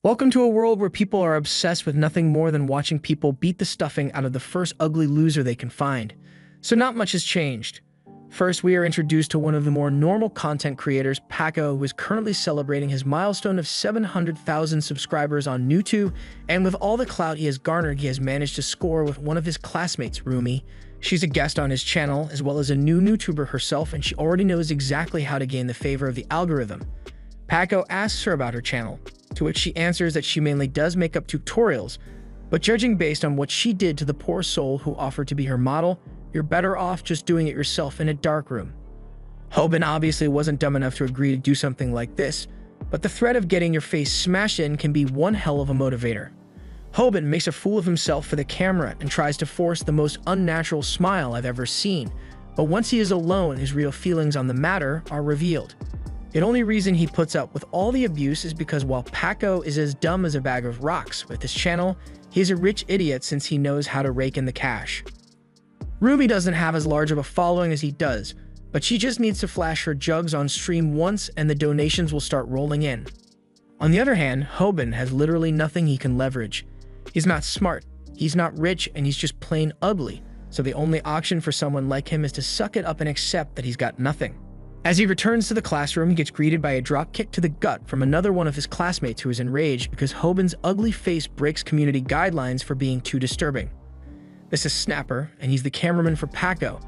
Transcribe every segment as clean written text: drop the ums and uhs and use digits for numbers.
Welcome to a world where people are obsessed with nothing more than watching people beat the stuffing out of the first ugly loser they can find. So not much has changed. First, we are introduced to one of the more normal content creators, Paco, who is currently celebrating his milestone of 700,000 subscribers on YouTube, and with all the clout he has garnered, he has managed to score with one of his classmates, Rumi. She's a guest on his channel, as well as a new YouTuber herself, and she already knows exactly how to gain the favor of the algorithm. Paco asks her about her channel, to which she answers that she mainly does makeup tutorials, but judging based on what she did to the poor soul who offered to be her model, you're better off just doing it yourself in a dark room. Hoban obviously wasn't dumb enough to agree to do something like this, but the threat of getting your face smashed in can be one hell of a motivator. Hoban makes a fool of himself for the camera and tries to force the most unnatural smile I've ever seen, but once he is alone, his real feelings on the matter are revealed. The only reason he puts up with all the abuse is because while Paco is as dumb as a bag of rocks with his channel, he's a rich idiot since he knows how to rake in the cash. Rumi doesn't have as large of a following as he does, but she just needs to flash her jugs on stream once and the donations will start rolling in. On the other hand, Hoban has literally nothing he can leverage. He's not smart, he's not rich, and he's just plain ugly, so the only option for someone like him is to suck it up and accept that he's got nothing. As he returns to the classroom, he gets greeted by a drop kick to the gut from another one of his classmates who is enraged because Hoban's ugly face breaks community guidelines for being too disturbing. This is Snapper, and he's the cameraman for Paco,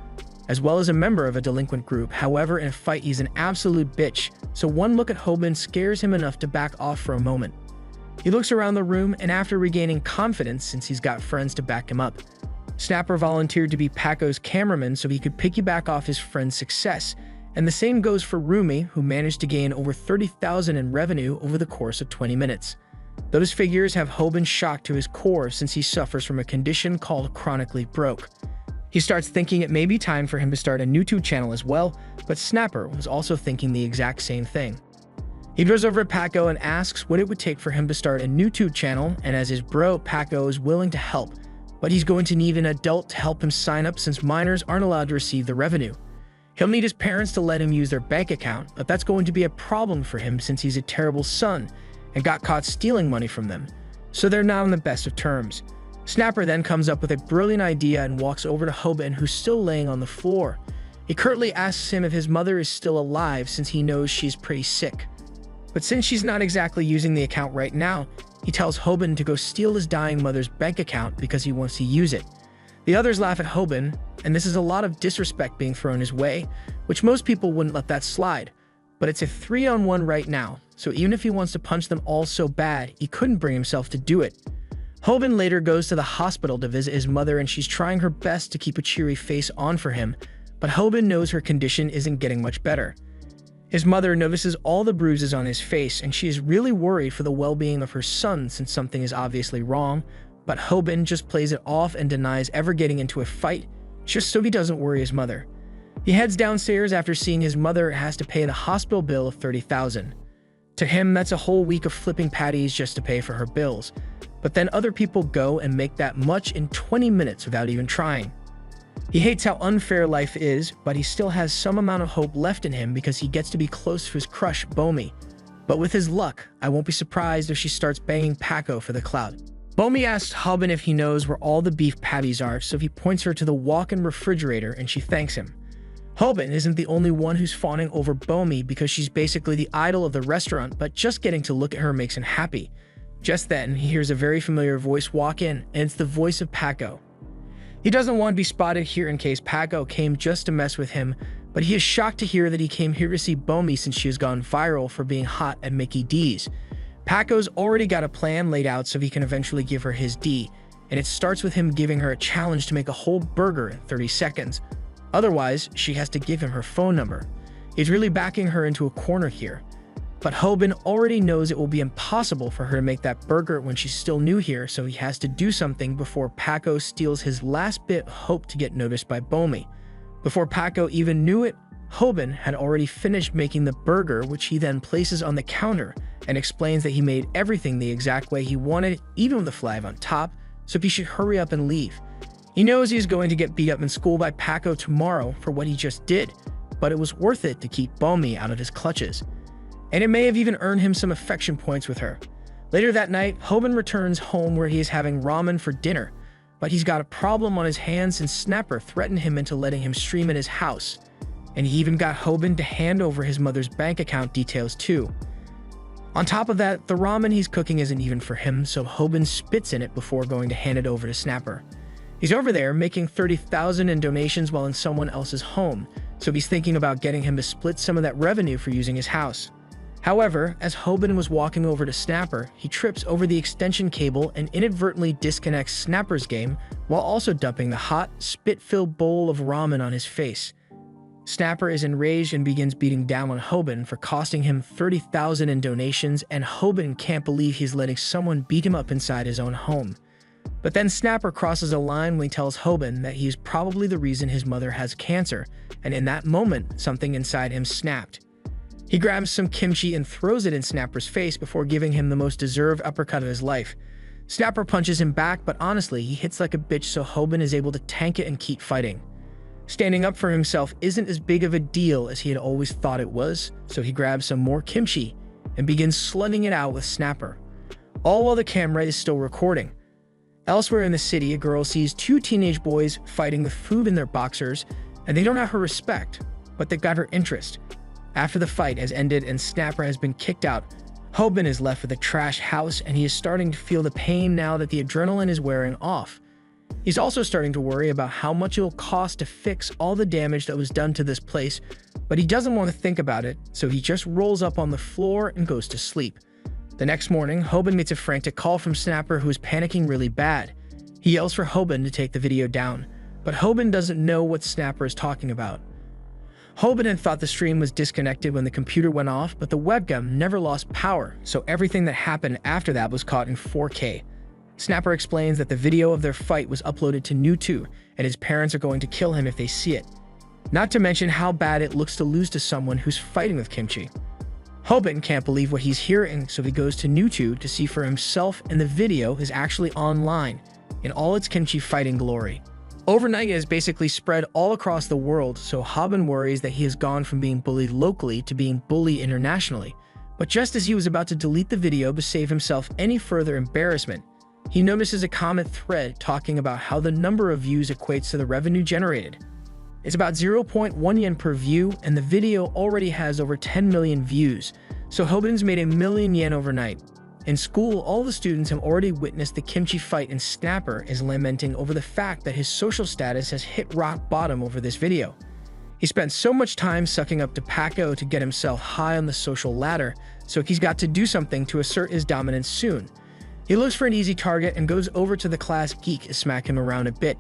as well as a member of a delinquent group. However, in a fight, he's an absolute bitch, so one look at Hoban scares him enough to back off for a moment. He looks around the room, and after regaining confidence since he's got friends to back him up, Snapper volunteered to be Paco's cameraman so he could piggyback off his friend's success. And the same goes for Rumi, who managed to gain over 30,000 in revenue over the course of 20 minutes. Those figures have Hoban shocked to his core since he suffers from a condition called chronically broke. He starts thinking it may be time for him to start a YouTube channel as well, but Snapper was also thinking the exact same thing. He goes over to Paco and asks what it would take for him to start a YouTube channel, and as his bro, Paco is willing to help, but he's going to need an adult to help him sign up since minors aren't allowed to receive the revenue. He'll need his parents to let him use their bank account, but that's going to be a problem for him since he's a terrible son and got caught stealing money from them, so they're not on the best of terms. Snapper then comes up with a brilliant idea and walks over to Hoban, who's still laying on the floor. He curtly asks him if his mother is still alive since he knows she's pretty sick. But since she's not exactly using the account right now, he tells Hoban to go steal his dying mother's bank account because he wants to use it. The others laugh at Hoban, and this is a lot of disrespect being thrown his way, which most people wouldn't let that slide. But it's a 3-on-1 right now, so even if he wants to punch them all so bad, he couldn't bring himself to do it. Hoban later goes to the hospital to visit his mother, and she's trying her best to keep a cheery face on for him, but Hoban knows her condition isn't getting much better. His mother notices all the bruises on his face, and she is really worried for the well-being of her son since something is obviously wrong, but Hoban just plays it off and denies ever getting into a fight, just so he doesn't worry his mother. He heads downstairs after seeing his mother has to pay the hospital bill of 30,000. To him, that's a whole week of flipping patties just to pay for her bills. But then other people go and make that much in 20 minutes without even trying. He hates how unfair life is, but he still has some amount of hope left in him because he gets to be close to his crush, Bomi. But with his luck, I won't be surprised if she starts banging Paco for the clout. Bomi asks Hoban if he knows where all the beef patties are, so he points her to the walk-in refrigerator and she thanks him. Hoban isn't the only one who's fawning over Bomi because she's basically the idol of the restaurant, but just getting to look at her makes him happy. Just then, he hears a very familiar voice walk in, and it's the voice of Paco. He doesn't want to be spotted here in case Paco came just to mess with him, but he is shocked to hear that he came here to see Bomi since she has gone viral for being hot at Mickey D's. Paco's already got a plan laid out so he can eventually give her his D, and it starts with him giving her a challenge to make a whole burger in 30 seconds. Otherwise, she has to give him her phone number. He's really backing her into a corner here. But Hoban already knows it will be impossible for her to make that burger when she's still new here, so he has to do something before Paco steals his last bit of hope to get noticed by Bomi. Before Paco even knew it, Hoban had already finished making the burger, which he then places on the counter and explains that he made everything the exact way he wanted, even with the flag on top, so he should hurry up and leave. He knows he's going to get beat up in school by Paco tomorrow for what he just did, but it was worth it to keep Bomi out of his clutches. And it may have even earned him some affection points with her. Later that night, Hoban returns home where he is having ramen for dinner, but he's got a problem on his hands since Snapper threatened him into letting him stream in his house, and he even got Hoban to hand over his mother's bank account details too. On top of that, the ramen he's cooking isn't even for him, so Hoban spits in it before going to hand it over to Snapper. He's over there making $30,000 in donations while in someone else's home, so he's thinking about getting him to split some of that revenue for using his house. However, as Hoban was walking over to Snapper, he trips over the extension cable and inadvertently disconnects Snapper's game while also dumping the hot, spit-filled bowl of ramen on his face. Snapper is enraged and begins beating down on Hoban for costing him $30,000 in donations, and Hoban can't believe he's letting someone beat him up inside his own home. But then Snapper crosses a line when he tells Hoban that he's probably the reason his mother has cancer, and in that moment, something inside him snapped. He grabs some kimchi and throws it in Snapper's face before giving him the most deserved uppercut of his life. Snapper punches him back, but honestly, he hits like a bitch, so Hoban is able to tank it and keep fighting. Standing up for himself isn't as big of a deal as he had always thought it was, so he grabs some more kimchi and begins slutting it out with Snapper, all while the camera is still recording. Elsewhere in the city, a girl sees two teenage boys fighting with food in their boxers, and they don't have her respect, but they've got her interest. After the fight has ended and Snapper has been kicked out, Hoban is left with a trash house, and he is starting to feel the pain now that the adrenaline is wearing off. He's also starting to worry about how much it will cost to fix all the damage that was done to this place, but he doesn't want to think about it, so he just rolls up on the floor and goes to sleep. The next morning, Hoban gets a frantic call from Snapper, who is panicking really bad. He yells for Hoban to take the video down, but Hoban doesn't know what Snapper is talking about. Hoban had thought the stream was disconnected when the computer went off, but the webcam never lost power, so everything that happened after that was caught in 4K. Snapper explains that the video of their fight was uploaded to YouTube, and his parents are going to kill him if they see it. Not to mention how bad it looks to lose to someone who's fighting with kimchi. Hoban can't believe what he's hearing, so he goes to YouTube to see for himself, and the video is actually online, in all its kimchi fighting glory. Overnight, it has basically spread all across the world, so Hoban worries that he has gone from being bullied locally to being bullied internationally. But just as he was about to delete the video to save himself any further embarrassment, he notices a comment thread talking about how the number of views equates to the revenue generated. It's about 0.1 yen per view, and the video already has over 10 million views, so Hoban's made 1 million yen overnight. In school, all the students have already witnessed the kimchi fight, and Snapper is lamenting over the fact that his social status has hit rock bottom over this video. He spent so much time sucking up to Paco to get himself high on the social ladder, so he's got to do something to assert his dominance soon. He looks for an easy target and goes over to the class geek to smack him around a bit.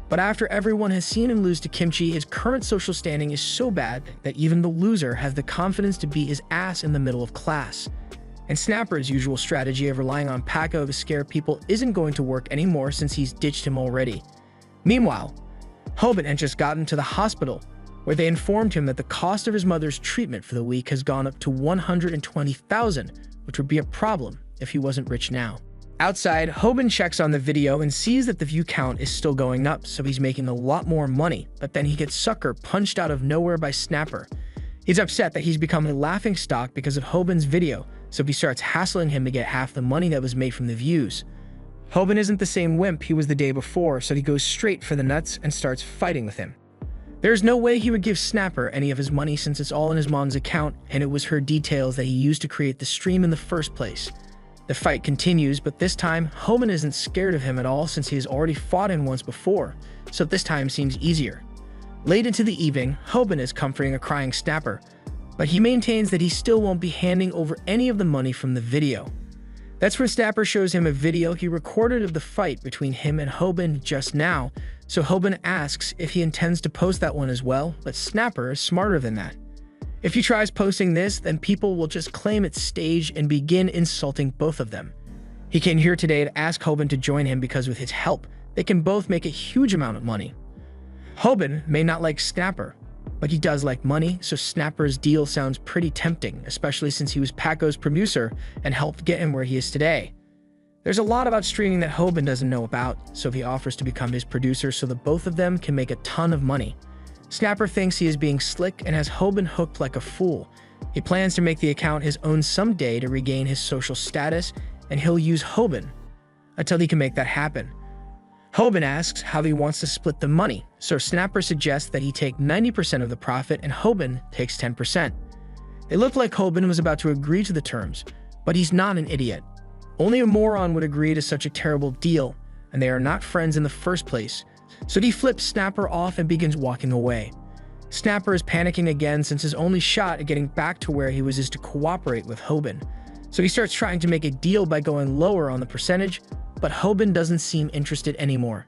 But after everyone has seen him lose to Kimchi, his current social standing is so bad that even the loser has the confidence to beat his ass in the middle of class. And Snapper's usual strategy of relying on Paco to scare people isn't going to work anymore since he's ditched him already. Meanwhile, Hoban had just gotten to the hospital, where they informed him that the cost of his mother's treatment for the week has gone up to 120,000, which would be a problem if he wasn't rich now. Outside, Hoban checks on the video and sees that the view count is still going up, so he's making a lot more money, but then he gets sucker punched out of nowhere by Snapper. He's upset that he's become a laughingstock because of Hoban's video, so he starts hassling him to get half the money that was made from the views. Hoban isn't the same wimp he was the day before, so he goes straight for the nuts and starts fighting with him. There's no way he would give Snapper any of his money since it's all in his mom's account, and it was her details that he used to create the stream in the first place. The fight continues, but this time, Hoban isn't scared of him at all since he has already fought him once before, so this time seems easier. Late into the evening, Hoban is comforting a crying Snapper, but he maintains that he still won't be handing over any of the money from the video. That's where Snapper shows him a video he recorded of the fight between him and Hoban just now, so Hoban asks if he intends to post that one as well, but Snapper is smarter than that. If he tries posting this, then people will just claim it's staged and begin insulting both of them. He came here today to ask Hoban to join him because with his help, they can both make a huge amount of money. Hoban may not like Snapper, but he does like money, so Snapper's deal sounds pretty tempting, especially since he was Paco's producer and helped get him where he is today. There's a lot about streaming that Hoban doesn't know about, so he offers to become his producer so that both of them can make a ton of money. Snapper thinks he is being slick and has Hoban hooked like a fool. He plans to make the account his own someday to regain his social status, and he'll use Hoban until he can make that happen. Hoban asks how he wants to split the money, so Snapper suggests that he take 90% of the profit and Hoban takes 10%. It looked like Hoban was about to agree to the terms, but he's not an idiot. Only a moron would agree to such a terrible deal, and they are not friends in the first place, so he flips Snapper off and begins walking away. Snapper is panicking again since his only shot at getting back to where he was is to cooperate with Hoban. So he starts trying to make a deal by going lower on the percentage, but Hoban doesn't seem interested anymore.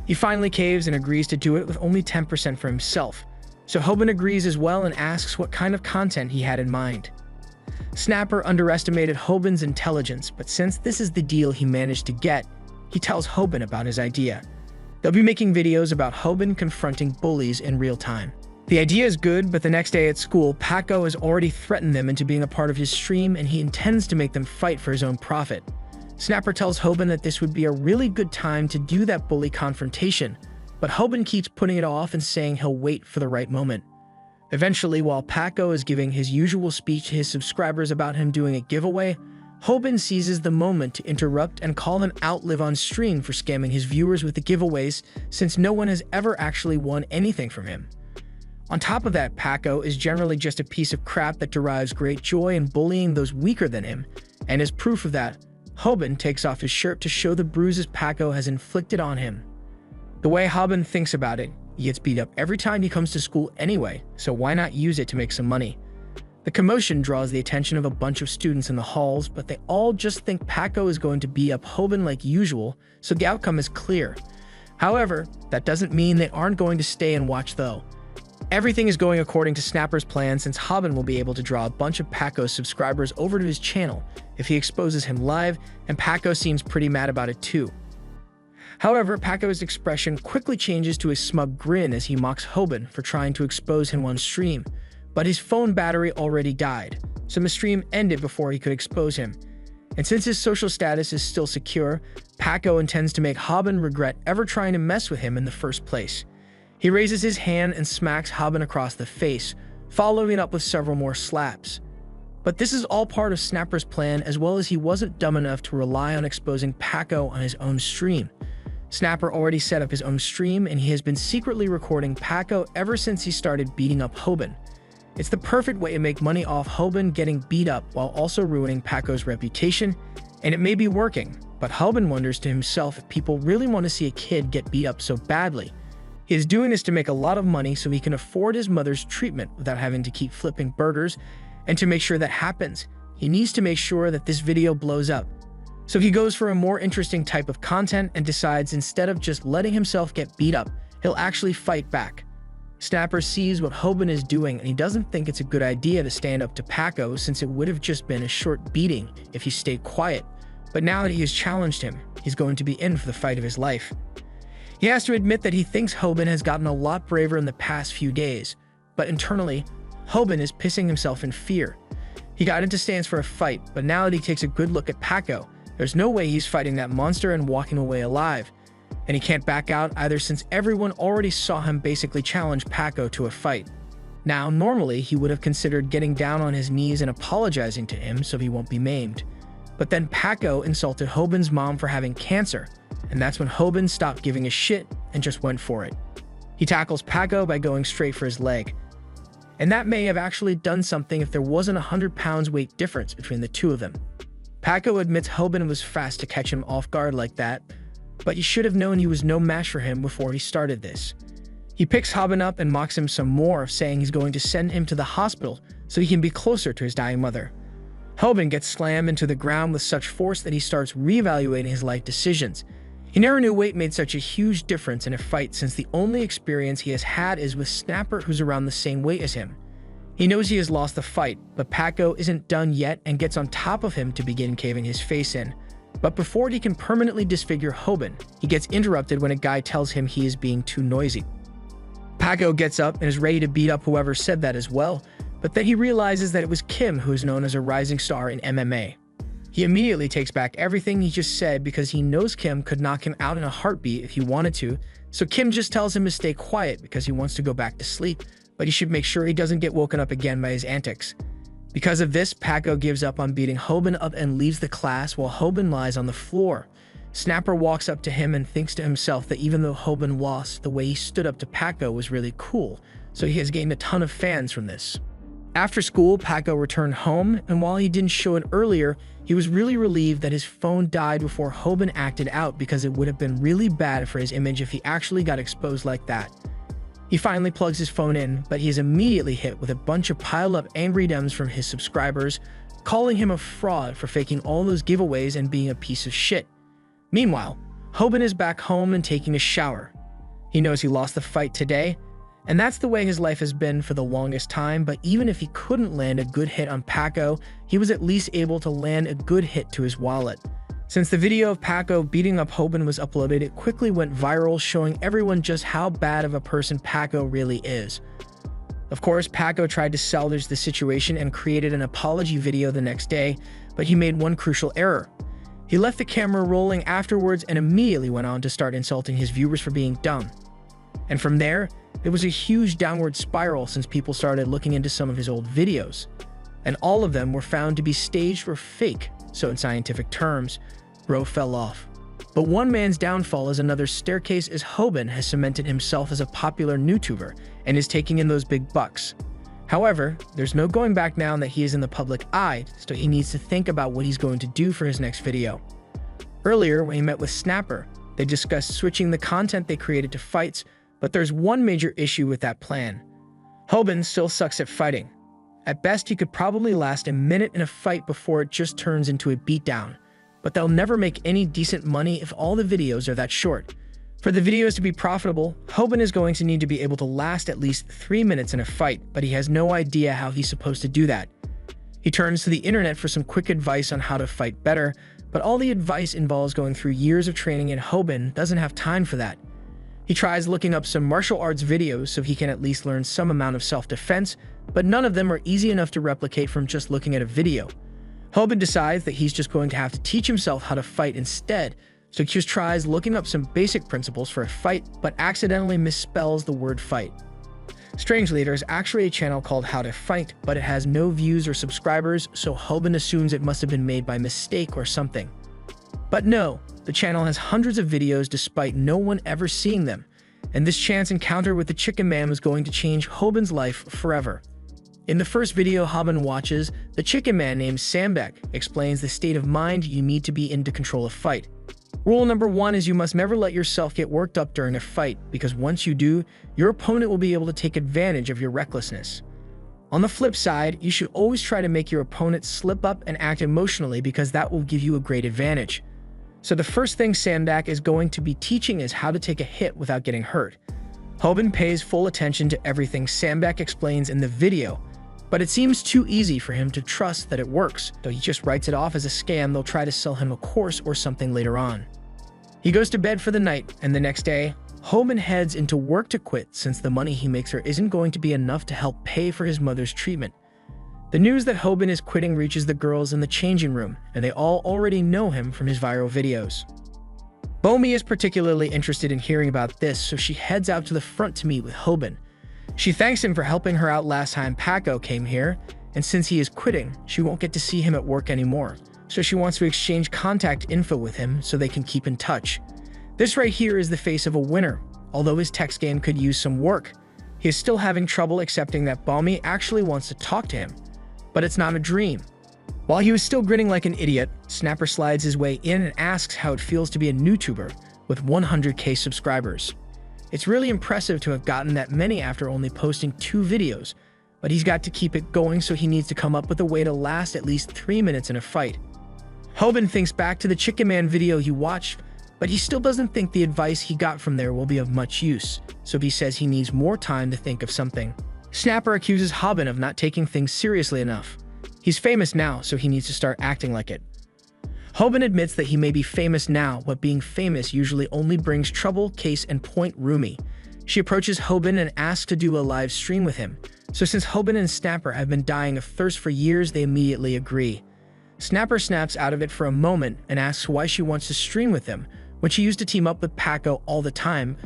He finally caves and agrees to do it with only 10% for himself. So Hoban agrees as well and asks what kind of content he had in mind. Snapper underestimated Hoban's intelligence, but since this is the deal he managed to get, he tells Hoban about his idea. They'll be making videos about Hoban confronting bullies in real time. The idea is good, but the next day at school, Paco has already threatened them into being a part of his stream and he intends to make them fight for his own profit. Snapper tells Hoban that this would be a really good time to do that bully confrontation, but Hoban keeps putting it off and saying he'll wait for the right moment. Eventually, while Paco is giving his usual speech to his subscribers about him doing a giveaway, Hoban seizes the moment to interrupt and call him out live on stream for scamming his viewers with the giveaways since no one has ever actually won anything from him. On top of that, Paco is generally just a piece of crap that derives great joy in bullying those weaker than him, and as proof of that, Hoban takes off his shirt to show the bruises Paco has inflicted on him. The way Hoban thinks about it, he gets beat up every time he comes to school anyway, so why not use it to make some money? The commotion draws the attention of a bunch of students in the halls, but they all just think Paco is going to beat up Hoban like usual, so the outcome is clear. However, that doesn't mean they aren't going to stay and watch though. Everything is going according to Snapper's plan since Hoban will be able to draw a bunch of Paco's subscribers over to his channel if he exposes him live, and Paco seems pretty mad about it too. However, Paco's expression quickly changes to a smug grin as he mocks Hoban for trying to expose him on stream, but his phone battery already died, so the stream ended before he could expose him. And since his social status is still secure, Paco intends to make Hoban regret ever trying to mess with him in the first place. He raises his hand and smacks Hoban across the face, following it up with several more slaps. But this is all part of Snapper's plan, as well as he wasn't dumb enough to rely on exposing Paco on his own stream. Snapper already set up his own stream and he has been secretly recording Paco ever since he started beating up Hoban. It's the perfect way to make money off Hoban getting beat up while also ruining Paco's reputation, and it may be working, but Hoban wonders to himself if people really want to see a kid get beat up so badly. He is doing this to make a lot of money so he can afford his mother's treatment without having to keep flipping burgers, and to make sure that happens, he needs to make sure that this video blows up. So he goes for a more interesting type of content and decides instead of just letting himself get beat up, he'll actually fight back. Snapper sees what Hoban is doing and he doesn't think it's a good idea to stand up to Paco since it would have just been a short beating if he stayed quiet, but now that he has challenged him, he's going to be in for the fight of his life. He has to admit that he thinks Hoban has gotten a lot braver in the past few days, but internally, Hoban is pissing himself in fear. He got into stance for a fight, but now that he takes a good look at Paco, there's no way he's fighting that monster and walking away alive. And he can't back out either since everyone already saw him basically challenge Paco to a fight. Now, normally, he would have considered getting down on his knees and apologizing to him so he won't be maimed. But then Paco insulted Hoban's mom for having cancer, and that's when Hoban stopped giving a shit and just went for it. He tackles Paco by going straight for his leg. And that may have actually done something if there wasn't 100 pounds weight difference between the two of them. Paco admits Hoban was fast to catch him off guard like that, but you should have known he was no match for him before he started this. He picks Hoban up and mocks him some more, saying he's going to send him to the hospital so he can be closer to his dying mother. Hoban gets slammed into the ground with such force that he starts reevaluating his life decisions. He never knew weight made such a huge difference in a fight since the only experience he has had is with Snapper, who's around the same weight as him. He knows he has lost the fight, but Paco isn't done yet and gets on top of him to begin caving his face in. But before he can permanently disfigure Hoban, he gets interrupted when a guy tells him he is being too noisy. Paco gets up and is ready to beat up whoever said that as well, but then he realizes that it was Kim, who is known as a rising star in MMA. He immediately takes back everything he just said because he knows Kim could knock him out in a heartbeat if he wanted to, so Kim just tells him to stay quiet because he wants to go back to sleep, but he should make sure he doesn't get woken up again by his antics. Because of this, Paco gives up on beating Hoban up and leaves the class while Hoban lies on the floor. Snapper walks up to him and thinks to himself that even though Hoban lost, the way he stood up to Paco was really cool, so he has gained a ton of fans from this. After school, Paco returned home, and while he didn't show it earlier, he was really relieved that his phone died before Hoban acted out because it would have been really bad for his image if he actually got exposed like that. He finally plugs his phone in, but he is immediately hit with a bunch of piled-up angry DMs from his subscribers, calling him a fraud for faking all those giveaways and being a piece of shit. Meanwhile, Hoban is back home and taking a shower. He knows he lost the fight today, and that's the way his life has been for the longest time, but even if he couldn't land a good hit on Paco, he was at least able to land a good hit to his wallet. Since the video of Paco beating up Hoban was uploaded, it quickly went viral, showing everyone just how bad of a person Paco really is. Of course, Paco tried to salvage the situation and created an apology video the next day, but he made one crucial error. He left the camera rolling afterwards and immediately went on to start insulting his viewers for being dumb. And from there was a huge downward spiral since people started looking into some of his old videos. And all of them were found to be staged or fake, so in scientific terms, bro fell off. But one man's downfall is another's staircase, as Hoban has cemented himself as a popular YouTuber and is taking in those big bucks. However, there's no going back now that he is in the public eye, so he needs to think about what he's going to do for his next video. Earlier, when he met with Snapper, they discussed switching the content they created to fights, but there's one major issue with that plan. Hoban still sucks at fighting. At best, he could probably last a minute in a fight before it just turns into a beatdown, but they'll never make any decent money if all the videos are that short. For the videos to be profitable, Hoban is going to need to be able to last at least 3 minutes in a fight, but he has no idea how he's supposed to do that. He turns to the internet for some quick advice on how to fight better, but all the advice involves going through years of training, and Hoban doesn't have time for that. He tries looking up some martial arts videos so he can at least learn some amount of self-defense, but none of them are easy enough to replicate from just looking at a video. Hoban decides that he's just going to have to teach himself how to fight instead, so he just tries looking up some basic principles for a fight, but accidentally misspells the word fight. Strangely, there's actually a channel called How to Fight, but it has no views or subscribers, so Hoban assumes it must have been made by mistake or something. But no, the channel has hundreds of videos despite no one ever seeing them, and this chance encounter with the Chicken Man was going to change Hoban's life forever. In the first video Hoban watches, the Chicken Man named Sambek explains the state of mind you need to be in to control a fight. Rule number 1 is you must never let yourself get worked up during a fight, because once you do, your opponent will be able to take advantage of your recklessness. On the flip side, you should always try to make your opponent slip up and act emotionally, because that will give you a great advantage. So the first thing Sambek is going to be teaching is how to take a hit without getting hurt. Hoban pays full attention to everything Sambek explains in the video, but it seems too easy for him to trust that it works, so he just writes it off as a scam they'll try to sell him a course or something later on. He goes to bed for the night, and the next day, Hoban heads into work to quit since the money he makes her isn't going to be enough to help pay for his mother's treatment. The news that Hoban is quitting reaches the girls in the changing room, and they all already know him from his viral videos. Bomi is particularly interested in hearing about this, so she heads out to the front to meet with Hoban. She thanks him for helping her out last time Paco came here, and since he is quitting, she won't get to see him at work anymore, so she wants to exchange contact info with him so they can keep in touch. This right here is the face of a winner. Although his text game could use some work, he is still having trouble accepting that Bomi actually wants to talk to him. But it's not a dream. While he was still grinning like an idiot, Snapper slides his way in and asks how it feels to be a YouTuber with 100k subscribers. It's really impressive to have gotten that many after only posting 2 videos, but he's got to keep it going, so he needs to come up with a way to last at least 3 minutes in a fight. Hoban thinks back to the Chicken Man video he watched, but he still doesn't think the advice he got from there will be of much use, so he says he needs more time to think of something. Snapper accuses Hoban of not taking things seriously enough. He's famous now, so he needs to start acting like it. Hoban admits that he may be famous now, but being famous usually only brings trouble. Case in point, Rumi. She approaches Hoban and asks to do a live stream with him. So since Hoban and Snapper have been dying of thirst for years, they immediately agree. Snapper snaps out of it for a moment and asks why she wants to stream with him, when she used to team up with Paco all the time.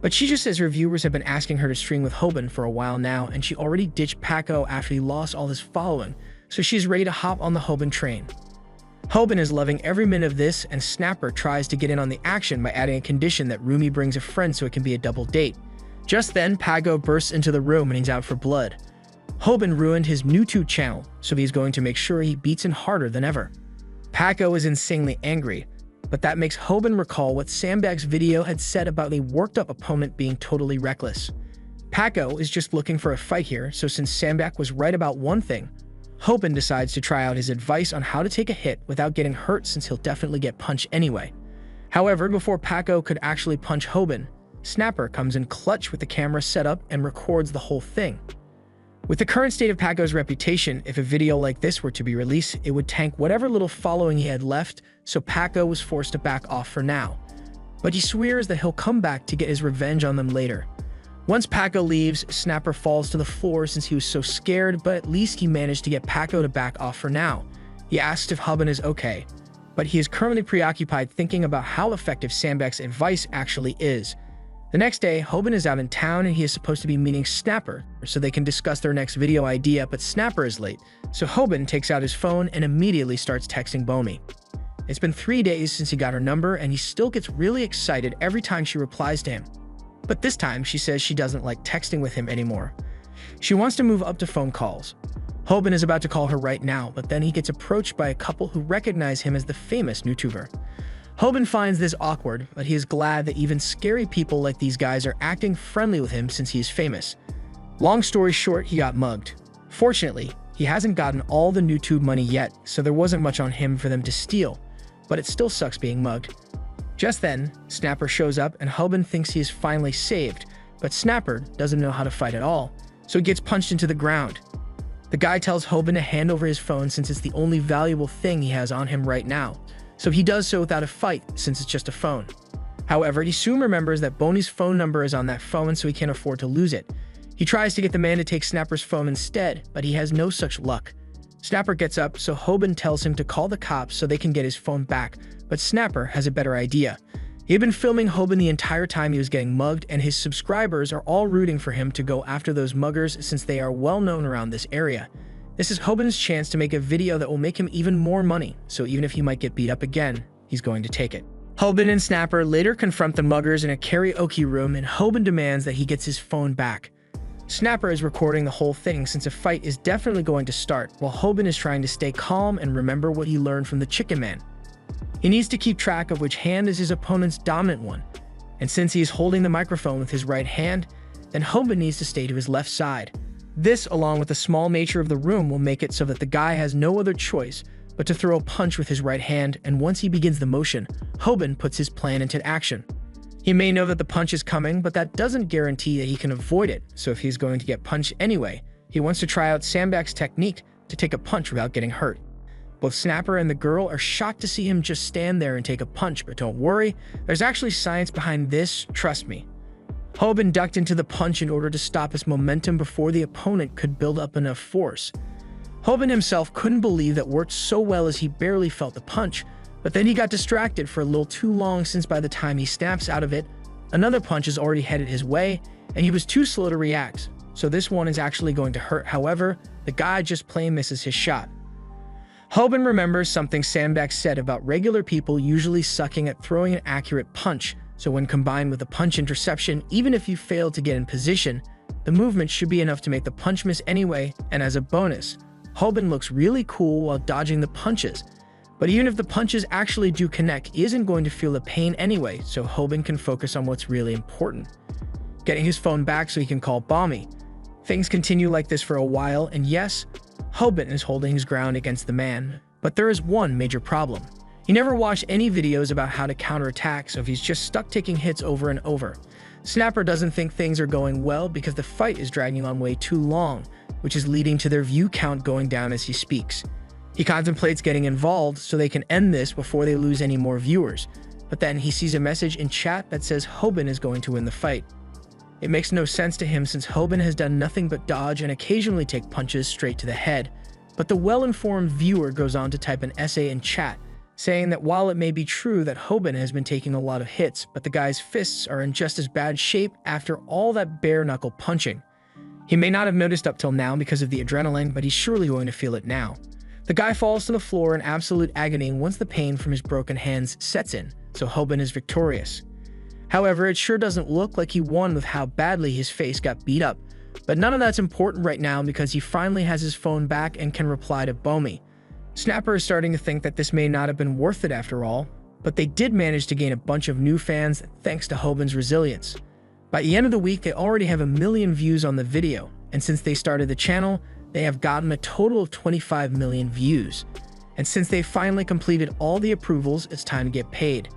But she just says her viewers have been asking her to stream with Hoban for a while now, and she already ditched Paco after he lost all his following, so she's ready to hop on the Hoban train. Hoban is loving every minute of this, and Snapper tries to get in on the action by adding a condition that Rumi brings a friend so it can be a double date. Just then, Paco bursts into the room and he's out for blood. Hoban ruined his YouTube channel, so he's going to make sure he beats him harder than ever. Paco is insanely angry, but that makes Hoban recall what Sandbag's video had said about a worked-up opponent being totally reckless. Paco is just looking for a fight here, so since Sandbag was right about one thing, Hoban decides to try out his advice on how to take a hit without getting hurt since he'll definitely get punched anyway. However, before Paco could actually punch Hoban, Snapper comes in clutch with the camera set up and records the whole thing. With the current state of Paco's reputation, if a video like this were to be released, it would tank whatever little following he had left, so Paco was forced to back off for now. But he swears that he'll come back to get his revenge on them later. Once Paco leaves, Snapper falls to the floor since he was so scared, but at least he managed to get Paco to back off for now. He asks if Hoban is okay, but he is currently preoccupied thinking about how effective Sandbag's advice actually is. The next day, Hoban is out in town and he is supposed to be meeting Snapper so they can discuss their next video idea, but Snapper is late, so Hoban takes out his phone and immediately starts texting Bomi. It's been 3 days since he got her number and he still gets really excited every time she replies to him. But this time, she says she doesn't like texting with him anymore. She wants to move up to phone calls. Hoban is about to call her right now, but then he gets approached by a couple who recognize him as the famous YouTuber. Hoban finds this awkward, but he is glad that even scary people like these guys are acting friendly with him since he is famous. Long story short, he got mugged. Fortunately, he hasn't gotten all the YouTube money yet, so there wasn't much on him for them to steal, but it still sucks being mugged. Just then, Snapper shows up and Hoban thinks he is finally saved, but Snapper doesn't know how to fight at all, so he gets punched into the ground. The guy tells Hoban to hand over his phone since it's the only valuable thing he has on him right now, so he does so without a fight since it's just a phone. However, he soon remembers that Boney's phone number is on that phone, so he can't afford to lose it. He tries to get the man to take Snapper's phone instead, but he has no such luck. Snapper gets up, so Hoban tells him to call the cops so they can get his phone back, but Snapper has a better idea. He had been filming Hoban the entire time he was getting mugged, and his subscribers are all rooting for him to go after those muggers since they are well known around this area. This is Hoban's chance to make a video that will make him even more money, so even if he might get beat up again, he's going to take it. Hoban and Snapper later confront the muggers in a karaoke room, and Hoban demands that he gets his phone back. Snapper is recording the whole thing since a fight is definitely going to start, while Hoban is trying to stay calm and remember what he learned from the Chicken Man. He needs to keep track of which hand is his opponent's dominant one, and since he is holding the microphone with his right hand, then Hoban needs to stay to his left side. This, along with the small nature of the room, will make it so that the guy has no other choice but to throw a punch with his right hand, and once he begins the motion, Hoban puts his plan into action. He may know that the punch is coming, but that doesn't guarantee that he can avoid it, so if he's going to get punched anyway, he wants to try out Sandbag's technique to take a punch without getting hurt. Both Snapper and the girl are shocked to see him just stand there and take a punch, but don't worry, there's actually science behind this, trust me. Hoban ducked into the punch in order to stop his momentum before the opponent could build up enough force. Hoban himself couldn't believe that worked so well as he barely felt the punch, but then he got distracted for a little too long since by the time he snaps out of it, another punch is already headed his way, and he was too slow to react, so this one is actually going to hurt. However, the guy just plain misses his shot. Hoban remembers something Sandbag said about regular people usually sucking at throwing an accurate punch, so when combined with a punch interception, even if you fail to get in position, the movement should be enough to make the punch miss anyway, and as a bonus, Hoban looks really cool while dodging the punches. But even if the punches actually do connect, he isn't going to feel the pain anyway, so Hoban can focus on what's really important. Getting his phone back so he can call Bomi. Things continue like this for a while, and yes, Hoban is holding his ground against the man, but there is one major problem. He never watched any videos about how to counterattack, so he's just stuck taking hits over and over. Snapper doesn't think things are going well because the fight is dragging on way too long, which is leading to their view count going down as he speaks. He contemplates getting involved so they can end this before they lose any more viewers, but then he sees a message in chat that says Hoban is going to win the fight. It makes no sense to him since Hoban has done nothing but dodge and occasionally take punches straight to the head, but the well-informed viewer goes on to type an essay in chat, saying that while it may be true that Hoban has been taking a lot of hits, but the guy's fists are in just as bad shape after all that bare-knuckle punching. He may not have noticed up till now because of the adrenaline, but he's surely going to feel it now. The guy falls to the floor in absolute agony once the pain from his broken hands sets in, so Hoban is victorious. However, it sure doesn't look like he won with how badly his face got beat up, but none of that's important right now because he finally has his phone back and can reply to Bomi. Snapper is starting to think that this may not have been worth it after all, but they did manage to gain a bunch of new fans thanks to Hoban's resilience. By the end of the week, they already have 1 million views on the video, and since they started the channel, they have gotten a total of 25 million views. And since they finally completed all the approvals, it's time to get paid.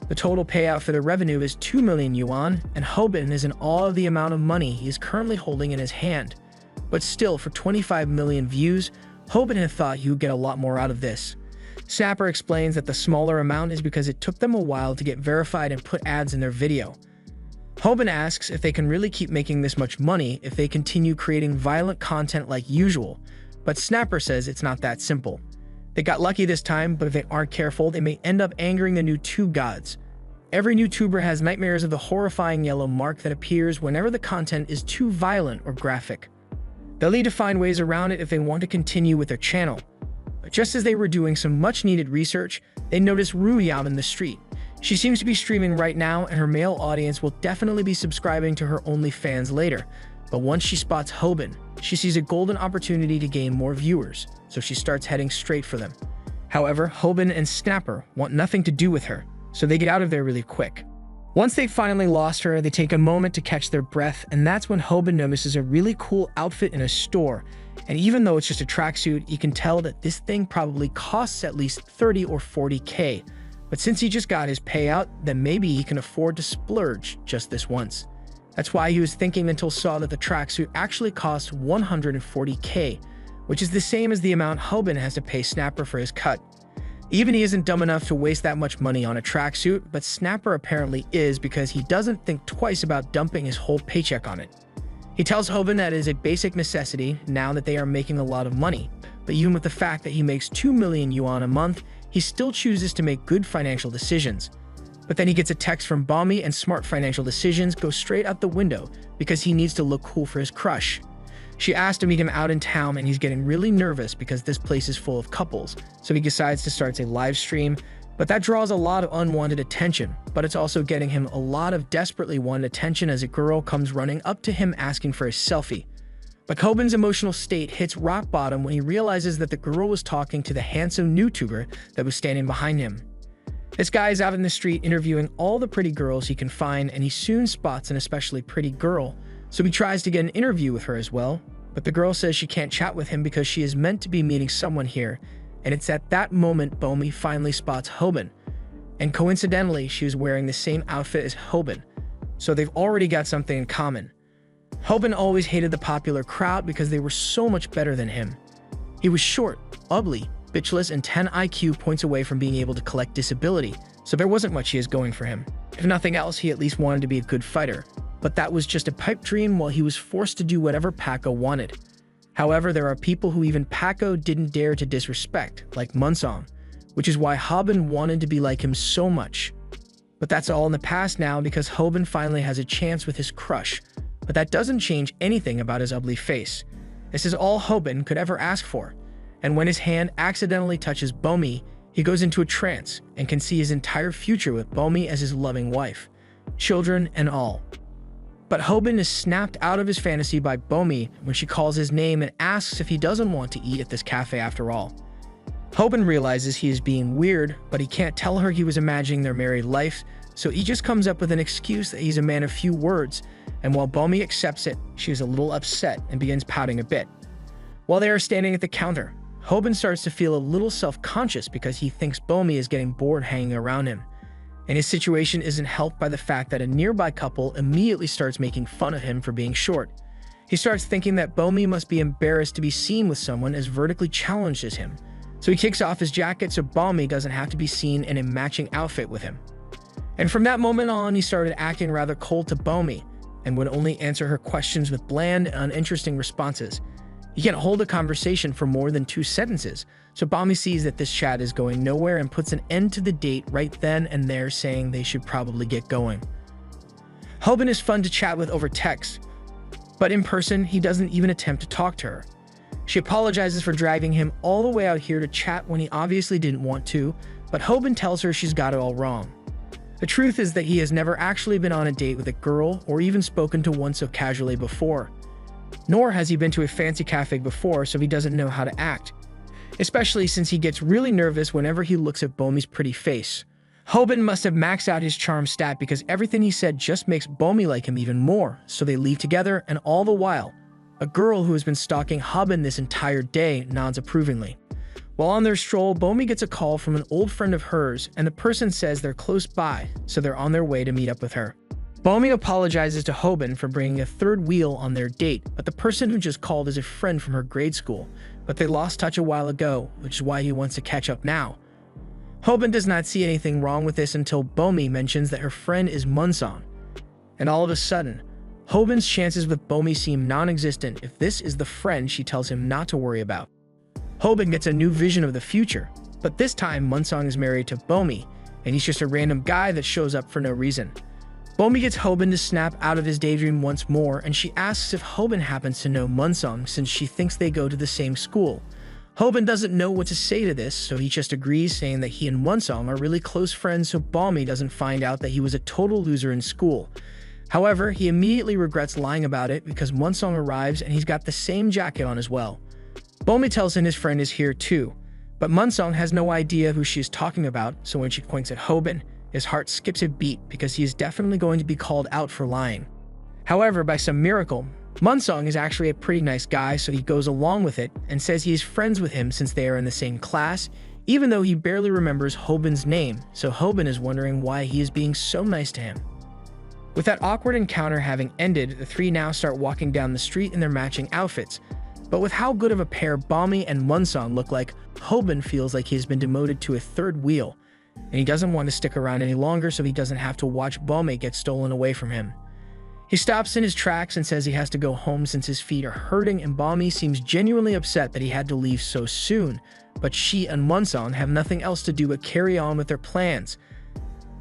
The total payout for the revenue is 2 million yuan, and Hoban is in awe of the amount of money he is currently holding in his hand. But still, for 25 million views, Hoban had thought he would get a lot more out of this. Snapper explains that the smaller amount is because it took them a while to get verified and put ads in their video. Hoban asks if they can really keep making this much money if they continue creating violent content like usual, but Snapper says it's not that simple. They got lucky this time, but if they aren't careful, they may end up angering the new tube gods. Every new tuber has nightmares of the horrifying yellow mark that appears whenever the content is too violent or graphic. They'll need to find ways around it if they want to continue with their channel. But just as they were doing some much-needed research, they noticed Rui out in the street. She seems to be streaming right now, and her male audience will definitely be subscribing to her OnlyFans later. But once she spots Hoban, she sees a golden opportunity to gain more viewers, so she starts heading straight for them. However, Hoban and Snapper want nothing to do with her, so they get out of there really quick. Once they finally lost her, they take a moment to catch their breath, and that's when Hoban notices a really cool outfit in a store. And even though it's just a tracksuit, you can tell that this thing probably costs at least 30 or 40k. But since he just got his payout, then maybe he can afford to splurge just this once. That's why he was thinking until saw that the tracksuit actually cost 140k, which is the same as the amount Hoban has to pay Snapper for his cut. Even he isn't dumb enough to waste that much money on a tracksuit, but Snapper apparently is because he doesn't think twice about dumping his whole paycheck on it. He tells Hoban that it is a basic necessity now that they are making a lot of money, but even with the fact that he makes 2 million yuan a month, he still chooses to make good financial decisions. But then he gets a text from Bomi and smart financial decisions go straight out the window because he needs to look cool for his crush. She asked to meet him out in town and he's getting really nervous because this place is full of couples, so he decides to start a live stream, but that draws a lot of unwanted attention, but it's also getting him a lot of desperately wanted attention as a girl comes running up to him asking for a selfie. But Hoban's emotional state hits rock bottom when he realizes that the girl was talking to the handsome YouTuber that was standing behind him. This guy is out in the street interviewing all the pretty girls he can find, and he soon spots an especially pretty girl, so he tries to get an interview with her as well, but the girl says she can't chat with him because she is meant to be meeting someone here, and it's at that moment Bomi finally spots Hoban. And coincidentally, she was wearing the same outfit as Hoban, so they've already got something in common. Hoban always hated the popular crowd because they were so much better than him. He was short, ugly, bitchless, and 10 IQ points away from being able to collect disability, so there wasn't much he is going for him. If nothing else, he at least wanted to be a good fighter, but that was just a pipe dream while he was forced to do whatever Paco wanted. However, there are people who even Paco didn't dare to disrespect, like Munsong, which is why Hoban wanted to be like him so much. But that's all in the past now because Hoban finally has a chance with his crush, but that doesn't change anything about his ugly face. This is all Hoban could ever ask for. And when his hand accidentally touches Bomi, he goes into a trance and can see his entire future with Bomi as his loving wife, children and all. But Hoban is snapped out of his fantasy by Bomi when she calls his name and asks if he doesn't want to eat at this cafe after all. Hoban realizes he is being weird, but he can't tell her he was imagining their married life, so he just comes up with an excuse that he's a man of few words, and while Bomi accepts it, she is a little upset and begins pouting a bit. While they are standing at the counter, Hoban starts to feel a little self-conscious because he thinks Bomi is getting bored hanging around him. And his situation isn't helped by the fact that a nearby couple immediately starts making fun of him for being short. He starts thinking that Bomi must be embarrassed to be seen with someone as vertically challenged as him. So he kicks off his jacket so Bomi doesn't have to be seen in a matching outfit with him. And from that moment on, he started acting rather cold to Bomi and would only answer her questions with bland and uninteresting responses. He can't hold a conversation for more than 2 sentences, so Bomi sees that this chat is going nowhere and puts an end to the date right then and there, saying they should probably get going. Hoban is fun to chat with over text, But in person, he doesn't even attempt to talk to her. She apologizes for dragging him all the way out here to chat when he obviously didn't want to, but Hoban tells her she's got it all wrong. The truth is that he has never actually been on a date with a girl or even spoken to one so casually before. Nor has he been to a fancy cafe before, so he doesn't know how to act. Especially since he gets really nervous whenever he looks at Bomi's pretty face. Hoban must have maxed out his charm stat because everything he said just makes Bomi like him even more, so they leave together, and all the while, a girl who has been stalking Hoban this entire day nods approvingly. While on their stroll, Bomi gets a call from an old friend of hers, and the person says they're close by, so they're on their way to meet up with her. Bomi apologizes to Hoban for bringing a third wheel on their date, but the person who just called is a friend from her grade school, but they lost touch a while ago, which is why he wants to catch up now. Hoban does not see anything wrong with this until Bomi mentions that her friend is Munsong. And all of a sudden, Hoban's chances with Bomi seem non-existent if this is the friend she tells him not to worry about. Hoban gets a new vision of the future, but this time Munsong is married to Bomi, and he's just a random guy that shows up for no reason. Bomi gets Hoban to snap out of his daydream once more, and she asks if Hoban happens to know Munsong since she thinks they go to the same school. Hoban doesn't know what to say to this, so he just agrees, saying that he and Munsong are really close friends so Bomi doesn't find out that he was a total loser in school. However, he immediately regrets lying about it because Munsong arrives and he's got the same jacket on as well. Bomi tells him his friend is here too, but Munsong has no idea who she is talking about, so when she points at Hoban, his heart skips a beat because he is definitely going to be called out for lying. However, by some miracle, Munsong is actually a pretty nice guy, so he goes along with it and says he is friends with him since they are in the same class, even though he barely remembers Hoban's name, so Hoban is wondering why he is being so nice to him. With that awkward encounter having ended, the three now start walking down the street in their matching outfits. But with how good of a pair Bomi and Munsong look like, Hoban feels like he has been demoted to a third wheel, and he doesn't want to stick around any longer so he doesn't have to watch Bomi get stolen away from him. He stops in his tracks and says he has to go home since his feet are hurting, and Bomi seems genuinely upset that he had to leave so soon, but she and Munsong have nothing else to do but carry on with their plans.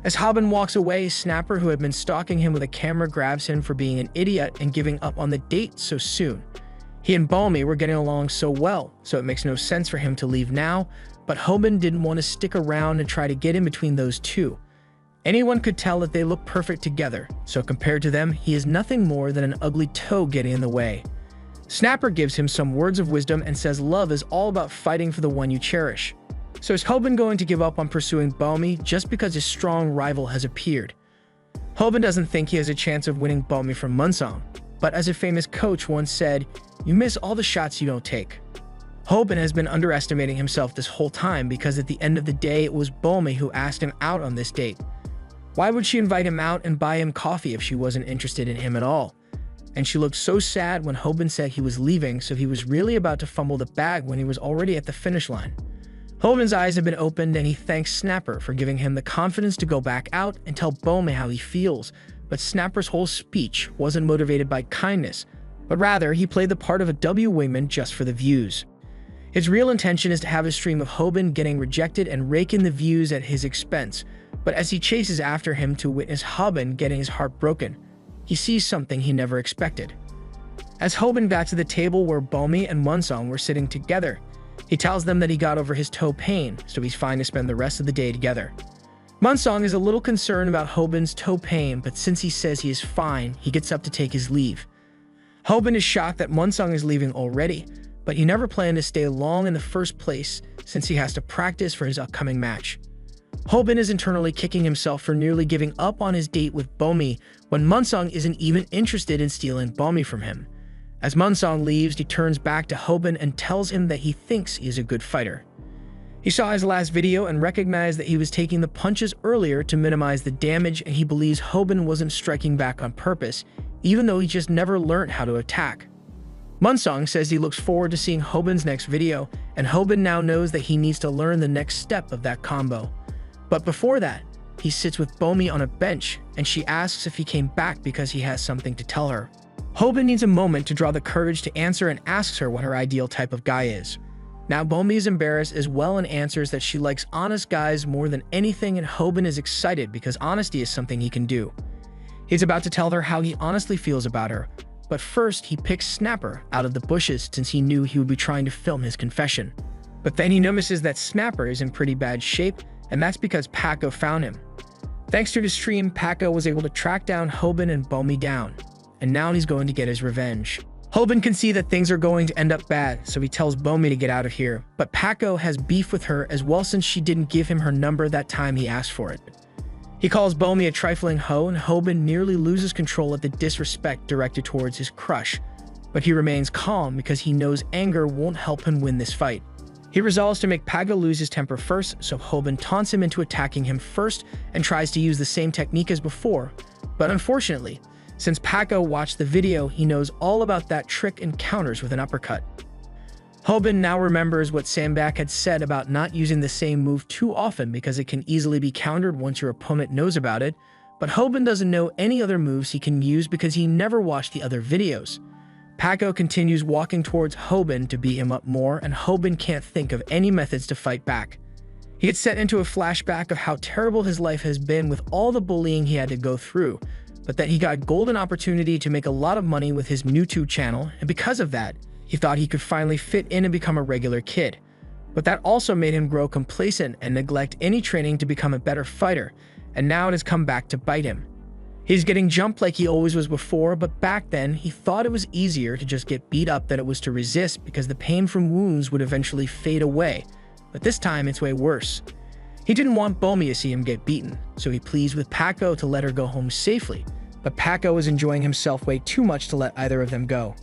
As Hoban walks away, Snapper, who had been stalking him with a camera, grabs him for being an idiot and giving up on the date so soon. He and Bomi were getting along so well, so it makes no sense for him to leave now, but Hoban didn't want to stick around and try to get in between those two. Anyone could tell that they look perfect together, so compared to them, he is nothing more than an ugly toe getting in the way. Snapper gives him some words of wisdom and says love is all about fighting for the one you cherish. So is Hoban going to give up on pursuing Bomi just because his strong rival has appeared? Hoban doesn't think he has a chance of winning Bomi from Munsong, but as a famous coach once said, you miss all the shots you don't take. Hoban has been underestimating himself this whole time because at the end of the day, it was Bomi who asked him out on this date. Why would she invite him out and buy him coffee if she wasn't interested in him at all? And she looked so sad when Hoban said he was leaving, so he was really about to fumble the bag when he was already at the finish line. Hoban's eyes have been opened and he thanks Snapper for giving him the confidence to go back out and tell Bomi how he feels, but Snapper's whole speech wasn't motivated by kindness, but rather he played the part of a W wingman just for the views. His real intention is to have a stream of Hoban getting rejected and rake in the views at his expense, but as he chases after him to witness Hoban getting his heart broken, he sees something he never expected. As Hoban got to the table where Bomi and Munsong were sitting together, he tells them that he got over his toe pain, so he's fine to spend the rest of the day together. Munsong is a little concerned about Hoban's toe pain, but since he says he is fine, he gets up to take his leave. Hoban is shocked that Munsong is leaving already, but he never planned to stay long in the first place since he has to practice for his upcoming match. Hoban is internally kicking himself for nearly giving up on his date with Bomi when Munsong isn't even interested in stealing Bomi from him. As Munsong leaves, he turns back to Hoban and tells him that he thinks he is a good fighter. He saw his last video and recognized that he was taking the punches earlier to minimize the damage, and he believes Hoban wasn't striking back on purpose, even though he just never learned how to attack. Munsong says he looks forward to seeing Hoban's next video, and Hoban now knows that he needs to learn the next step of that combo. But before that, he sits with Bomi on a bench, and she asks if he came back because he has something to tell her. Hoban needs a moment to draw the courage to answer and asks her what her ideal type of guy is. Now Bomi is embarrassed as well and answers that she likes honest guys more than anything, and Hoban is excited because honesty is something he can do. He's about to tell her how he honestly feels about her, but first he picks Snapper out of the bushes since he knew he would be trying to film his confession. But then he notices that Snapper is in pretty bad shape, and that's because Paco found him. Thanks to the stream, Paco was able to track down Hoban and Bomi down, and now he's going to get his revenge. Hoban can see that things are going to end up bad, so he tells Bomi to get out of here, but Paco has beef with her as well since she didn't give him her number that time he asked for it. He calls Bomi a trifling hoe, and Hoban nearly loses control at the disrespect directed towards his crush, but he remains calm because he knows anger won't help him win this fight. He resolves to make Paco lose his temper first, so Hoban taunts him into attacking him first and tries to use the same technique as before, but unfortunately, since Paco watched the video, he knows all about that trick and counters with an uppercut. Hoban now remembers what Sandbach had said about not using the same move too often because it can easily be countered once your opponent knows about it, but Hoban doesn't know any other moves he can use because he never watched the other videos. Paco continues walking towards Hoban to beat him up more, and Hoban can't think of any methods to fight back. He gets set into a flashback of how terrible his life has been with all the bullying he had to go through, but that he got a golden opportunity to make a lot of money with his YouTube channel, and because of that, he thought he could finally fit in and become a regular kid. But that also made him grow complacent and neglect any training to become a better fighter, and now it has come back to bite him. He's getting jumped like he always was before, but back then, he thought it was easier to just get beat up than it was to resist because the pain from wounds would eventually fade away, but this time it's way worse. He didn't want Bomi to see him get beaten, so he pleads with Paco to let her go home safely, but Paco is enjoying himself way too much to let either of them go.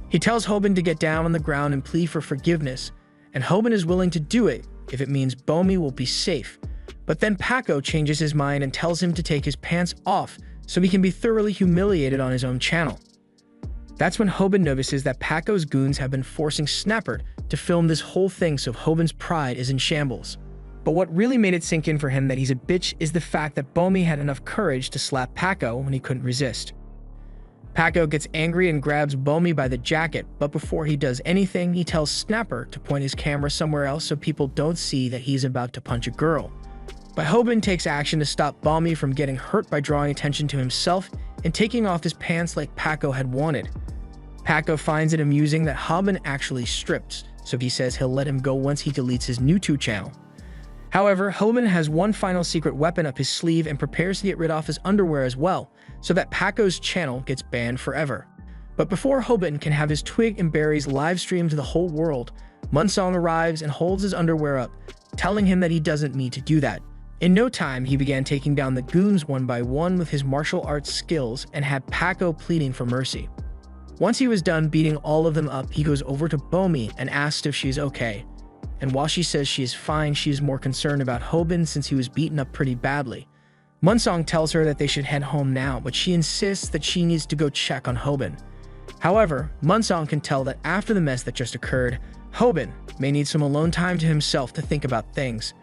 He tells Hoban to get down on the ground and plead for forgiveness, and Hoban is willing to do it if it means Bomi will be safe. But then Paco changes his mind and tells him to take his pants off so he can be thoroughly humiliated on his own channel. That's when Hoban notices that Paco's goons have been forcing Snapper to film this whole thing, so Hoban's pride is in shambles. But what really made it sink in for him that he's a bitch is the fact that Bomi had enough courage to slap Paco when he couldn't resist. Paco gets angry and grabs Bomi by the jacket, but before he does anything, he tells Snapper to point his camera somewhere else so people don't see that he's about to punch a girl. But Hoban takes action to stop Bomi from getting hurt by drawing attention to himself and taking off his pants like Paco had wanted. Paco finds it amusing that Hoban actually stripped, so he says he'll let him go once he deletes his YouTube channel. However, Hoban has one final secret weapon up his sleeve and prepares to get rid of his underwear as well, so that Paco's channel gets banned forever. But before Hoban can have his twig and berries live streamed to the whole world, Munsong arrives and holds his underwear up, telling him that he doesn't need to do that. In no time, he began taking down the goons one by one with his martial arts skills and had Paco pleading for mercy. Once he was done beating all of them up, he goes over to Bomi and asks if she's okay. And while she says she is fine, she is more concerned about Hoban since he was beaten up pretty badly. Munsong tells her that they should head home now, but she insists that she needs to go check on Hoban. However, Munsong can tell that after the mess that just occurred, Hoban may need some alone time to himself to think about things.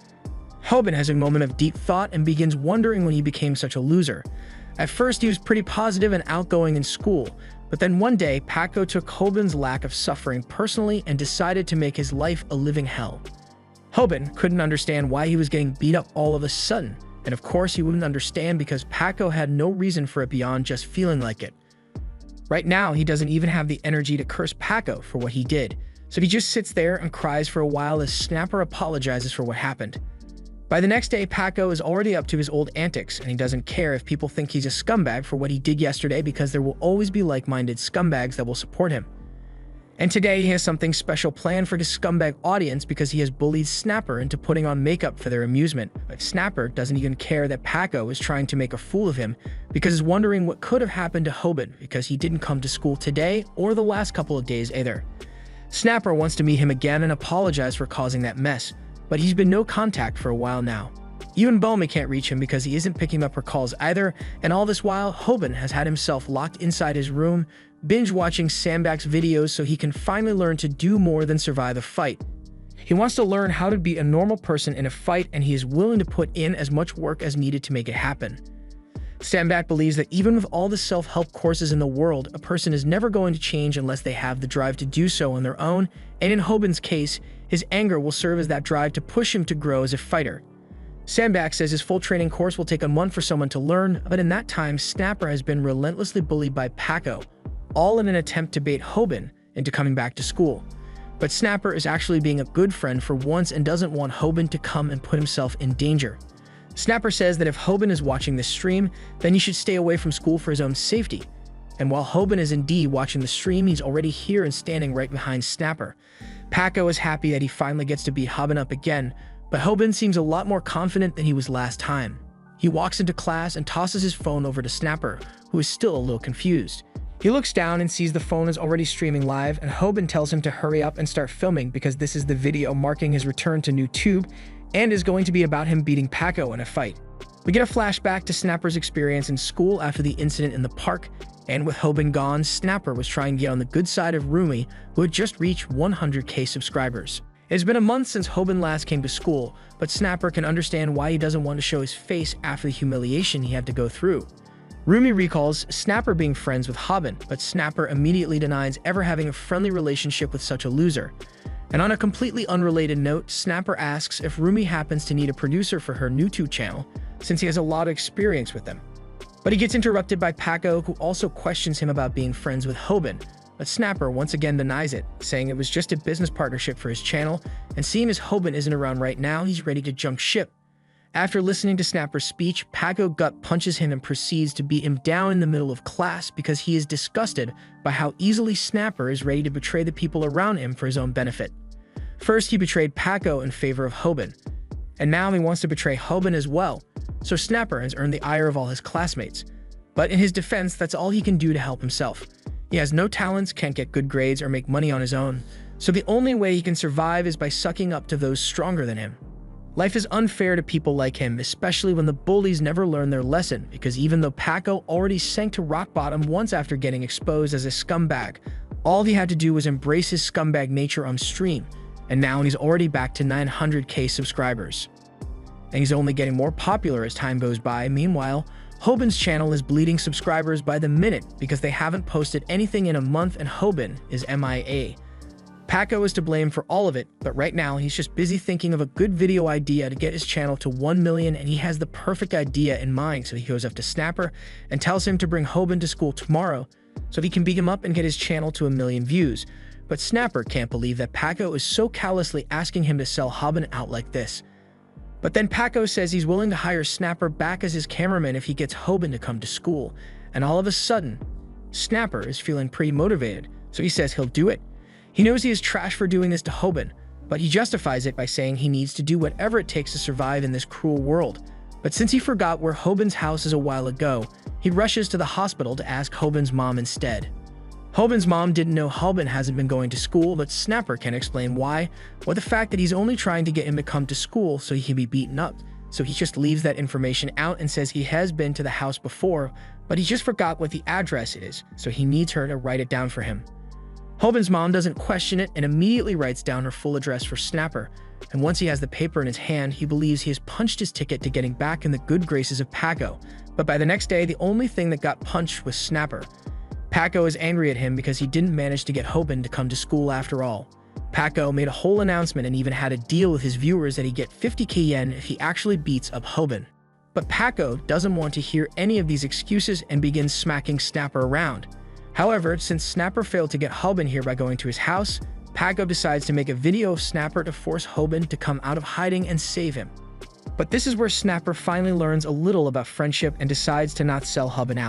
Hoban has a moment of deep thought and begins wondering when he became such a loser. At first, he was pretty positive and outgoing in school, but then one day, Paco took Hoban's lack of suffering personally and decided to make his life a living hell. Hoban couldn't understand why he was getting beat up all of a sudden, and of course he wouldn't understand because Paco had no reason for it beyond just feeling like it. Right now, he doesn't even have the energy to curse Paco for what he did, so he just sits there and cries for a while as Snapper apologizes for what happened. By the next day, Paco is already up to his old antics, and he doesn't care if people think he's a scumbag for what he did yesterday because there will always be like-minded scumbags that will support him. And today, he has something special planned for his scumbag audience because he has bullied Snapper into putting on makeup for their amusement. But Snapper doesn't even care that Paco is trying to make a fool of him because he's wondering what could have happened to Hoban because he didn't come to school today or the last couple of days either. Snapper wants to meet him again and apologize for causing that mess, but he's been no contact for a while now. Even Bomi can't reach him because he isn't picking up her calls either, and all this while, Hoban has had himself locked inside his room, binge-watching Sandbach's videos so he can finally learn to do more than survive a fight. He wants to learn how to be a normal person in a fight, and he is willing to put in as much work as needed to make it happen. Sandbach believes that even with all the self-help courses in the world, a person is never going to change unless they have the drive to do so on their own, and in Hoban's case, his anger will serve as that drive to push him to grow as a fighter. Sandbach says his full training course will take a month for someone to learn, but in that time, Snapper has been relentlessly bullied by Paco, all in an attempt to bait Hoban into coming back to school. But Snapper is actually being a good friend for once and doesn't want Hoban to come and put himself in danger. Snapper says that if Hoban is watching this stream, then he should stay away from school for his own safety. And while Hoban is indeed watching the stream, he's already here and standing right behind Snapper. Paco is happy that he finally gets to beat Hoban up again, but Hoban seems a lot more confident than he was last time. He walks into class and tosses his phone over to Snapper, who is still a little confused. He looks down and sees the phone is already streaming live, and Hoban tells him to hurry up and start filming because this is the video marking his return to NewTube and is going to be about him beating Paco in a fight. We get a flashback to Snapper's experience in school after the incident in the park, and with Hoban gone, Snapper was trying to get on the good side of Rumi, who had just reached 100k subscribers. It has been a month since Hoban last came to school, but Snapper can understand why he doesn't want to show his face after the humiliation he had to go through. Rumi recalls Snapper being friends with Hoban, but Snapper immediately denies ever having a friendly relationship with such a loser. And on a completely unrelated note, Snapper asks if Rumi happens to need a producer for her NewTube channel, since he has a lot of experience with them. But he gets interrupted by Paco, who also questions him about being friends with Hoban, but Snapper once again denies it, saying it was just a business partnership for his channel, and seeing as Hoban isn't around right now, he's ready to jump ship. After listening to Snapper's speech, Paco gut punches him and proceeds to beat him down in the middle of class because he is disgusted by how easily Snapper is ready to betray the people around him for his own benefit. First, he betrayed Paco in favor of Hoban, and now he wants to betray Hoban as well, so Snapper has earned the ire of all his classmates. But in his defense, that's all he can do to help himself. He has no talents, can't get good grades, or make money on his own, so the only way he can survive is by sucking up to those stronger than him. Life is unfair to people like him, especially when the bullies never learn their lesson, because even though Paco already sank to rock bottom once after getting exposed as a scumbag, all he had to do was embrace his scumbag nature on stream, and now he's already back to 900k subscribers. And he's only getting more popular as time goes by. Meanwhile, Hoban's channel is bleeding subscribers by the minute because they haven't posted anything in a month and Hoban is MIA. Paco is to blame for all of it, but right now he's just busy thinking of a good video idea to get his channel to 1 million, and he has the perfect idea in mind, so he goes up to Snapper and tells him to bring Hoban to school tomorrow so he can beat him up and get his channel to 1 million views. But Snapper can't believe that Paco is so callously asking him to sell Hoban out like this. But then Paco says he's willing to hire Snapper back as his cameraman if he gets Hoban to come to school, and all of a sudden, Snapper is feeling pretty motivated, so he says he'll do it. He knows he is trash for doing this to Hoban, but he justifies it by saying he needs to do whatever it takes to survive in this cruel world. But since he forgot where Hoban's house is a while ago, he rushes to the hospital to ask Hoban's mom instead. Hoban's mom didn't know Hoban hasn't been going to school, but Snapper can explain why, or the fact that he's only trying to get him to come to school so he can be beaten up. So he just leaves that information out and says he has been to the house before, but he just forgot what the address is, so he needs her to write it down for him. Hoban's mom doesn't question it and immediately writes down her full address for Snapper, and once he has the paper in his hand, he believes he has punched his ticket to getting back in the good graces of Paco. But by the next day, the only thing that got punched was Snapper. Paco is angry at him because he didn't manage to get Hoban to come to school after all. Paco made a whole announcement and even had a deal with his viewers that he'd get 50k yen if he actually beats up Hoban. But Paco doesn't want to hear any of these excuses and begins smacking Snapper around. However, since Snapper failed to get Hoban here by going to his house, Paco decides to make a video of Snapper to force Hoban to come out of hiding and save him. But this is where Snapper finally learns a little about friendship and decides to not sell Hoban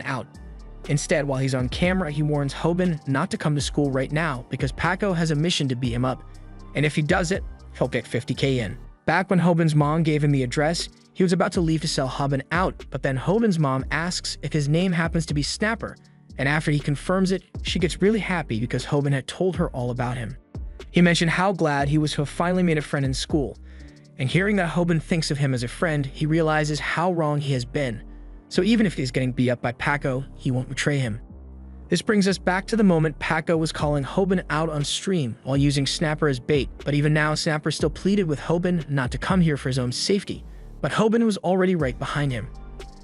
out. Instead, while he's on camera, he warns Hoban not to come to school right now because Paco has a mission to beat him up, and if he does it, he'll get 50k in. Back when Hoban's mom gave him the address, he was about to leave to sell Hoban out, but then Hoban's mom asks if his name happens to be Snapper, and after he confirms it, she gets really happy because Hoban had told her all about him. He mentioned how glad he was to have finally made a friend in school, and hearing that Hoban thinks of him as a friend, he realizes how wrong he has been. So even if he's getting beat up by Paco, he won't betray him. This brings us back to the moment Paco was calling Hoban out on stream while using Snapper as bait, but even now Snapper still pleaded with Hoban not to come here for his own safety, but Hoban was already right behind him.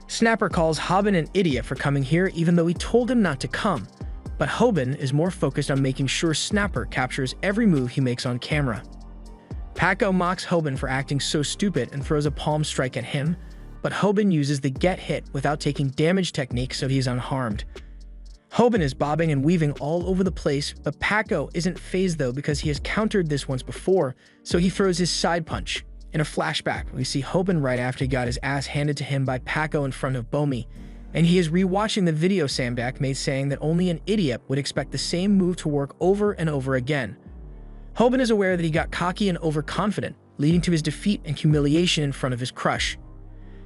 Snapper calls Hoban an idiot for coming here even though he told him not to come, but Hoban is more focused on making sure Snapper captures every move he makes on camera. Paco mocks Hoban for acting so stupid and throws a palm strike at him, but Hoban uses the get hit without taking damage technique so he is unharmed. Hoban is bobbing and weaving all over the place, but Paco isn't phased though because he has countered this once before, so he throws his side punch. In a flashback, we see Hoban right after he got his ass handed to him by Paco in front of Bomi, and he is rewatching the video Sandbach made saying that only an idiot would expect the same move to work over and over again. Hoban is aware that he got cocky and overconfident, leading to his defeat and humiliation in front of his crush.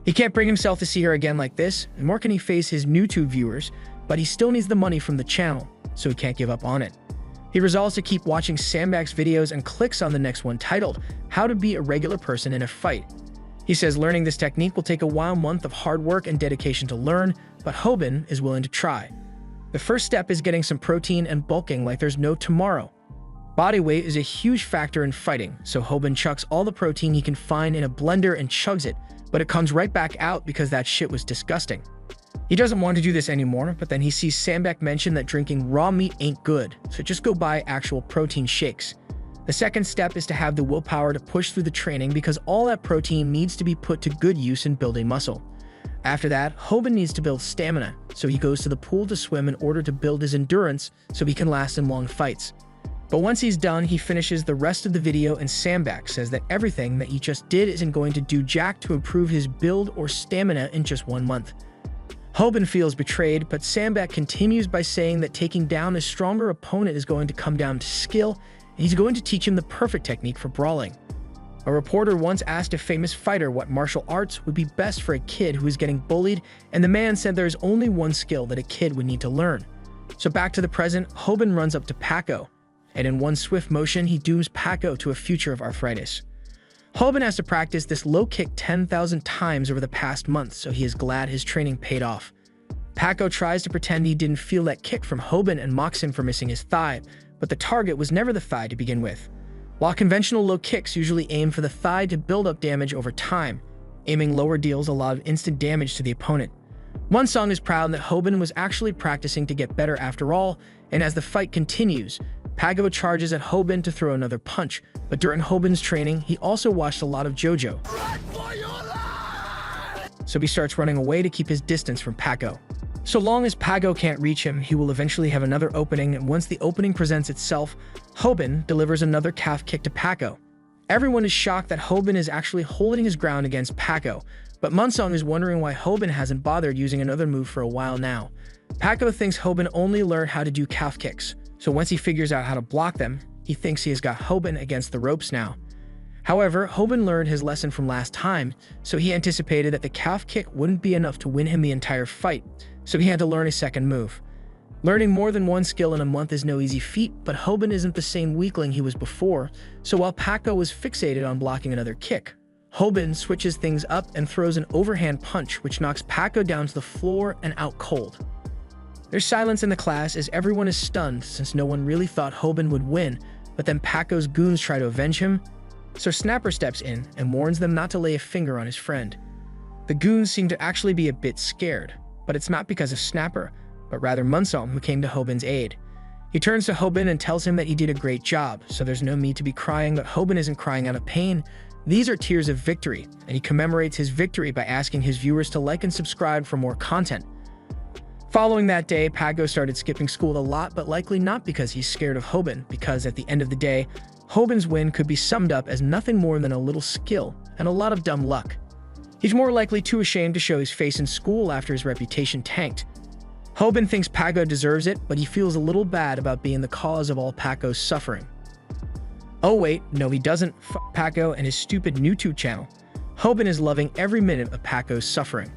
He can't bring himself to see her again like this, and nor can he face his YouTube viewers, but he still needs the money from the channel, so he can't give up on it. He resolves to keep watching Sandbach's videos and clicks on the next one titled, How to Be a Regular Person in a Fight. He says learning this technique will take a while month of hard work and dedication to learn, but Hoban is willing to try. The first step is getting some protein and bulking like there's no tomorrow. Body weight is a huge factor in fighting, so Hoban chucks all the protein he can find in a blender and chugs it, but it comes right back out because that shit was disgusting. He doesn't want to do this anymore, but then he sees Sandbach mention that drinking raw meat ain't good, so just go buy actual protein shakes. The second step is to have the willpower to push through the training because all that protein needs to be put to good use in building muscle. After that, Hoban needs to build stamina, so he goes to the pool to swim in order to build his endurance so he can last in long fights. But once he's done, he finishes the rest of the video and Sandbach says that everything that he just did isn't going to do jack to improve his build or stamina in just 1 month. Hoban feels betrayed, but Sandbach continues by saying that taking down a stronger opponent is going to come down to skill, and he's going to teach him the perfect technique for brawling. A reporter once asked a famous fighter what martial arts would be best for a kid who is getting bullied, and the man said there is only one skill that a kid would need to learn. So back to the present, Hoban runs up to Paco, and in one swift motion, he dooms Paco to a future of arthritis. Hoban has to practice this low kick 10,000 times over the past month, so he is glad his training paid off. Paco tries to pretend he didn't feel that kick from Hoban and mocks him for missing his thigh, but the target was never the thigh to begin with. While conventional low kicks usually aim for the thigh to build up damage over time, aiming lower deals a lot of instant damage to the opponent. Munsong is proud that Hoban was actually practicing to get better after all, and as the fight continues, Paco charges at Hoban to throw another punch, but during Hoban's training, he also watched a lot of JoJo. So he starts running away to keep his distance from Paco. So long as Paco can't reach him, he will eventually have another opening, and once the opening presents itself, Hoban delivers another calf kick to Paco. Everyone is shocked that Hoban is actually holding his ground against Paco, but Munsong is wondering why Hoban hasn't bothered using another move for a while now. Paco thinks Hoban only learned how to do calf kicks, so once he figures out how to block them, he thinks he has got Hoban against the ropes now. However, Hoban learned his lesson from last time, so he anticipated that the calf kick wouldn't be enough to win him the entire fight, so he had to learn a second move. Learning more than one skill in a month is no easy feat, but Hoban isn't the same weakling he was before, so while Paco was fixated on blocking another kick, Hoban switches things up and throws an overhand punch which knocks Paco down to the floor and out cold. There's silence in the class as everyone is stunned since no one really thought Hoban would win, but then Paco's goons try to avenge him, so Snapper steps in and warns them not to lay a finger on his friend. The goons seem to actually be a bit scared, but it's not because of Snapper, but rather Munsong who came to Hoban's aid. He turns to Hoban and tells him that he did a great job, so there's no need to be crying, but Hoban isn't crying out of pain. These are tears of victory, and he commemorates his victory by asking his viewers to like and subscribe for more content. Following that day, Paco started skipping school a lot, but likely not because he's scared of Hoban, because at the end of the day, Hoban's win could be summed up as nothing more than a little skill and a lot of dumb luck. He's more likely too ashamed to show his face in school after his reputation tanked. Hoban thinks Paco deserves it, but he feels a little bad about being the cause of all Paco's suffering. Oh wait, no he doesn't. F Paco and his stupid YouTube channel. Hoban is loving every minute of Paco's suffering.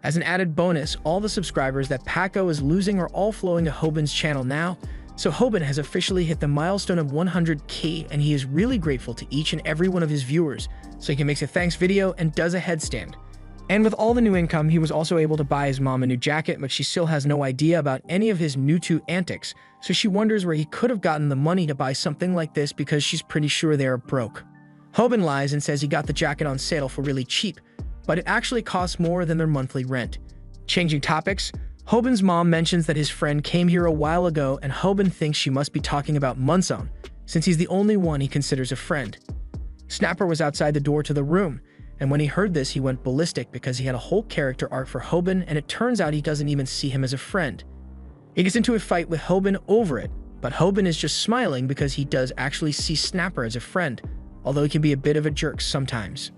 As an added bonus, all the subscribers that Paco is losing are all flowing to Hoban's channel now, so Hoban has officially hit the milestone of 100k, and he is really grateful to each and every one of his viewers, so he makes a thanks video and does a headstand. And with all the new income, he was also able to buy his mom a new jacket, but she still has no idea about any of his new antics, so she wonders where he could have gotten the money to buy something like this because she's pretty sure they are broke. Hoban lies and says he got the jacket on sale for really cheap, but it actually costs more than their monthly rent. Changing topics, Hoban's mom mentions that his friend came here a while ago, and Hoban thinks she must be talking about Munsong, since he's the only one he considers a friend. Snapper was outside the door to the room, and when he heard this, he went ballistic because he had a whole character arc for Hoban, and it turns out he doesn't even see him as a friend. He gets into a fight with Hoban over it, but Hoban is just smiling because he does actually see Snapper as a friend, although he can be a bit of a jerk sometimes.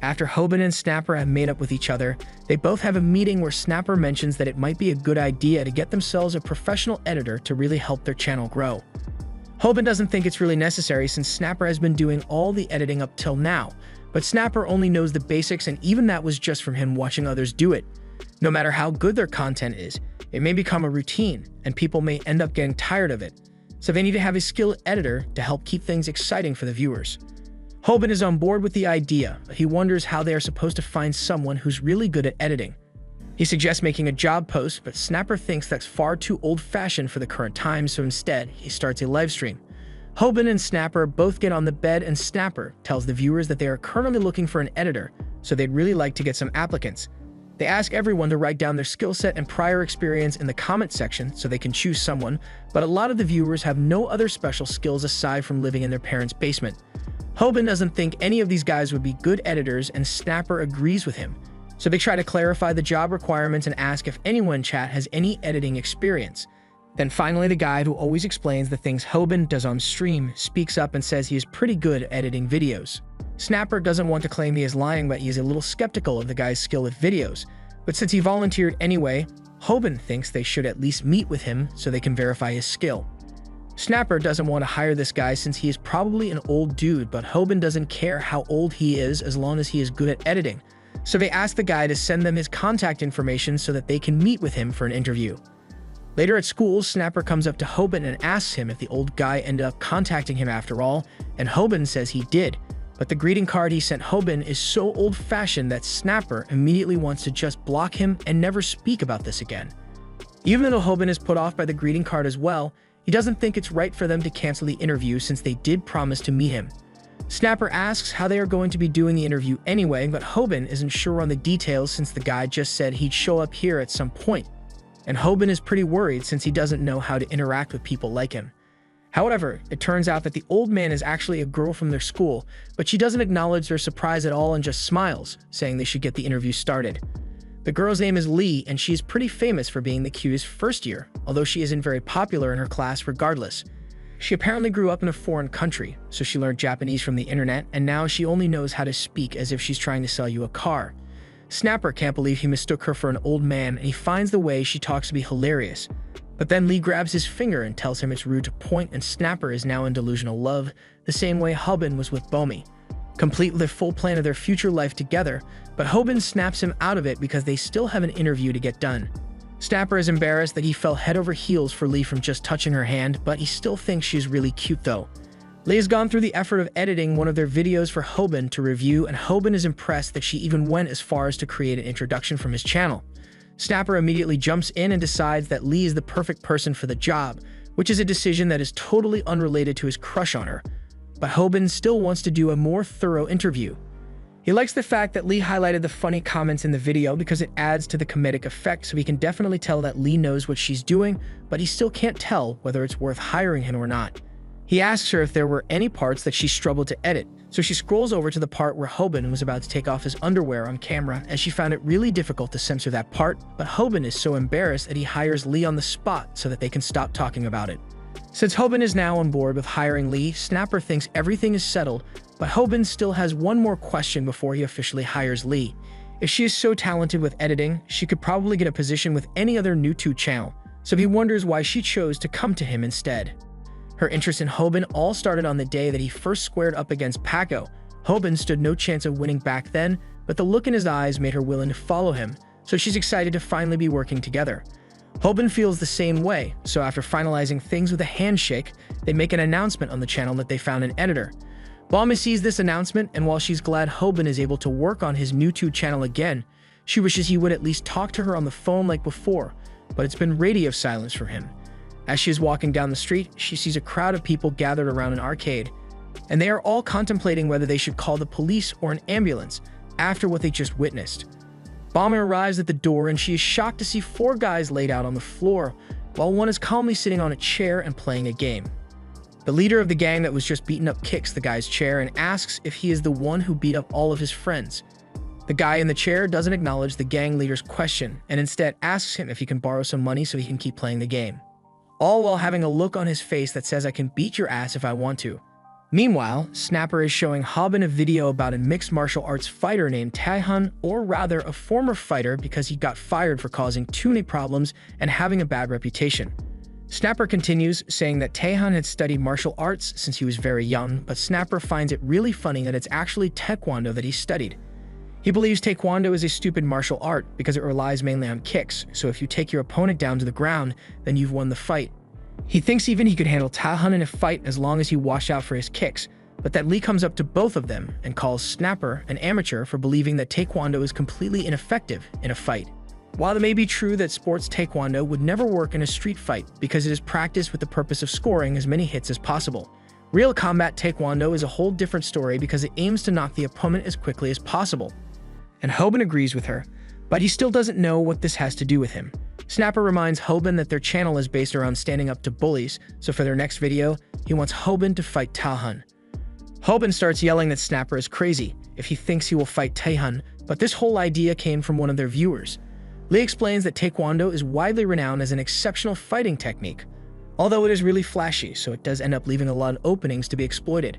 After Hoban and Snapper have made up with each other, they both have a meeting where Snapper mentions that it might be a good idea to get themselves a professional editor to really help their channel grow. Hoban doesn't think it's really necessary since Snapper has been doing all the editing up till now, but Snapper only knows the basics, and even that was just from him watching others do it. No matter how good their content is, it may become a routine, and people may end up getting tired of it, so they need to have a skilled editor to help keep things exciting for the viewers. Hoban is on board with the idea, but he wonders how they are supposed to find someone who's really good at editing. He suggests making a job post, but Snapper thinks that's far too old-fashioned for the current times, so instead, he starts a live stream. Hoban and Snapper both get on the bed, and Snapper tells the viewers that they are currently looking for an editor, so they'd really like to get some applicants. They ask everyone to write down their skill set and prior experience in the comment section so they can choose someone, but a lot of the viewers have no other special skills aside from living in their parents' basement. Hoban doesn't think any of these guys would be good editors, and Snapper agrees with him. So they try to clarify the job requirements and ask if anyone in chat has any editing experience. Then finally, the guy who always explains the things Hoban does on stream speaks up and says he is pretty good at editing videos. Snapper doesn't want to claim he is lying, but he is a little skeptical of the guy's skill with videos. But since he volunteered anyway, Hoban thinks they should at least meet with him so they can verify his skill. Snapper doesn't want to hire this guy since he is probably an old dude, but Hoban doesn't care how old he is as long as he is good at editing. So they ask the guy to send them his contact information so that they can meet with him for an interview. Later at school, Snapper comes up to Hoban and asks him if the old guy ended up contacting him after all, and Hoban says he did. But the greeting card he sent Hoban is so old-fashioned that Snapper immediately wants to just block him and never speak about this again. Even though Hoban is put off by the greeting card as well, he doesn't think it's right for them to cancel the interview since they did promise to meet him. Snapper asks how they are going to be doing the interview anyway, but Hoban isn't sure on the details since the guy just said he'd show up here at some point. And Hoban is pretty worried since he doesn't know how to interact with people like him. However, it turns out that the old man is actually a girl from their school, but she doesn't acknowledge their surprise at all and just smiles, saying they should get the interview started. The girl's name is Lee, and she is pretty famous for being the cutest first year, although she isn't very popular in her class regardless. She apparently grew up in a foreign country, so she learned Japanese from the internet, and now she only knows how to speak as if she's trying to sell you a car. Snapper can't believe he mistook her for an old man, and he finds the way she talks to be hilarious. But then Lee grabs his finger and tells him it's rude to point, and Snapper is now in delusional love, the same way Hoban was with Bomi, complete with a full plan of their future life together, but Hoban snaps him out of it because they still have an interview to get done. Snapper is embarrassed that he fell head over heels for Lee from just touching her hand, but he still thinks she's really cute though. Lee has gone through the effort of editing one of their videos for Hoban to review, and Hoban is impressed that she even went as far as to create an introduction from his channel. Snapper immediately jumps in and decides that Lee is the perfect person for the job, which is a decision that is totally unrelated to his crush on her. But Hoban still wants to do a more thorough interview. He likes the fact that Lee highlighted the funny comments in the video because it adds to the comedic effect, so he can definitely tell that Lee knows what she's doing, but he still can't tell whether it's worth hiring him or not. He asks her if there were any parts that she struggled to edit, so she scrolls over to the part where Hoban was about to take off his underwear on camera, as she found it really difficult to censor that part, but Hoban is so embarrassed that he hires Lee on the spot so that they can stop talking about it. Since Hoban is now on board with hiring Lee, Snapper thinks everything is settled, but Hoban still has one more question before he officially hires Lee. If she is so talented with editing, she could probably get a position with any other YouTube channel, so he wonders why she chose to come to him instead. Her interest in Hoban all started on the day that he first squared up against Paco. Hoban stood no chance of winning back then, but the look in his eyes made her willing to follow him, so she's excited to finally be working together. Hoban feels the same way, so after finalizing things with a handshake, they make an announcement on the channel that they found an editor. Bomi sees this announcement, and while she's glad Hoban is able to work on his YouTube channel again, she wishes he would at least talk to her on the phone like before, but it's been radio silence for him. As she is walking down the street, she sees a crowd of people gathered around an arcade, and they are all contemplating whether they should call the police or an ambulance after what they just witnessed. Bomi arrives at the door, and she is shocked to see 4 guys laid out on the floor, while one is calmly sitting on a chair and playing a game. The leader of the gang that was just beaten up kicks the guy's chair and asks if he is the one who beat up all of his friends. The guy in the chair doesn't acknowledge the gang leader's question and instead asks him if he can borrow some money so he can keep playing the game, all while having a look on his face that says, "I can beat your ass if I want to." Meanwhile, Snapper is showing Hoban a video about a mixed martial arts fighter named Taehan, or rather a former fighter because he got fired for causing too many problems and having a bad reputation. Snapper continues, saying that Taehan had studied martial arts since he was very young, but Snapper finds it really funny that it's actually Taekwondo that he studied. He believes Taekwondo is a stupid martial art because it relies mainly on kicks, so if you take your opponent down to the ground, then you've won the fight. He thinks even he could handle Taehan in a fight as long as he watched out for his kicks, but that Lee comes up to both of them and calls Snapper an amateur for believing that Taekwondo is completely ineffective in a fight. While it may be true that sports Taekwondo would never work in a street fight because it is practiced with the purpose of scoring as many hits as possible, real combat Taekwondo is a whole different story because it aims to knock the opponent as quickly as possible. And Hoban agrees with her, but he still doesn't know what this has to do with him. Snapper reminds Hoban that their channel is based around standing up to bullies, so for their next video, he wants Hoban to fight Taehan. Hoban starts yelling that Snapper is crazy if he thinks he will fight Taehan, but this whole idea came from one of their viewers. Lee explains that Taekwondo is widely renowned as an exceptional fighting technique, although it is really flashy, so it does end up leaving a lot of openings to be exploited.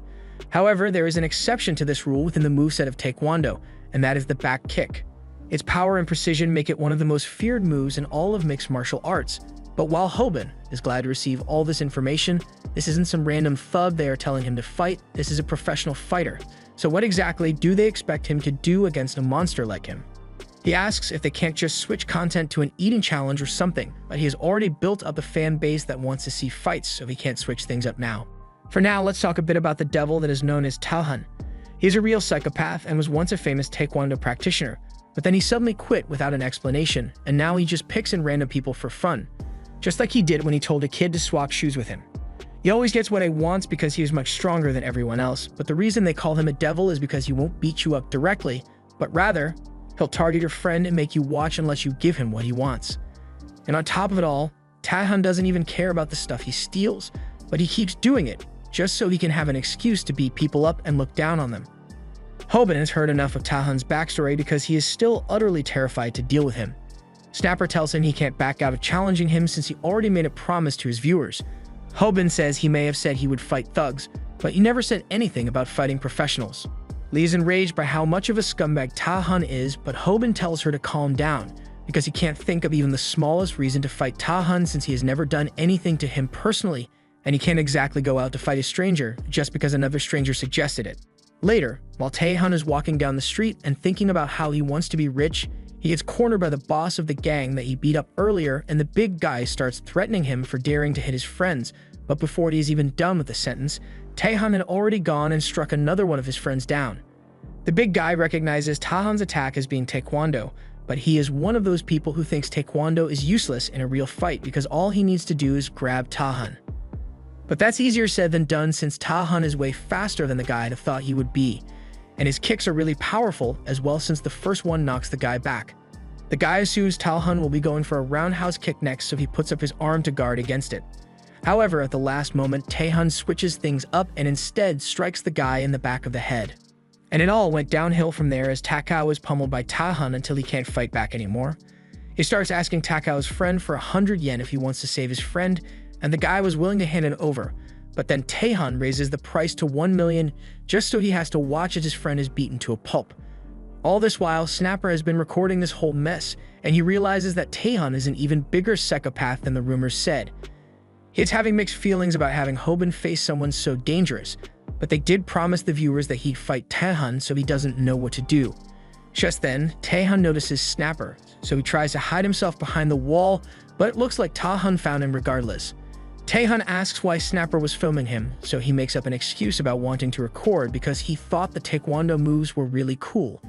However, there is an exception to this rule within the moveset of Taekwondo, and that is the back kick. Its power and precision make it one of the most feared moves in all of mixed martial arts. But while Hoban is glad to receive all this information, this isn't some random thug they are telling him to fight, this is a professional fighter. So what exactly do they expect him to do against a monster like him? He asks if they can't just switch content to an eating challenge or something, but he has already built up a fan base that wants to see fights, so he can't switch things up now. For now, let's talk a bit about the devil that is known as Taehan. He's a real psychopath and was once a famous Taekwondo practitioner, but then he suddenly quit without an explanation, and now he just picks in random people for fun, just like he did when he told a kid to swap shoes with him. He always gets what he wants because he is much stronger than everyone else, but the reason they call him a devil is because he won't beat you up directly, but rather, he'll target your friend and make you watch unless you give him what he wants. And on top of it all, Taehan doesn't even care about the stuff he steals, but he keeps doing it, just so he can have an excuse to beat people up and look down on them. Hoban has heard enough of Taehan's backstory because he is still utterly terrified to deal with him. Snapper tells him he can't back out of challenging him since he already made a promise to his viewers. Hoban says he may have said he would fight thugs, but he never said anything about fighting professionals. Lee is enraged by how much of a scumbag Taehan is, but Hoban tells her to calm down because he can't think of even the smallest reason to fight Taehan since he has never done anything to him personally, and he can't exactly go out to fight a stranger just because another stranger suggested it. Later, while Taehan is walking down the street and thinking about how he wants to be rich, he gets cornered by the boss of the gang that he beat up earlier, and the big guy starts threatening him for daring to hit his friends. But before he is even done with the sentence, Taehan had already gone and struck another one of his friends down. The big guy recognizes Taehan's attack as being Taekwondo, but he is one of those people who thinks Taekwondo is useless in a real fight because all he needs to do is grab Taehan. But that's easier said than done since Taehan is way faster than the guy thought he would be, and his kicks are really powerful as well since the first one knocks the guy back. The guy assumes Taehan will be going for a roundhouse kick next, so he puts up his arm to guard against it. However, at the last moment, Taehan switches things up and instead strikes the guy in the back of the head. And it all went downhill from there as Takao is pummeled by Taehan until he can't fight back anymore. He starts asking Takao's friend for 100 yen if he wants to save his friend, and the guy was willing to hand it over, but then Taehan raises the price to 1 million just so he has to watch as his friend is beaten to a pulp. All this while, Snapper has been recording this whole mess, and he realizes that Taehan is an even bigger psychopath than the rumors said. He's having mixed feelings about having Hoban face someone so dangerous, but they did promise the viewers that he'd fight Taehan, so he doesn't know what to do. Just then, Taehan notices Snapper, so he tries to hide himself behind the wall, but it looks like Taehan found him regardless. Taehan asks why Snapper was filming him, so he makes up an excuse about wanting to record because he thought the Taekwondo moves were really cool.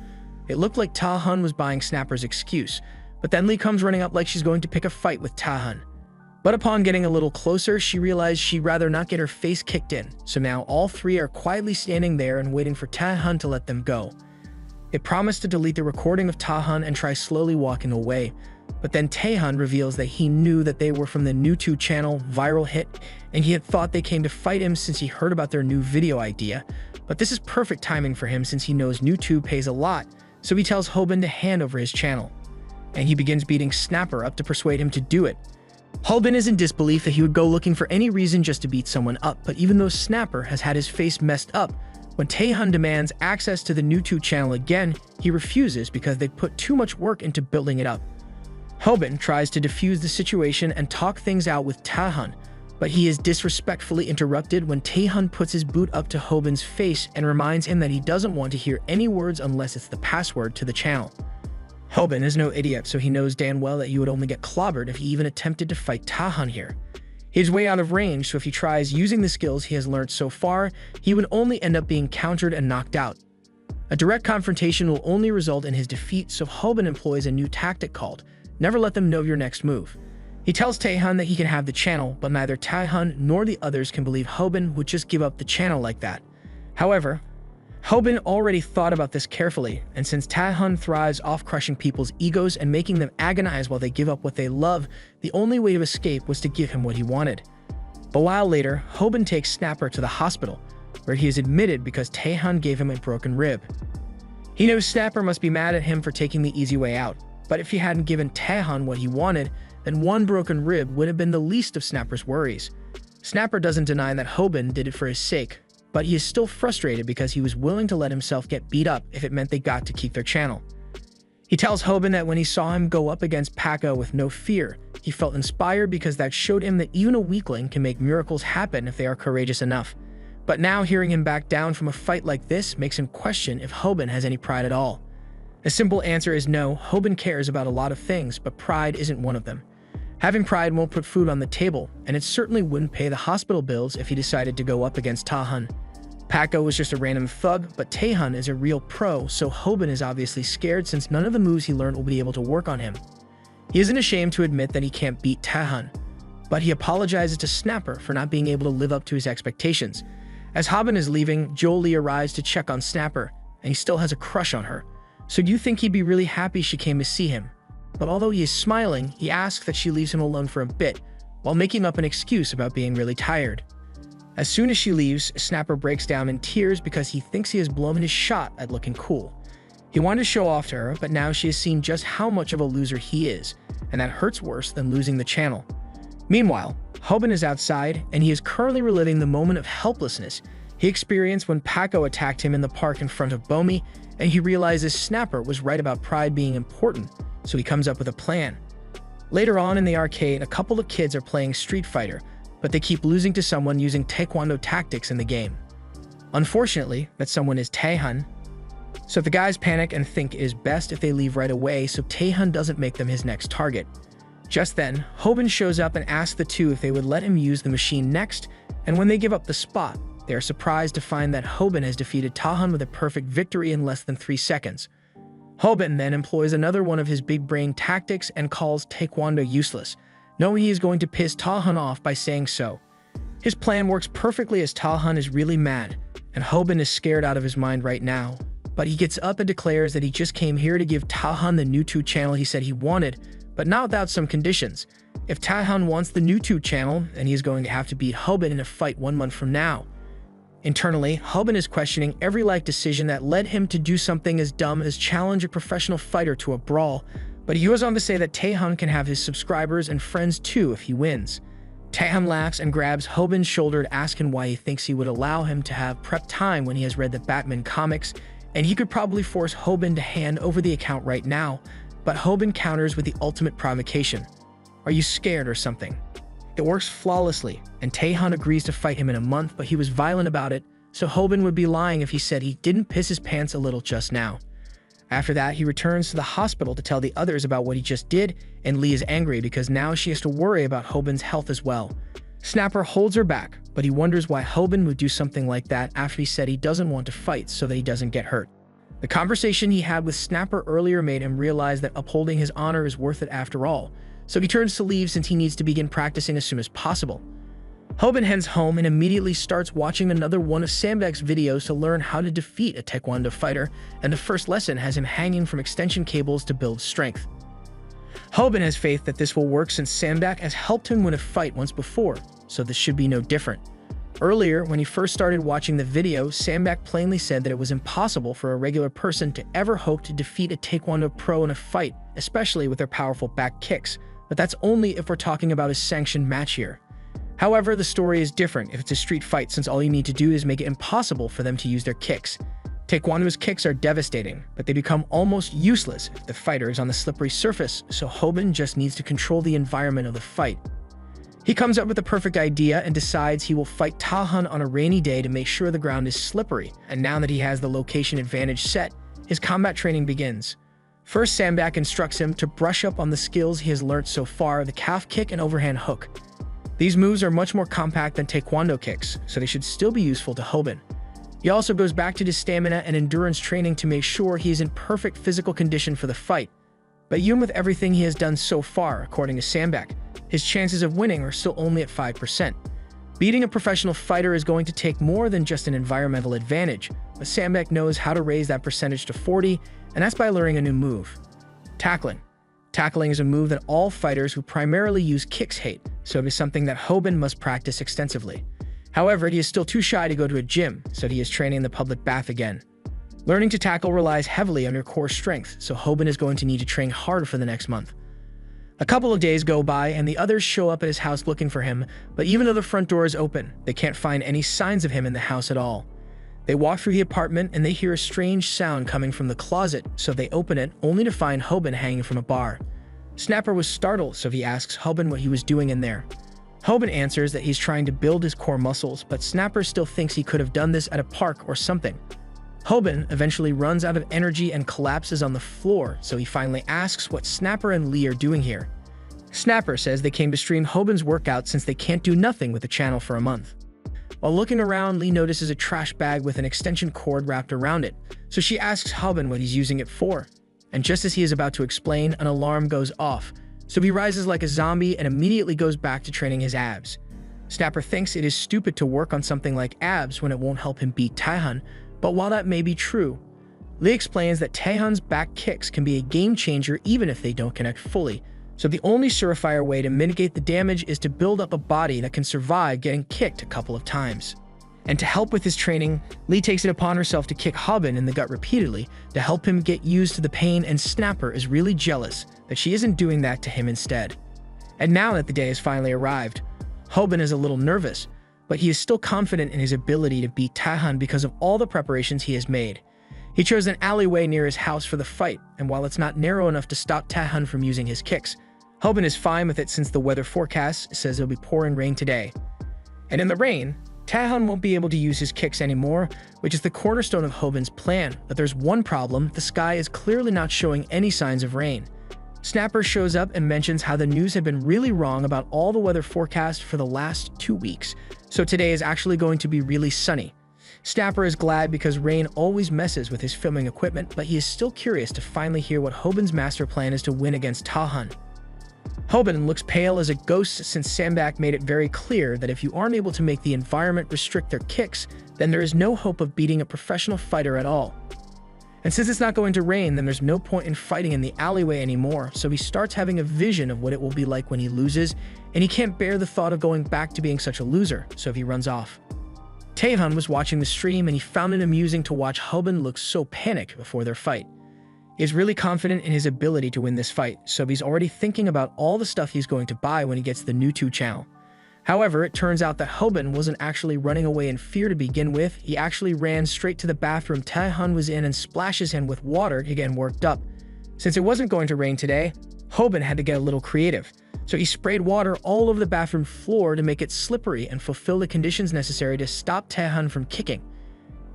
It looked like Taehan was buying Snapper's excuse, but then Lee comes running up like she's going to pick a fight with Taehan. But upon getting a little closer, she realized she'd rather not get her face kicked in, so now all three are quietly standing there and waiting for Taehan to let them go. It promised to delete the recording of Taehan and try slowly walking away, but then Taehan reveals that he knew that they were from the New2 channel Viral Hit, and he had thought they came to fight him since he heard about their new video idea, but this is perfect timing for him since he knows New2 pays a lot, so he tells Hobin to hand over his channel, and he begins beating Snapper up to persuade him to do it. Hobin is in disbelief that he would go looking for any reason just to beat someone up, but even though Snapper has had his face messed up, when Tae-hun demands access to the new 2 channel again, he refuses because they put too much work into building it up. Hobin tries to defuse the situation and talk things out with Tae-hun, but he is disrespectfully interrupted when Tae-hun puts his boot up to Hobin's face and reminds him that he doesn't want to hear any words unless it's the password to the channel. Hobin is no idiot, so he knows damn well that you would only get clobbered if he even attempted to fight Tae-hun here. He's way out of range, so if he tries using the skills he has learned so far, he would only end up being countered and knocked out. A direct confrontation will only result in his defeat, so Hobin employs a new tactic called "Never let them know your next move." He tells Tae-hun that he can have the channel, but neither Tae-hun nor the others can believe Hobin would just give up the channel like that. However, Hobin already thought about this carefully, and since Tae-hun thrives off crushing people's egos and making them agonize while they give up what they love, the only way to escape was to give him what he wanted. A while later, Hobin takes Snapper to the hospital, where he is admitted because Tae-hun gave him a broken rib. He knows Snapper must be mad at him for taking the easy way out, but if he hadn't given Tae-hun what he wanted, then one broken rib would have been the least of Snapper's worries. Snapper doesn't deny that Hobin did it for his sake, but he is still frustrated because he was willing to let himself get beat up if it meant they got to keep their channel. He tells Hobin that when he saw him go up against Pakko with no fear, he felt inspired because that showed him that even a weakling can make miracles happen if they are courageous enough. But now hearing him back down from a fight like this makes him question if Hobin has any pride at all. The simple answer is no. Hobin cares about a lot of things, but pride isn't one of them. Having pride won't put food on the table, and it certainly wouldn't pay the hospital bills if he decided to go up against Tae-hun. Pakko was just a random thug, but Tae-hun is a real pro, so Hobin is obviously scared since none of the moves he learned will be able to work on him. He isn't ashamed to admit that he can't beat Tae-hun, but he apologizes to Snapper for not being able to live up to his expectations. As Hobin is leaving, Jolie arrives to check on Snapper, and he still has a crush on her. So you think he'd be really happy she came to see him? But although he is smiling, he asks that she leaves him alone for a bit, while making up an excuse about being really tired. As soon as she leaves, Snapper breaks down in tears because he thinks he has blown his shot at looking cool. He wanted to show off to her, but now she has seen just how much of a loser he is, and that hurts worse than losing the channel. Meanwhile, Hobin is outside, and he is currently reliving the moment of helplessness he experienced when Pakko attacked him in the park in front of Bomi, and he realizes Snapper was right about pride being important, so he comes up with a plan. Later on in the arcade, a couple of kids are playing Street Fighter, but they keep losing to someone using Taekwondo tactics in the game. Unfortunately, that someone is Tae-hun, so the guys panic and think it is best if they leave right away so Tae-hun doesn't make them his next target. Just then, Hobin shows up and asks the two if they would let him use the machine next, and when they give up the spot, they are surprised to find that Hobin has defeated Tae-hun with a perfect victory in less than 3 seconds. Hobin then employs another one of his big brain tactics and calls Taekwondo useless, knowing he is going to piss Tae-hun off by saying so. His plan works perfectly as Tae-hun is really mad, and Hobin is scared out of his mind right now. But he gets up and declares that he just came here to give Tae-hun the new 2 channel he said he wanted, but not without some conditions. If Tae-hun wants the new 2 channel, then he is going to have to beat Hobin in a fight 1 month from now. Internally, Hobin is questioning every life decision that led him to do something as dumb as challenge a professional fighter to a brawl, but he goes on to say that Tae-hun can have his subscribers and friends too if he wins. Tae-hun laughs and grabs Hobin's shoulder to ask him why he thinks he would allow him to have prep time when he has read the Batman comics, and he could probably force Hobin to hand over the account right now, but Hobin counters with the ultimate provocation. Are you scared or something? It works flawlessly, and Tae-hun agrees to fight him in a month, but he was violent about it, so Hobin would be lying if he said he didn't piss his pants a little just now. After that, he returns to the hospital to tell the others about what he just did, and Lee is angry because now she has to worry about Hobin's health as well. Snapper holds her back, but he wonders why Hobin would do something like that after he said he doesn't want to fight so that he doesn't get hurt. The conversation he had with Snapper earlier made him realize that upholding his honor is worth it after all, so he turns to leave since he needs to begin practicing as soon as possible. Hobin heads home and immediately starts watching another one of Sandbag's videos to learn how to defeat a Taekwondo fighter, and the first lesson has him hanging from extension cables to build strength. Hobin has faith that this will work since Sandbag has helped him win a fight once before, so this should be no different. Earlier, when he first started watching the video, Sandbach plainly said that it was impossible for a regular person to ever hope to defeat a Taekwondo pro in a fight, especially with their powerful back kicks, but that's only if we're talking about a sanctioned match here. However, the story is different if it's a street fight, since all you need to do is make it impossible for them to use their kicks. Taekwondo's kicks are devastating, but they become almost useless if the fighter is on the slippery surface, so Hoban just needs to control the environment of the fight. He comes up with the perfect idea and decides he will fight Tahan on a rainy day to make sure the ground is slippery, and now that he has the location advantage set, his combat training begins. First, Sandbach instructs him to brush up on the skills he has learnt so far, the calf kick and overhand hook. These moves are much more compact than Taekwondo kicks, so they should still be useful to Hoban. He also goes back to his stamina and endurance training to make sure he is in perfect physical condition for the fight. But even with everything he has done so far, according to Sandbach, his chances of winning are still only at 5%. Beating a professional fighter is going to take more than just an environmental advantage, but Sandbach knows how to raise that percentage to 40%, and that's by learning a new move. Tackling. Tackling is a move that all fighters who primarily use kicks hate, so it is something that Hoban must practice extensively. However, he is still too shy to go to a gym, so he is training in the public bath again. Learning to tackle relies heavily on your core strength, so Hoban is going to need to train hard for the next month. A couple of days go by and the others show up at his house looking for him, but even though the front door is open, they can't find any signs of him in the house at all. They walk through the apartment and they hear a strange sound coming from the closet, so they open it only to find Hoban hanging from a bar. Snapper was startled, so he asks Hoban what he was doing in there. Hoban answers that he's trying to build his core muscles, but Snapper still thinks he could have done this at a park or something. Hoban eventually runs out of energy and collapses on the floor, so he finally asks what Snapper and Lee are doing here. Snapper says they came to stream Hoban's workout since they can't do nothing with the channel for a month. While looking around, Lee notices a trash bag with an extension cord wrapped around it, so she asks Hoban what he's using it for. And just as he is about to explain, an alarm goes off, so he rises like a zombie and immediately goes back to training his abs. Snapper thinks it is stupid to work on something like abs when it won't help him beat Taehan, but while that may be true, Lee explains that Taehan's back kicks can be a game changer even if they don't connect fully, so the only surefire way to mitigate the damage is to build up a body that can survive getting kicked a couple of times. And to help with his training, Lee takes it upon herself to kick Hoban in the gut repeatedly to help him get used to the pain, and Snapper is really jealous that she isn't doing that to him instead. And now that the day has finally arrived, Hoban is a little nervous, but he is still confident in his ability to beat Taehan because of all the preparations he has made. He chose an alleyway near his house for the fight, and while it's not narrow enough to stop Taehan from using his kicks, Hoban is fine with it since the weather forecast says it'll be pouring rain today. And in the rain, Taehan won't be able to use his kicks anymore, which is the cornerstone of Hoban's plan, but there's one problem: the sky is clearly not showing any signs of rain. Snapper shows up and mentions how the news had been really wrong about all the weather forecast for the last 2 weeks, so today is actually going to be really sunny. Snapper is glad because rain always messes with his filming equipment, but he is still curious to finally hear what Hoban's master plan is to win against Taehan. Hoban looks pale as a ghost since Sandbach made it very clear that if you aren't able to make the environment restrict their kicks, then there is no hope of beating a professional fighter at all. And since it's not going to rain, then there's no point in fighting in the alleyway anymore, so he starts having a vision of what it will be like when he loses, and he can't bear the thought of going back to being such a loser, so he runs off. Taehan was watching the stream and he found it amusing to watch Hoban look so panicked before their fight. He is really confident in his ability to win this fight, so he's already thinking about all the stuff he's going to buy when he gets the new 2 channel. However, it turns out that Hoban wasn't actually running away in fear to begin with. He actually ran straight to the bathroom Taehan was in and splashes him with water to get him worked up. Since it wasn't going to rain today, Hoban had to get a little creative, so he sprayed water all over the bathroom floor to make it slippery and fulfill the conditions necessary to stop Taehan from kicking.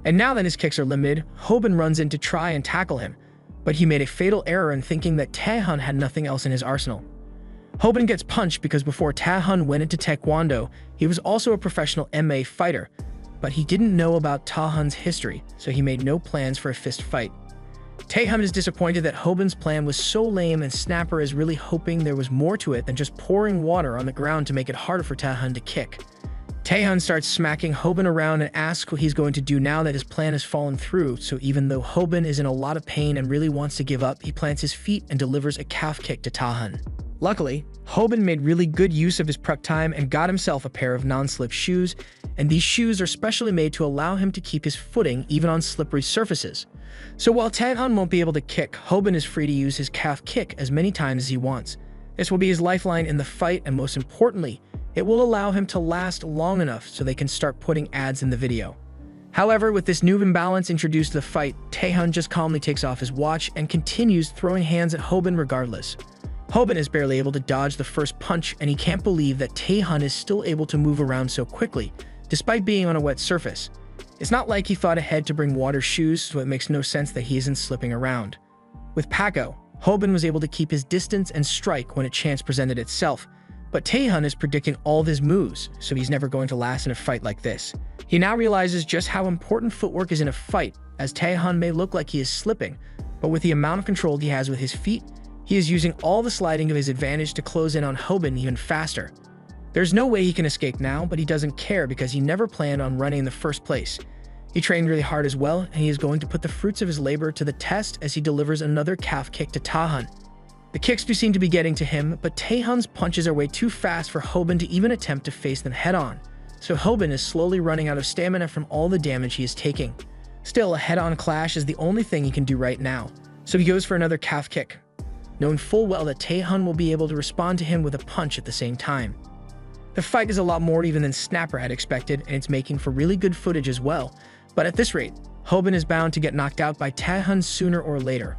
And now that his kicks are limited, Hoban runs in to try and tackle him, but he made a fatal error in thinking that Taehan had nothing else in his arsenal. Hoban gets punched because before Taehan went into Taekwondo, he was also a professional MMA fighter, but he didn't know about Taehan's history, so he made no plans for a fist fight. Taehan is disappointed that Hoban's plan was so lame, and Snapper is really hoping there was more to it than just pouring water on the ground to make it harder for Taehan to kick. Taehan starts smacking Hoban around and asks what he's going to do now that his plan has fallen through, so even though Hoban is in a lot of pain and really wants to give up, he plants his feet and delivers a calf kick to Taehan. Luckily, Hoban made really good use of his prep time and got himself a pair of non-slip shoes, and these shoes are specially made to allow him to keep his footing even on slippery surfaces. So while Taehan won't be able to kick, Hoban is free to use his calf kick as many times as he wants. This will be his lifeline in the fight, and most importantly, it will allow him to last long enough so they can start putting ads in the video. However, with this new imbalance introduced to the fight, Taehan just calmly takes off his watch and continues throwing hands at Hoban regardless. Hoban is barely able to dodge the first punch, and he can't believe that Taehan is still able to move around so quickly, despite being on a wet surface. It's not like he thought ahead to bring water shoes, so it makes no sense that he isn't slipping around. With Paco, Hoban was able to keep his distance and strike when a chance presented itself, but Taehan is predicting all of his moves, so he's never going to last in a fight like this. He now realizes just how important footwork is in a fight, as Taehan may look like he is slipping, but with the amount of control he has with his feet, he is using all the sliding of his advantage to close in on Hoban even faster. There's no way he can escape now, but he doesn't care because he never planned on running in the first place. He trained really hard as well, and he is going to put the fruits of his labor to the test as he delivers another calf kick to Taehan. The kicks do seem to be getting to him, but Taehan's punches are way too fast for Hoban to even attempt to face them head-on, so Hoban is slowly running out of stamina from all the damage he is taking. Still, a head-on clash is the only thing he can do right now, so he goes for another calf kick, knowing full well that Taehan will be able to respond to him with a punch at the same time. The fight is a lot more even than Snapper had expected, and it's making for really good footage as well, but at this rate, Hoban is bound to get knocked out by Taehan sooner or later.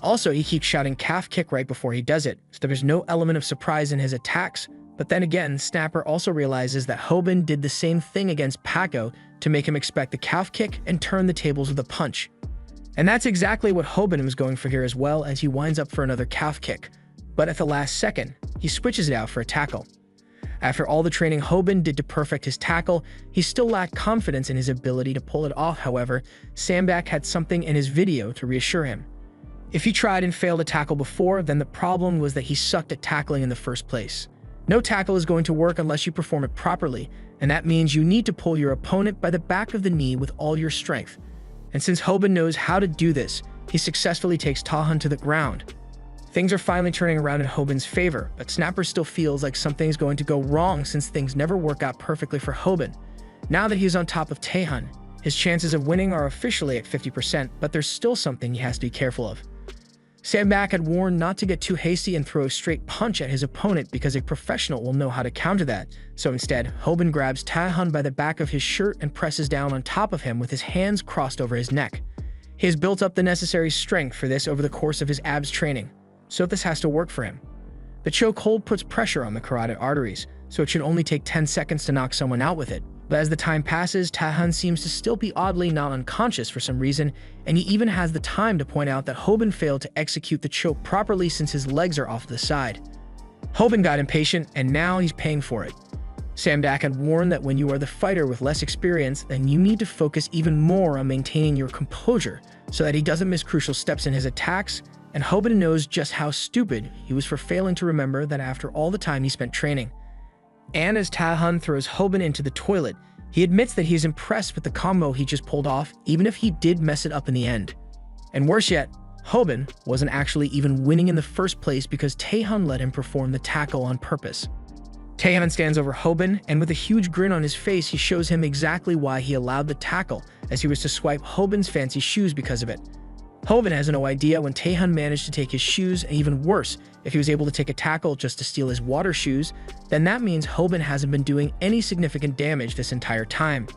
Also, he keeps shouting calf kick right before he does it, so there's no element of surprise in his attacks, but then again, Snapper also realizes that Hoban did the same thing against Paco to make him expect the calf kick and turn the tables with a punch. And that's exactly what Hoban was going for here as well, as he winds up for another calf kick. But at the last second, he switches it out for a tackle. After all the training Hoban did to perfect his tackle, he still lacked confidence in his ability to pull it off. However, Sambak had something in his video to reassure him. If he tried and failed a tackle before, then the problem was that he sucked at tackling in the first place. No tackle is going to work unless you perform it properly, and that means you need to pull your opponent by the back of the knee with all your strength. And since Hoban knows how to do this, he successfully takes Taehan to the ground. Things are finally turning around in Hoban's favor, but Snapper still feels like something is going to go wrong since things never work out perfectly for Hoban. Now that he is on top of Taehan, his chances of winning are officially at 50%, but there's still something he has to be careful of. Sambak had warned not to get too hasty and throw a straight punch at his opponent because a professional will know how to counter that. So instead, Hoban grabs Taehan by the back of his shirt and presses down on top of him with his hands crossed over his neck. He has built up the necessary strength for this over the course of his abs training, so this has to work for him. The chokehold puts pressure on the carotid arteries, so it should only take 10 seconds to knock someone out with it. But as the time passes, Taehan seems to still be oddly not unconscious for some reason, and he even has the time to point out that Hoban failed to execute the choke properly since his legs are off to the side. Hoban got impatient, and now he's paying for it. Sambak had warned that when you are the fighter with less experience, then you need to focus even more on maintaining your composure so that he doesn't miss crucial steps in his attacks, and Hoban knows just how stupid he was for failing to remember that after all the time he spent training. And as Taehan throws Hoban into the toilet, he admits that he is impressed with the combo he just pulled off, even if he did mess it up in the end. And worse yet, Hoban wasn't actually even winning in the first place because Taehan let him perform the tackle on purpose. Taehan stands over Hoban, and with a huge grin on his face, he shows him exactly why he allowed the tackle, as he was to swipe Hoban's fancy shoes because of it. Hoban has no idea when Taehan managed to take his shoes, and even worse, if he was able to take a tackle just to steal his water shoes, then that means Hoban hasn't been doing any significant damage this entire time.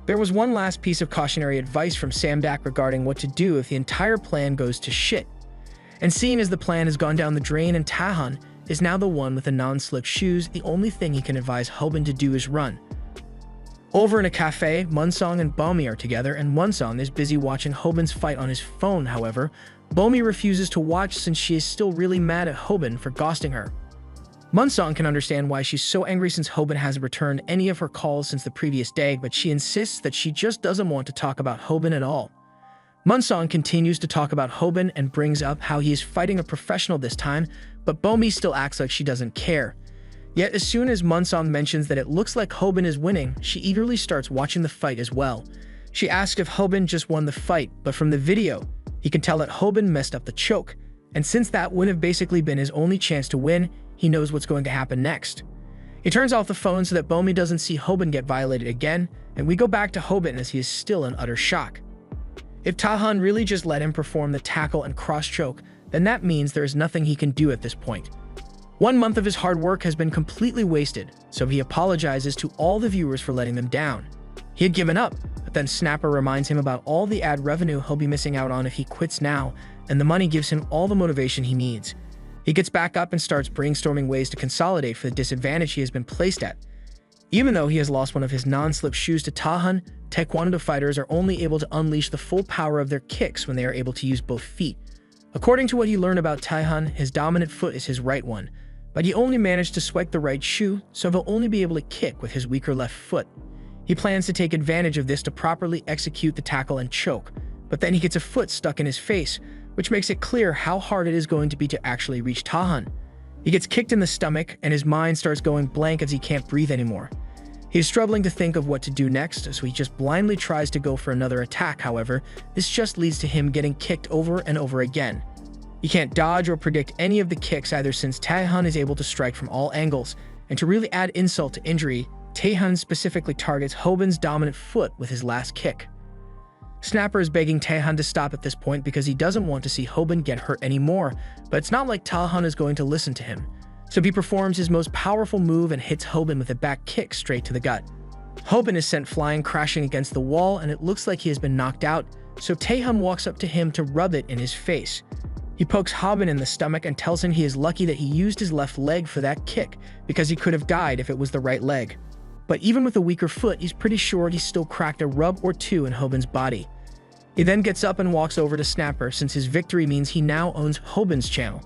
There was one last piece of cautionary advice from Sambak regarding what to do if the entire plan goes to shit. And seeing as the plan has gone down the drain and Taehan is now the one with the non-slip shoes, the only thing he can advise Hoban to do is run. Over in a cafe, Munsong and Bomi are together, and Munsong is busy watching Hoban's fight on his phone. However, Bomi refuses to watch since she is still really mad at Hoban for ghosting her. Munsong can understand why she's so angry since Hoban hasn't returned any of her calls since the previous day, but she insists that she just doesn't want to talk about Hoban at all. Munsong continues to talk about Hoban and brings up how he is fighting a professional this time, but Bomi still acts like she doesn't care. Yet as soon as Munsong mentions that it looks like Hoban is winning, she eagerly starts watching the fight as well. She asks if Hoban just won the fight, but from the video, he can tell that Hoban messed up the choke, And since that would have basically been his only chance to win, he knows what's going to happen next. He turns off the phone so that Bomi doesn't see Hoban get violated again, and we go back to Hoban as he is still in utter shock. If Tahan really just let him perform the tackle and cross-choke, then that means there is nothing he can do at this point. 1 month of his hard work has been completely wasted, so he apologizes to all the viewers for letting them down. He had given up, but then Snapper reminds him about all the ad revenue he'll be missing out on if he quits now, and the money gives him all the motivation he needs. He gets back up and starts brainstorming ways to consolidate for the disadvantage he has been placed at. Even though he has lost one of his non-slip shoes to Tahan, Taekwondo fighters are only able to unleash the full power of their kicks when they are able to use both feet. According to what he learned about Tahan, his dominant foot is his right one, but he only managed to swipe the right shoe, so he'll only be able to kick with his weaker left foot. He plans to take advantage of this to properly execute the tackle and choke, but then he gets a foot stuck in his face, which makes it clear how hard it is going to be to actually reach Tahan. He gets kicked in the stomach, and his mind starts going blank as he can't breathe anymore. He is struggling to think of what to do next, so he just blindly tries to go for another attack. However, this just leads to him getting kicked over and over again. He can't dodge or predict any of the kicks either, since Tahan is able to strike from all angles, and to really add insult to injury, Tahan specifically targets Hoban's dominant foot with his last kick. Snapper is begging Tahan to stop at this point because he doesn't want to see Hoban get hurt anymore, but it's not like Tahan is going to listen to him. So he performs his most powerful move and hits Hoban with a back kick straight to the gut. Hoban is sent flying, crashing against the wall, and it looks like he has been knocked out, so Tahan walks up to him to rub it in his face. He pokes Hoban in the stomach and tells him he is lucky that he used his left leg for that kick, because he could have died if it was the right leg. But even with a weaker foot, he's pretty sure he still cracked a rub or two in Hoban's body. He then gets up and walks over to Snapper, since his victory means he now owns Hoban's channel.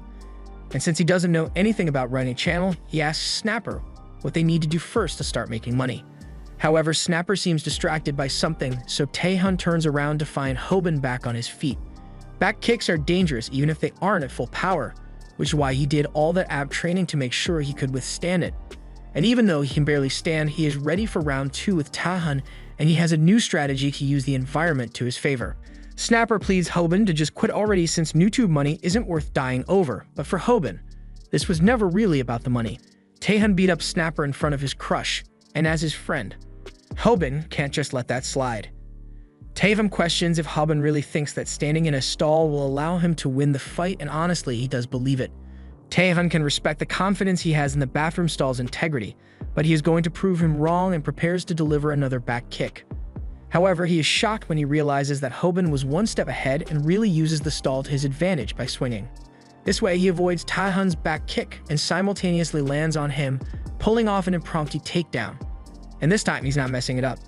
And since he doesn't know anything about running a channel, he asks Snapper what they need to do first to start making money. However, Snapper seems distracted by something, so Tahan turns around to find Hoban back on his feet. Back kicks are dangerous even if they aren't at full power, which is why he did all that ab training to make sure he could withstand it. And even though he can barely stand, he is ready for round 2 with Tahan, and he has a new strategy to use the environment to his favor. Snapper pleads Hoban to just quit already, since YouTube money isn't worth dying over, but for Hoban, this was never really about the money. Tahan beat up Snapper in front of his crush, and as his friend. Hoban can't just let that slide. Tahan questions if Hoban really thinks that standing in a stall will allow him to win the fight, and honestly, he does believe it. Tahan can respect the confidence he has in the bathroom stall's integrity, but he is going to prove him wrong and prepares to deliver another back kick. However, he is shocked when he realizes that Hoban was one step ahead and really uses the stall to his advantage by swinging. This way, he avoids Tahan's back kick and simultaneously lands on him, pulling off an impromptu takedown. And this time, he's not messing it up.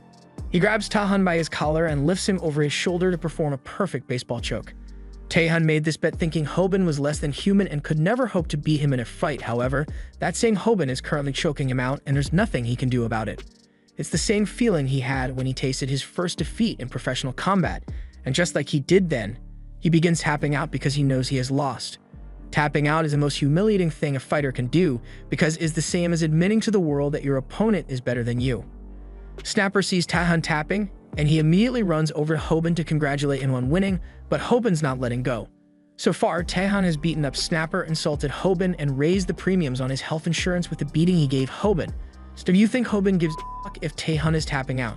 He grabs Tahan by his collar and lifts him over his shoulder to perform a perfect baseball choke. Tahan made this bet thinking Hoban was less than human and could never hope to beat him in a fight. However, that same Hoban is currently choking him out, and there's nothing he can do about it. It's the same feeling he had when he tasted his first defeat in professional combat, and just like he did then, he begins tapping out because he knows he has lost. Tapping out is the most humiliating thing a fighter can do, because it's the same as admitting to the world that your opponent is better than you. Snapper sees Tahan tapping, and he immediately runs over to Hoban to congratulate him on winning, but Hoban's not letting go. So far, Tahan has beaten up Snapper, insulted Hoban, and raised the premiums on his health insurance with the beating he gave Hoban. So do you think Hoban gives a fuck if Tahan is tapping out?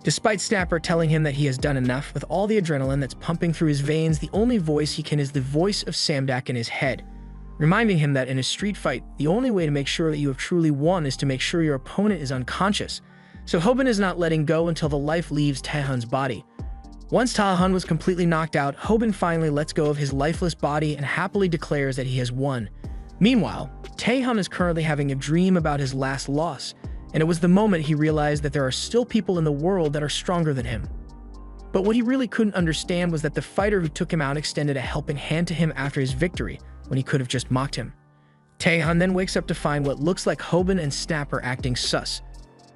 Despite Snapper telling him that he has done enough, with all the adrenaline that's pumping through his veins, the only voice he can is the voice of Samdak in his head, reminding him that in a street fight, the only way to make sure that you have truly won is to make sure your opponent is unconscious. So Hoban is not letting go until the life leaves Tahan's body. Once Tahan was completely knocked out, Hoban finally lets go of his lifeless body and happily declares that he has won. Meanwhile, Tahan is currently having a dream about his last loss, and it was the moment he realized that there are still people in the world that are stronger than him. But what he really couldn't understand was that the fighter who took him out extended a helping hand to him after his victory, when he could have just mocked him. Tahan then wakes up to find what looks like Hoban and Snapper acting sus.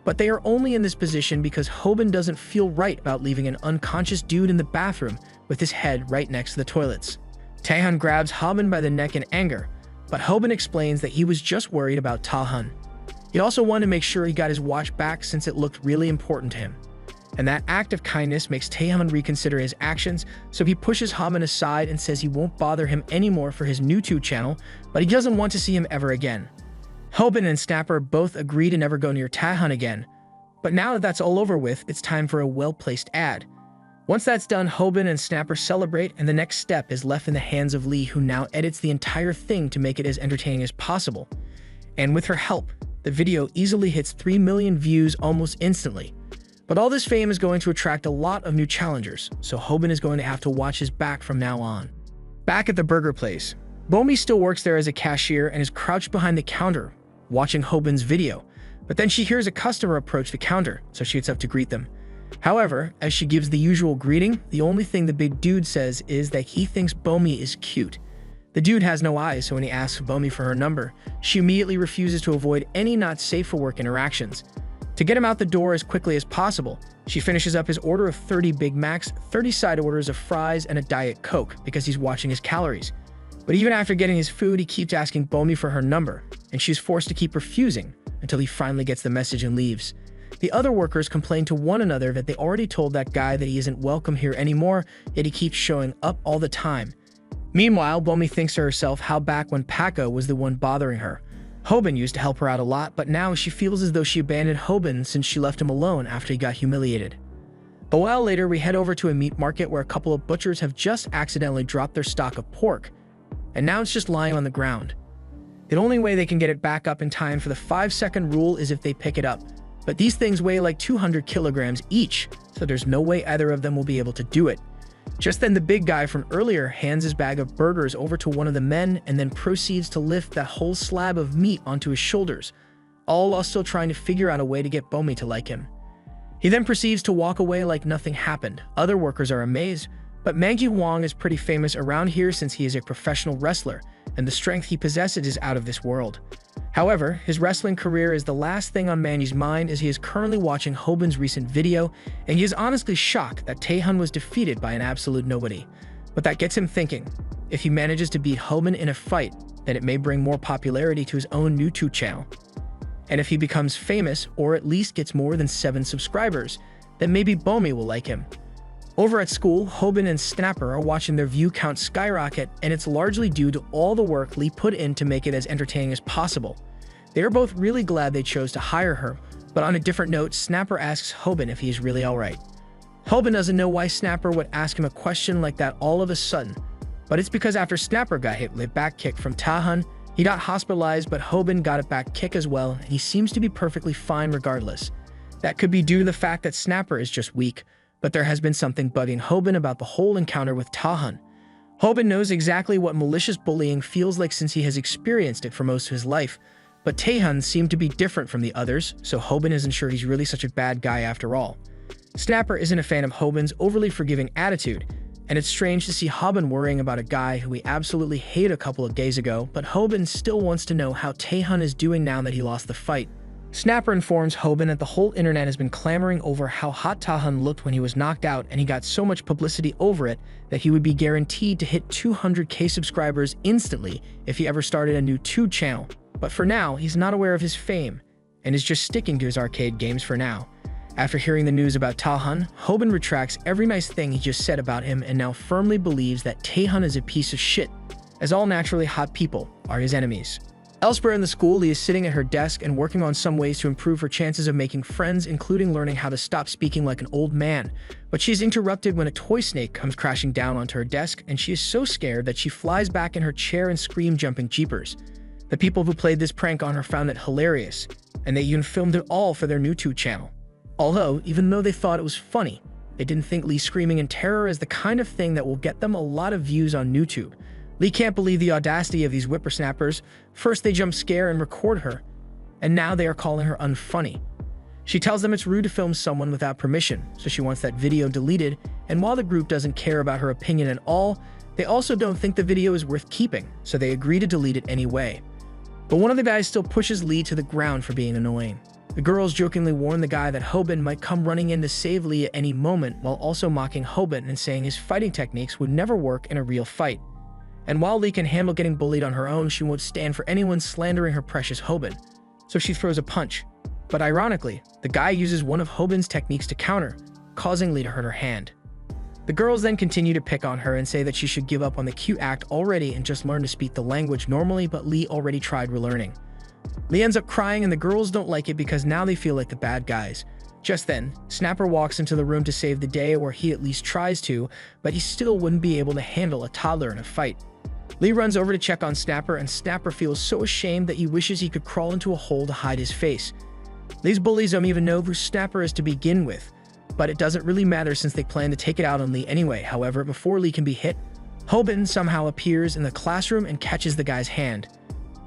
But they are only in this position because Hoban doesn't feel right about leaving an unconscious dude in the bathroom with his head right next to the toilets. Tahan grabs Hoban by the neck in anger, but Hoban explains that he was just worried about Tahan. He also wanted to make sure he got his watch back since it looked really important to him. And that act of kindness makes Taehyun reconsider his actions, so he pushes Hobin aside and says he won't bother him anymore for his NewTube channel, but he doesn't want to see him ever again. Hobin and Snapper both agree to never go near Taehyun again, but now that that's all over with, it's time for a well-placed ad. Once that's done, Hobin and Snapper celebrate, and the next step is left in the hands of Lee, who now edits the entire thing to make it as entertaining as possible. And with her help, the video easily hits 3 million views almost instantly. But all this fame is going to attract a lot of new challengers, so Hobin is going to have to watch his back from now on. Back at the burger place, Bomi still works there as a cashier and is crouched behind the counter, watching Hobin's video. But then she hears a customer approach the counter, so she gets up to greet them. However, as she gives the usual greeting, the only thing the big dude says is that he thinks Bomi is cute. The dude has no eyes, so when he asks Bomi for her number, she immediately refuses to avoid any not safe for work interactions. To get him out the door as quickly as possible, she finishes up his order of 30 Big Macs, 30 side orders of fries, and a Diet Coke because he's watching his calories. But even after getting his food, he keeps asking Bomi for her number, and she's forced to keep refusing until he finally gets the message and leaves. The other workers complain to one another that they already told that guy that he isn't welcome here anymore, yet he keeps showing up all the time. Meanwhile, Bomi thinks to herself how back when Paco was the one bothering her, Hobin used to help her out a lot, but now she feels as though she abandoned Hobin since she left him alone after he got humiliated. A while later, we head over to a meat market where a couple of butchers have just accidentally dropped their stock of pork, and now it's just lying on the ground. The only way they can get it back up in time for the 5-second rule is if they pick it up, but these things weigh like 200 kilograms each, so there's no way either of them will be able to do it. Just then, the big guy from earlier hands his bag of burgers over to one of the men and then proceeds to lift that whole slab of meat onto his shoulders, all while still trying to figure out a way to get Bomi to like him. He then proceeds to walk away like nothing happened. Other workers are amazed, but Mangi Huang is pretty famous around here since he is a professional wrestler, and the strength he possesses is out of this world. However, his wrestling career is the last thing on Mangi's mind as he is currently watching Hobin's recent video, and he is honestly shocked that Taehyun was defeated by an absolute nobody. But that gets him thinking, if he manages to beat Hobin in a fight, then it may bring more popularity to his own NewTube channel. And if he becomes famous, or at least gets more than 7 subscribers, then maybe Bomi will like him. Over at school, Hobin and Snapper are watching their view count skyrocket, and it's largely due to all the work Lee put in to make it as entertaining as possible. They are both really glad they chose to hire her, but on a different note, Snapper asks Hobin if he is really alright. Hobin doesn't know why Snapper would ask him a question like that all of a sudden, but it's because after Snapper got hit with a back kick from Taehyun, he got hospitalized, but Hobin got a back kick as well, and he seems to be perfectly fine regardless. That could be due to the fact that Snapper is just weak, but there has been something bugging Hobin about the whole encounter with Taehyun. Hobin knows exactly what malicious bullying feels like since he has experienced it for most of his life, but Taehyun seemed to be different from the others, so Hobin isn't sure he's really such a bad guy after all. Snapper isn't a fan of Hobin's overly forgiving attitude, and it's strange to see Hobin worrying about a guy who he absolutely hated a couple of days ago, but Hobin still wants to know how Taehyun is doing now that he lost the fight. Snapper informs Hobin that the whole internet has been clamoring over how hot Taehyun looked when he was knocked out, and he got so much publicity over it that he would be guaranteed to hit 200k subscribers instantly if he ever started a new NewTube channel. But for now, he's not aware of his fame, and is just sticking to his arcade games for now. After hearing the news about Taehyun, Hobin retracts every nice thing he just said about him and now firmly believes that Taehyun is a piece of shit, as all naturally hot people are his enemies. Elsewhere in the school, Lee is sitting at her desk and working on some ways to improve her chances of making friends, including learning how to stop speaking like an old man. But she is interrupted when a toy snake comes crashing down onto her desk, and she is so scared that she flies back in her chair and screams, jumping jeepers. The people who played this prank on her found it hilarious, and they even filmed it all for their NewTube channel. Although, even though they thought it was funny, they didn't think Lee screaming in terror is the kind of thing that will get them a lot of views on NewTube. Lee can't believe the audacity of these whippersnappers. First they jump scare and record her, and now they are calling her unfunny. She tells them it's rude to film someone without permission, so she wants that video deleted, and while the group doesn't care about her opinion at all, they also don't think the video is worth keeping, so they agree to delete it anyway. But one of the guys still pushes Lee to the ground for being annoying. The girls jokingly warn the guy that Hobin might come running in to save Lee at any moment, while also mocking Hobin and saying his fighting techniques would never work in a real fight. And while Lee can handle getting bullied on her own, she won't stand for anyone slandering her precious Hobin, so she throws a punch. But ironically, the guy uses one of Hobin's techniques to counter, causing Lee to hurt her hand. The girls then continue to pick on her and say that she should give up on the cute act already and just learn to speak the language normally, but Lee already tried relearning. Lee ends up crying and the girls don't like it because now they feel like the bad guys. Just then, Snapper walks into the room to save the day, or he at least tries to, but he still wouldn't be able to handle a toddler in a fight. Lee runs over to check on Snapper, and Snapper feels so ashamed that he wishes he could crawl into a hole to hide his face. Lee's bullies don't even know who Snapper is to begin with, but it doesn't really matter since they plan to take it out on Lee anyway. However, before Lee can be hit, Hobin somehow appears in the classroom and catches the guy's hand.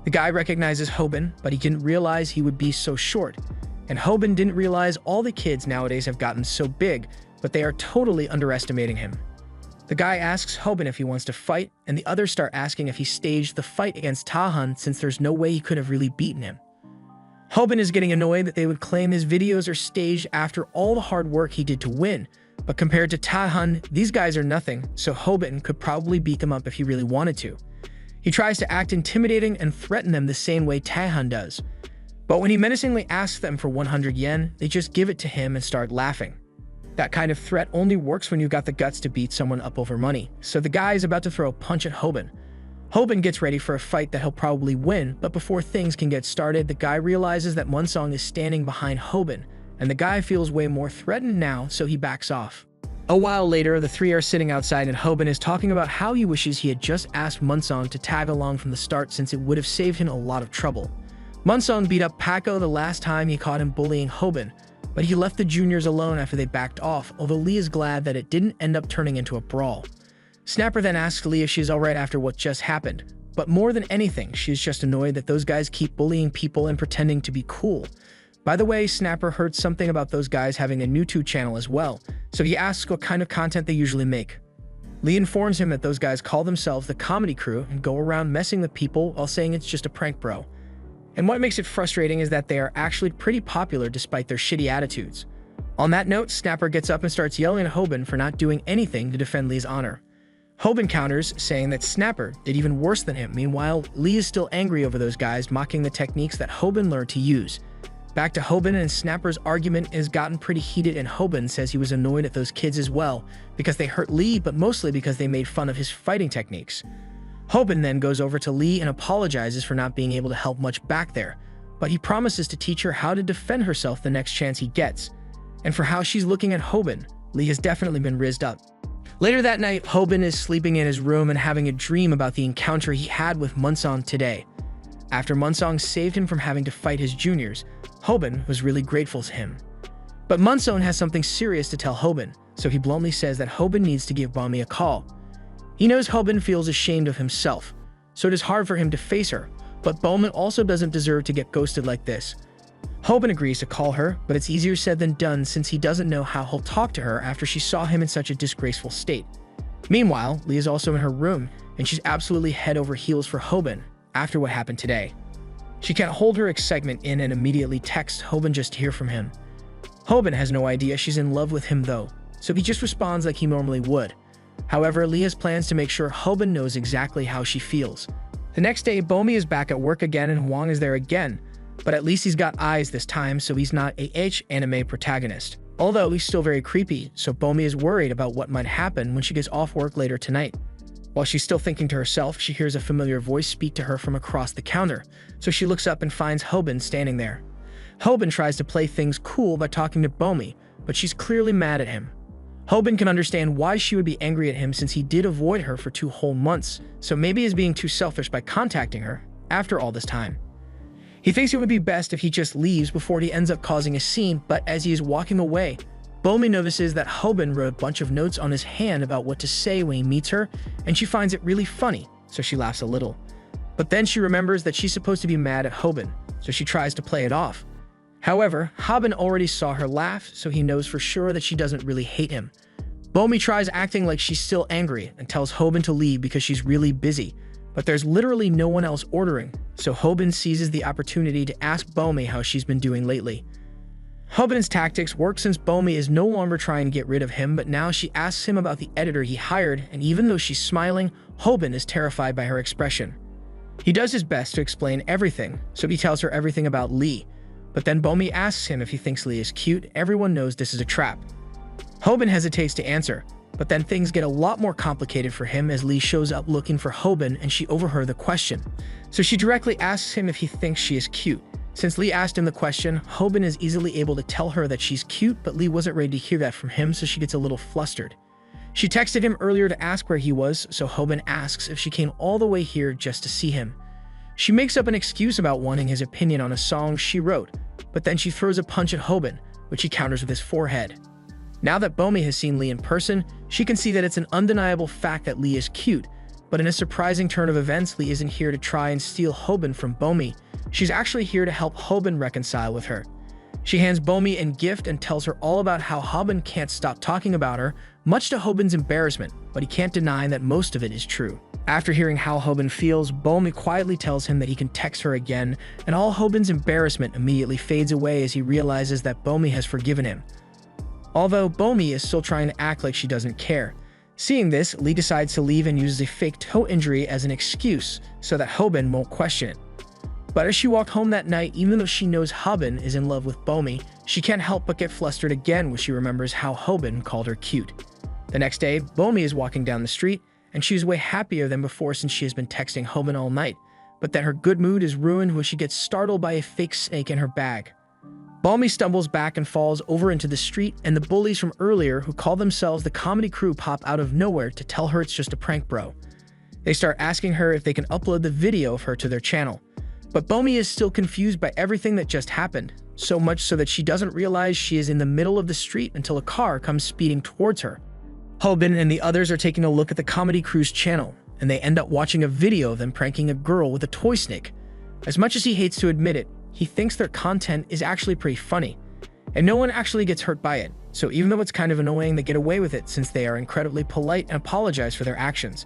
The guy recognizes Hobin, but he didn't realize he would be so short. And Hobin didn't realize all the kids nowadays have gotten so big, but they are totally underestimating him. The guy asks Hobin if he wants to fight, and the others start asking if he staged the fight against Tahan since there's no way he could have really beaten him. Hobin is getting annoyed that they would claim his videos are staged after all the hard work he did to win, but compared to Tahan, these guys are nothing, so Hobin could probably beat them up if he really wanted to. He tries to act intimidating and threaten them the same way Tahan does. But when he menacingly asks them for 100 yen, they just give it to him and start laughing. That kind of threat only works when you've got the guts to beat someone up over money, so the guy is about to throw a punch at Hobin. Hobin gets ready for a fight that he'll probably win, but before things can get started, the guy realizes that Munsong is standing behind Hobin, and the guy feels way more threatened now, so he backs off. A while later, the three are sitting outside and Hobin is talking about how he wishes he had just asked Munsong to tag along from the start since it would have saved him a lot of trouble. Munsong beat up Paco the last time he caught him bullying Hobin, but he left the juniors alone after they backed off, although Lee is glad that it didn't end up turning into a brawl. Snapper then asks Lee if she's alright after what just happened, but more than anything, she's just annoyed that those guys keep bullying people and pretending to be cool. By the way, Snapper heard something about those guys having a YouTube channel as well, so he asks what kind of content they usually make. Lee informs him that those guys call themselves the Comedy Crew and go around messing with people while saying it's just a prank, bro. And what makes it frustrating is that they are actually pretty popular despite their shitty attitudes. On that note, Snapper gets up and starts yelling at Hobin for not doing anything to defend Lee's honor. Hobin counters, saying that Snapper did even worse than him. Meanwhile, Lee is still angry over those guys mocking the techniques that Hobin learned to use. Back to Hobin, and Snapper's argument has gotten pretty heated, and Hobin says he was annoyed at those kids as well because they hurt Lee, but mostly because they made fun of his fighting techniques. Hobin then goes over to Lee and apologizes for not being able to help much back there, but he promises to teach her how to defend herself the next chance he gets. And for how she's looking at Hobin, Lee has definitely been rizzed up. Later that night, Hobin is sleeping in his room and having a dream about the encounter he had with Munsong today. After Munsong saved him from having to fight his juniors, Hobin was really grateful to him. But Munsong has something serious to tell Hobin, so he bluntly says that Hobin needs to give Bomi a call. He knows Hobin feels ashamed of himself, so it is hard for him to face her, but Bowman also doesn't deserve to get ghosted like this. Hobin agrees to call her, but it's easier said than done since he doesn't know how he'll talk to her after she saw him in such a disgraceful state. Meanwhile, Lee is also in her room, and she's absolutely head over heels for Hobin after what happened today. She can't hold her excitement in and immediately texts Hobin just to hear from him. Hobin has no idea she's in love with him though, so he just responds like he normally would. However, Lee has plans to make sure Hobin knows exactly how she feels. The next day, Bomi is back at work again and Hwang is there again, but at least he's got eyes this time, so he's not a anime protagonist. Although he's still very creepy, so Bomi is worried about what might happen when she gets off work later tonight. While she's still thinking to herself, she hears a familiar voice speak to her from across the counter, so she looks up and finds Hobin standing there. Hobin tries to play things cool by talking to Bomi, but she's clearly mad at him. Hobin can understand why she would be angry at him since he did avoid her for 2 whole months, so maybe he's being too selfish by contacting her after all this time. He thinks it would be best if he just leaves before he ends up causing a scene, but as he is walking away, Bomi notices that Hobin wrote a bunch of notes on his hand about what to say when he meets her, and she finds it really funny, so she laughs a little. But then she remembers that she's supposed to be mad at Hobin, so she tries to play it off. However, Hobin already saw her laugh, so he knows for sure that she doesn't really hate him. Bomi tries acting like she's still angry and tells Hobin to leave because she's really busy, but there's literally no one else ordering, so Hobin seizes the opportunity to ask Bomi how she's been doing lately. Hobin's tactics work since Bomi is no longer trying to get rid of him, but now she asks him about the editor he hired, and even though she's smiling, Hobin is terrified by her expression. He does his best to explain everything, so he tells her everything about Lee, but then Bomi asks him if he thinks Lee is cute. Everyone knows this is a trap. Hobin hesitates to answer, but then things get a lot more complicated for him as Lee shows up looking for Hobin and she overheard the question. So she directly asks him if he thinks she is cute. Since Lee asked him the question, Hobin is easily able to tell her that she's cute, but Lee wasn't ready to hear that from him, so she gets a little flustered. She texted him earlier to ask where he was, so Hobin asks if she came all the way here just to see him. She makes up an excuse about wanting his opinion on a song she wrote, but then she throws a punch at Hobin, which he counters with his forehead. Now that Bomi has seen Lee in person, she can see that it's an undeniable fact that Lee is cute, but in a surprising turn of events, Lee isn't here to try and steal Hobin from Bomi. She's actually here to help Hobin reconcile with her. She hands Bomi a gift and tells her all about how Hobin can't stop talking about her, much to Hobin's embarrassment, but he can't deny that most of it is true. After hearing how Hobin feels, Bomi quietly tells him that he can text her again, and all Hobin's embarrassment immediately fades away as he realizes that Bomi has forgiven him. Although Bomi is still trying to act like she doesn't care. Seeing this, Lee decides to leave and uses a fake toe injury as an excuse so that Hobin won't question it. But as she walked home that night, even though she knows Hobin is in love with Bomi, she can't help but get flustered again when she remembers how Hobin called her cute. The next day, Bomi is walking down the street, and she's way happier than before since she has been texting Hobin all night, but then her good mood is ruined when she gets startled by a fake snake in her bag. Bomi stumbles back and falls over into the street, and the bullies from earlier who call themselves the comedy crew pop out of nowhere to tell her it's just a prank, bro. They start asking her if they can upload the video of her to their channel. But Bomi is still confused by everything that just happened, so much so that she doesn't realize she is in the middle of the street until a car comes speeding towards her. Hobin and the others are taking a look at the comedy crew's channel, and they end up watching a video of them pranking a girl with a toy snake. As much as he hates to admit it, he thinks their content is actually pretty funny, and no one actually gets hurt by it, so even though it's kind of annoying, they get away with it since they are incredibly polite and apologize for their actions.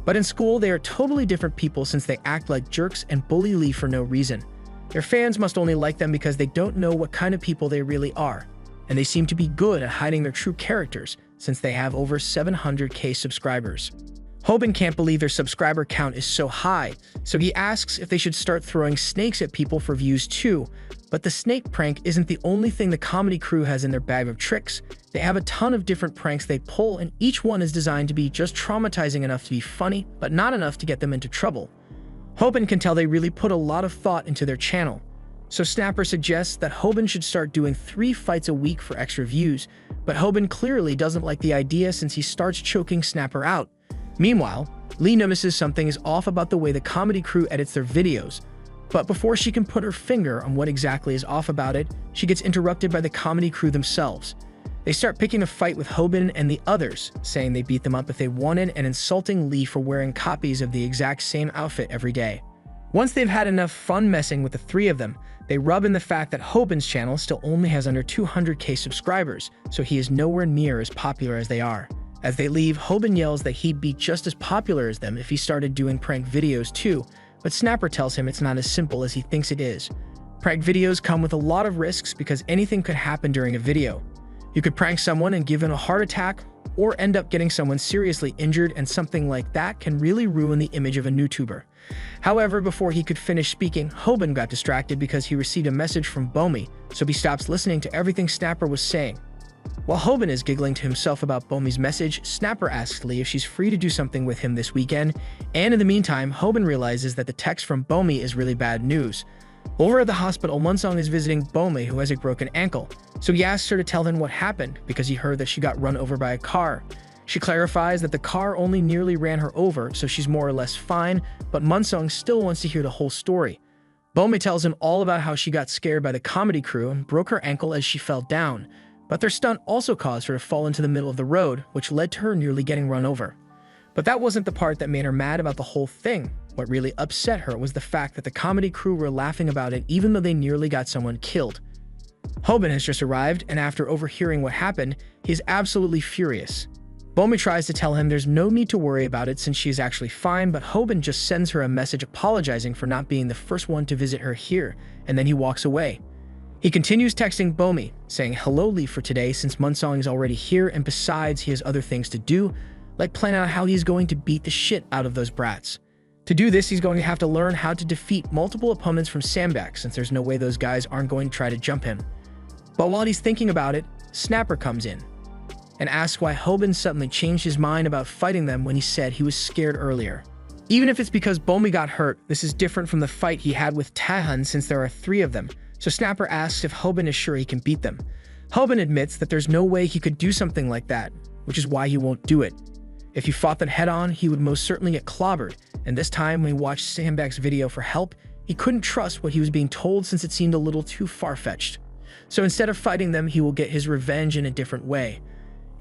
But in school, they are totally different people since they act like jerks and bully Lee for no reason. Their fans must only like them because they don't know what kind of people they really are, and they seem to be good at hiding their true characters since they have over 700k subscribers. Hobin can't believe their subscriber count is so high, so he asks if they should start throwing snakes at people for views too. But the snake prank isn't the only thing the comedy crew has in their bag of tricks. They have a ton of different pranks they pull, and each one is designed to be just traumatizing enough to be funny, but not enough to get them into trouble. Hobin can tell they really put a lot of thought into their channel. So Snapper suggests that Hobin should start doing 3 fights a week for extra views, but Hobin clearly doesn't like the idea since he starts choking Snapper out. Meanwhile, Lee notices something is off about the way the comedy crew edits their videos. But before she can put her finger on what exactly is off about it, she gets interrupted by the comedy crew themselves. They start picking a fight with Hobin and the others, saying they beat them up if they wanted and insulting Lee for wearing copies of the exact same outfit every day. Once they've had enough fun messing with the 3 of them, they rub in the fact that Hobin's channel still only has under 200k subscribers, so he is nowhere near as popular as they are. As they leave, Hobin yells that he'd be just as popular as them if he started doing prank videos too, but Snapper tells him it's not as simple as he thinks it is. Prank videos come with a lot of risks because anything could happen during a video. You could prank someone and give them a heart attack, or end up getting someone seriously injured, and something like that can really ruin the image of a YouTuber. However, before he could finish speaking, Hobin got distracted because he received a message from Bomi, so he stops listening to everything Snapper was saying. While Hobin is giggling to himself about Bomi's message, Snapper asks Lee if she's free to do something with him this weekend, and in the meantime, Hobin realizes that the text from Bomi is really bad news. Over at the hospital, Munsong is visiting Bomi, who has a broken ankle, so he asks her to tell him what happened because he heard that she got run over by a car. She clarifies that the car only nearly ran her over, so she's more or less fine, but Munsong still wants to hear the whole story. Bomi tells him all about how she got scared by the comedy crew and broke her ankle as she fell down, but their stunt also caused her to fall into the middle of the road, which led to her nearly getting run over. But that wasn't the part that made her mad about the whole thing. What really upset her was the fact that the comedy crew were laughing about it even though they nearly got someone killed. Hobin has just arrived, and after overhearing what happened, he's absolutely furious. Bomi tries to tell him there's no need to worry about it since she is actually fine, but Hobin just sends her a message apologizing for not being the first one to visit her here, and then he walks away. He continues texting Bomi, saying hello Lee for today since Munsong is already here, and besides he has other things to do, like plan out how he's going to beat the shit out of those brats. To do this, he's going to have to learn how to defeat multiple opponents from Sandbag since there's no way those guys aren't going to try to jump him. But while he's thinking about it, Snapper comes in. and asks why Hoban suddenly changed his mind about fighting them when he said he was scared earlier. Even if it's because Bomi got hurt, this is different from the fight he had with Tahan since there are 3 of them, so Snapper asks if Hoban is sure he can beat them. Hoban admits that there's no way he could do something like that, which is why he won't do it. If he fought them head-on, he would most certainly get clobbered, and this time when he watched Sandbag's video for help, he couldn't trust what he was being told since it seemed a little too far-fetched. So instead of fighting them, he will get his revenge in a different way.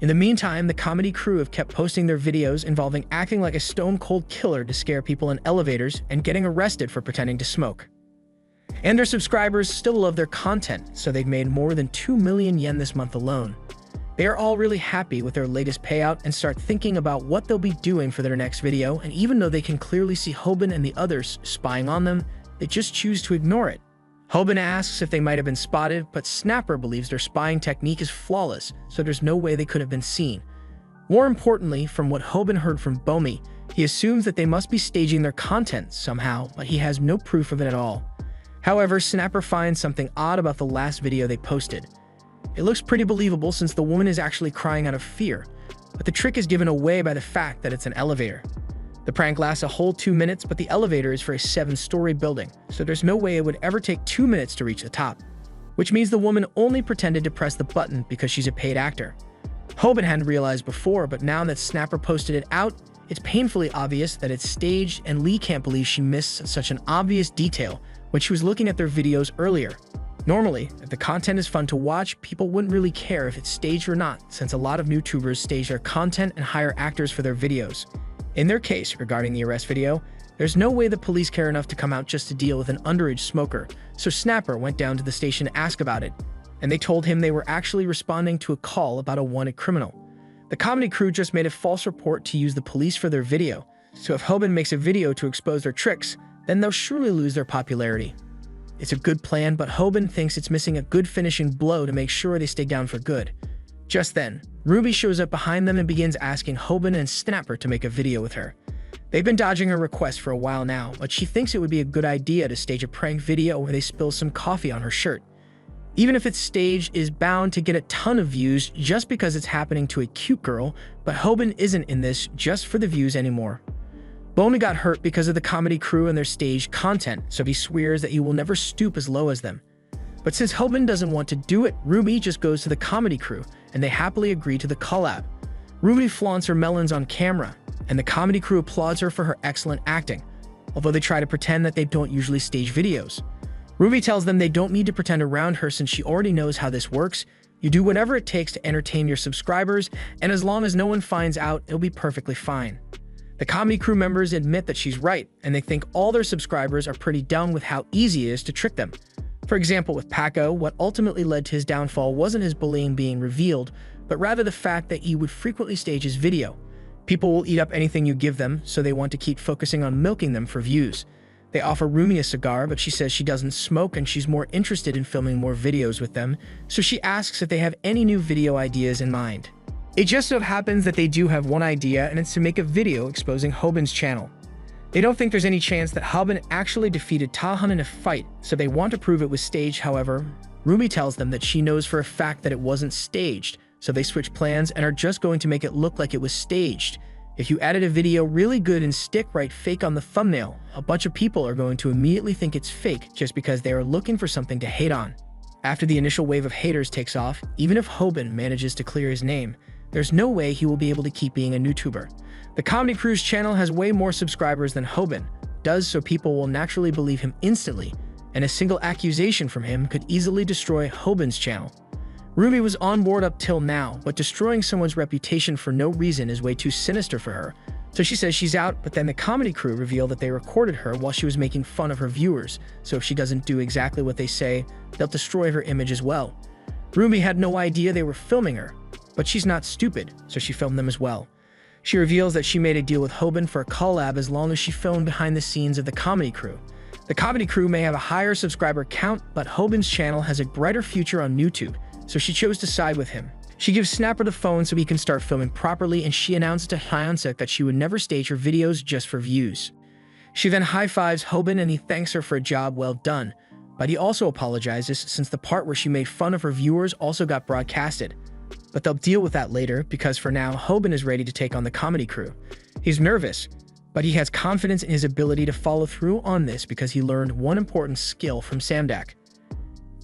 In the meantime, the comedy crew have kept posting their videos involving acting like a stone-cold killer to scare people in elevators and getting arrested for pretending to smoke. And their subscribers still love their content, so they've made more than 2 million yen this month alone. They are all really happy with their latest payout and start thinking about what they'll be doing for their next video, and even though they can clearly see Hoban and the others spying on them, they just choose to ignore it. Hoban asks if they might have been spotted, but Snapper believes their spying technique is flawless, so there's no way they could have been seen. More importantly, from what Hoban heard from Bomi, he assumes that they must be staging their content somehow, but he has no proof of it at all. However, Snapper finds something odd about the last video they posted. It looks pretty believable since the woman is actually crying out of fear, but the trick is given away by the fact that it's an elevator. The prank lasts a whole 2 minutes, but the elevator is for a 7-story building, so there's no way it would ever take 2 minutes to reach the top, which means the woman only pretended to press the button because she's a paid actor. Hoban hadn't realized before, but now that Snapper posted it out, it's painfully obvious that it's staged, and Lee can't believe she missed such an obvious detail when she was looking at their videos earlier. Normally, if the content is fun to watch, people wouldn't really care if it's staged or not, since a lot of YouTubers stage their content and hire actors for their videos. In their case, regarding the arrest video, there's no way the police care enough to come out just to deal with an underage smoker, so Snapper went down to the station to ask about it, and they told him they were actually responding to a call about a wanted criminal. The comedy crew just made a false report to use the police for their video, so if Hoban makes a video to expose their tricks, then they'll surely lose their popularity. It's a good plan, but Hoban thinks it's missing a good finishing blow to make sure they stay down for good. Just then, Ruby shows up behind them and begins asking Hoban and Snapper to make a video with her. They've been dodging her request for a while now, but she thinks it would be a good idea to stage a prank video where they spill some coffee on her shirt. Even if it's staged, it is bound to get a ton of views just because it's happening to a cute girl, but Hoban isn't in this just for the views anymore. Bomi got hurt because of the comedy crew and their staged content, so he swears that he will never stoop as low as them. But since Hoban doesn't want to do it, Ruby just goes to the comedy crew, and they happily agree to the collab. Ruby flaunts her melons on camera, and the comedy crew applauds her for her excellent acting, although they try to pretend that they don't usually stage videos. Ruby tells them they don't need to pretend around her since she already knows how this works. You do whatever it takes to entertain your subscribers, and as long as no one finds out, it'll be perfectly fine. The comedy crew members admit that she's right, and they think all their subscribers are pretty down with how easy it is to trick them. For example, with Paco, what ultimately led to his downfall wasn't his bullying being revealed, but rather the fact that he would frequently stage his video. People will eat up anything you give them, so they want to keep focusing on milking them for views. They offer Rumi a cigar, but she says she doesn't smoke and she's more interested in filming more videos with them, so she asks if they have any new video ideas in mind. It just so happens that they do have one idea, and it's to make a video exposing Hoban's channel. They don't think there's any chance that Hoban actually defeated Tahan in a fight, so they want to prove it was staged. However, Ruby tells them that she knows for a fact that it wasn't staged, so they switch plans and are just going to make it look like it was staged. If you edit a video really good and stick right fake on the thumbnail, a bunch of people are going to immediately think it's fake just because they are looking for something to hate on. After the initial wave of haters takes off, even if Hoban manages to clear his name, there's no way he will be able to keep being a YouTuber. The Comedy Crew's channel has way more subscribers than Hoban does, so people will naturally believe him instantly, and a single accusation from him could easily destroy Hoban's channel. Ruby was on board up till now, but destroying someone's reputation for no reason is way too sinister for her, so she says she's out. But then the Comedy Crew reveal that they recorded her while she was making fun of her viewers, so if she doesn't do exactly what they say, they'll destroy her image as well. Ruby had no idea they were filming her, but she's not stupid, so she filmed them as well. She reveals that she made a deal with Hoban for a collab as long as she filmed behind the scenes of the Comedy Crew. The Comedy Crew may have a higher subscriber count, but Hoban's channel has a brighter future on YouTube, so she chose to side with him. She gives Snapper the phone so he can start filming properly, and she announced to Hyunsuk that she would never stage her videos just for views. She then high-fives Hoban and he thanks her for a job well done, but he also apologizes since the part where she made fun of her viewers also got broadcasted. But they'll deal with that later because for now, Hoban is ready to take on the comedy crew. He's nervous, but he has confidence in his ability to follow through on this because he learned one important skill from Samdak.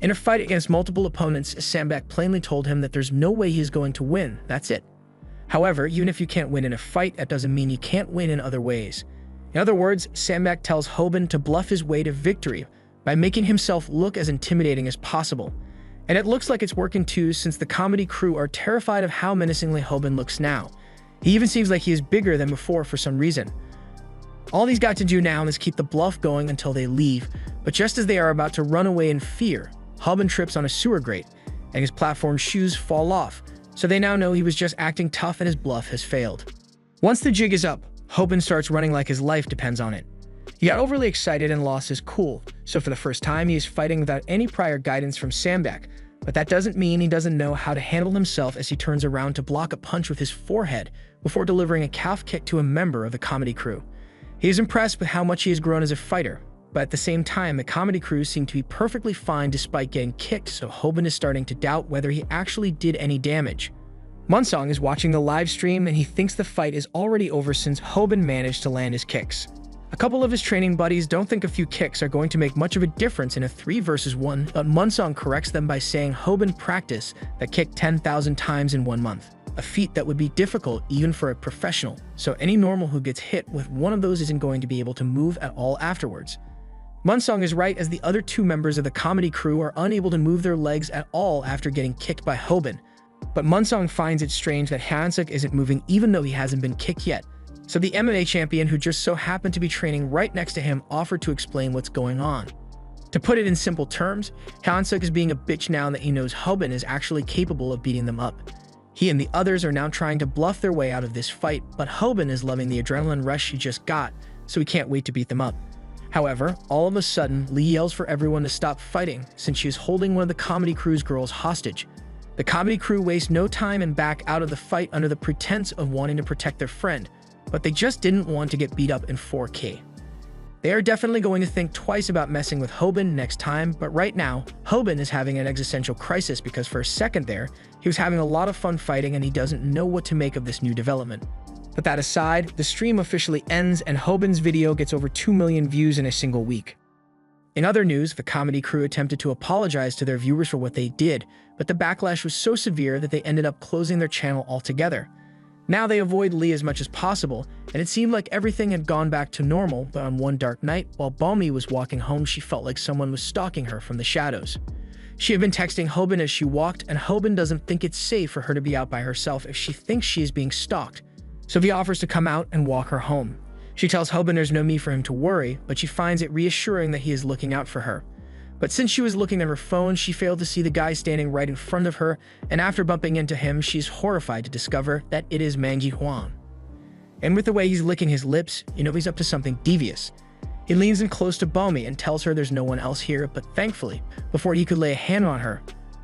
In a fight against multiple opponents, Samdak plainly told him that there's no way he's going to win, that's it. However, even if you can't win in a fight, that doesn't mean you can't win in other ways. In other words, Samdak tells Hoban to bluff his way to victory by making himself look as intimidating as possible. And it looks like it's working too, since the comedy crew are terrified of how menacingly Hoban looks now. He even seems like he is bigger than before for some reason. All he's got to do now is keep the bluff going until they leave, but just as they are about to run away in fear, Hoban trips on a sewer grate, and his platform shoes fall off, so they now know he was just acting tough and his bluff has failed. Once the jig is up, Hoban starts running like his life depends on it. He got overly excited and lost his cool, so for the first time he is fighting without any prior guidance from Samdak, but that doesn't mean he doesn't know how to handle himself as he turns around to block a punch with his forehead before delivering a calf kick to a member of the comedy crew. He is impressed with how much he has grown as a fighter, but at the same time, the comedy crew seem to be perfectly fine despite getting kicked, so Hoban is starting to doubt whether he actually did any damage. Munsong is watching the live stream and he thinks the fight is already over since Hoban managed to land his kicks. A couple of his training buddies don't think a few kicks are going to make much of a difference in a 3 versus 1, but Munsong corrects them by saying Hoban practiced that kick 10,000 times in 1 month. A feat that would be difficult even for a professional, so any normal who gets hit with one of those isn't going to be able to move at all afterwards. Munsong is right, as the other 2 members of the comedy crew are unable to move their legs at all after getting kicked by Hoban. But Munsong finds it strange that Hyansuk isn't moving even though he hasn't been kicked yet. So the MMA champion, who just so happened to be training right next to him, offered to explain what's going on. To put it in simple terms, Hyansuk is being a bitch now that he knows Hoban is actually capable of beating them up. He and the others are now trying to bluff their way out of this fight, but Hoban is loving the adrenaline rush he just got, so he can't wait to beat them up. However, all of a sudden, Lee yells for everyone to stop fighting since she is holding one of the comedy crew's girls hostage. The comedy crew wastes no time and back out of the fight under the pretense of wanting to protect their friend, but they just didn't want to get beat up in 4K. They are definitely going to think twice about messing with Hoban next time, but right now, Hoban is having an existential crisis because for a second there, he was having a lot of fun fighting and he doesn't know what to make of this new development. But that aside, the stream officially ends and Hoban's video gets over 2 million views in a single week. In other news, the comedy crew attempted to apologize to their viewers for what they did, but the backlash was so severe that they ended up closing their channel altogether. Now they avoid Lee as much as possible, and it seemed like everything had gone back to normal, but on one dark night, while Balmy was walking home, she felt like someone was stalking her from the shadows. She had been texting Hoban as she walked, and Hoban doesn't think it's safe for her to be out by herself if she thinks she is being stalked. So he offers to come out and walk her home. She tells Hoban there's no need for him to worry, but she finds it reassuring that he is looking out for her. But since she was looking at her phone, she failed to see the guy standing right in front of her, and after bumping into him, she's horrified to discover that it is Manji Huang. And with the way he's licking his lips, you know he's up to something devious. He leans in close to Balmy and tells her there's no one else here, but thankfully, before he could lay a hand on her,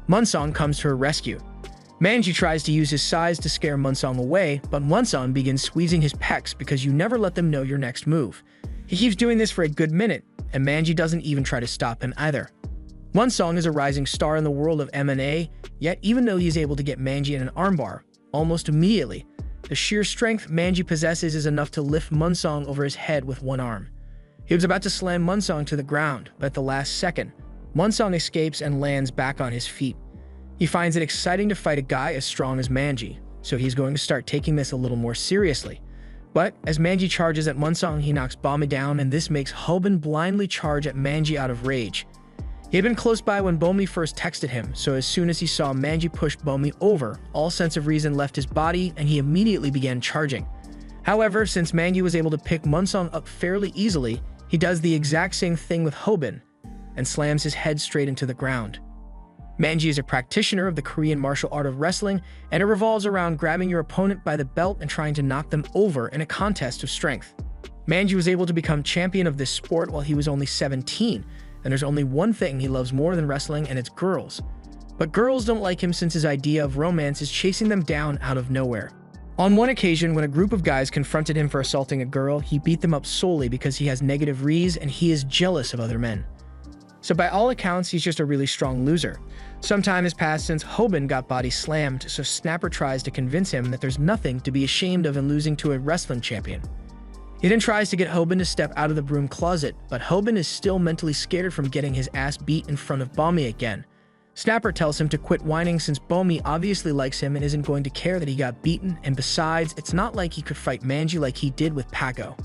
Munsong comes to her rescue. Manji tries to use his size to scare Munsong away, but Munsong begins squeezing his pecs because you never let them know your next move. He keeps doing this for a good minute, and Manji doesn't even try to stop him either. Munsong is a rising star in the world of MMA, yet even though he is able to get Manji in an armbar, almost immediately, the sheer strength Manji possesses is enough to lift Munsong over his head with one arm. He was about to slam Munsong to the ground, but at the last second, Munsong escapes and lands back on his feet. He finds it exciting to fight a guy as strong as Manji, so he's going to start taking this a little more seriously. But as Manji charges at Munsong, he knocks Balmy down, and this makes Hoban blindly charge at Manji out of rage. He had been close by when Balmy first texted him, so as soon as he saw Manji push Balmy over, all sense of reason left his body and he immediately began charging. However, since Manji was able to pick Munsong up fairly easily, he does the exact same thing with Hoban and slams his head straight into the ground. Manji is a practitioner of the Korean martial art of wrestling, and it revolves around grabbing your opponent by the belt and trying to knock them over in a contest of strength. Manji was able to become champion of this sport while he was only 17, and there's only one thing he loves more than wrestling, and it's girls. But girls don't like him since his idea of romance is chasing them down out of nowhere. On one occasion, when a group of guys confronted him for assaulting a girl, he beat them up solely because he has negative re's and he is jealous of other men. So by all accounts, he's just a really strong loser. Some time has passed since Hoban got body slammed, so Snapper tries to convince him that there's nothing to be ashamed of in losing to a wrestling champion. He then tries to get Hoban to step out of the broom closet, but Hoban is still mentally scared from getting his ass beat in front of Bomi again. Snapper tells him to quit whining since Bomi obviously likes him and isn't going to care that he got beaten, and besides, it's not like he could fight Manji like he did with Paco.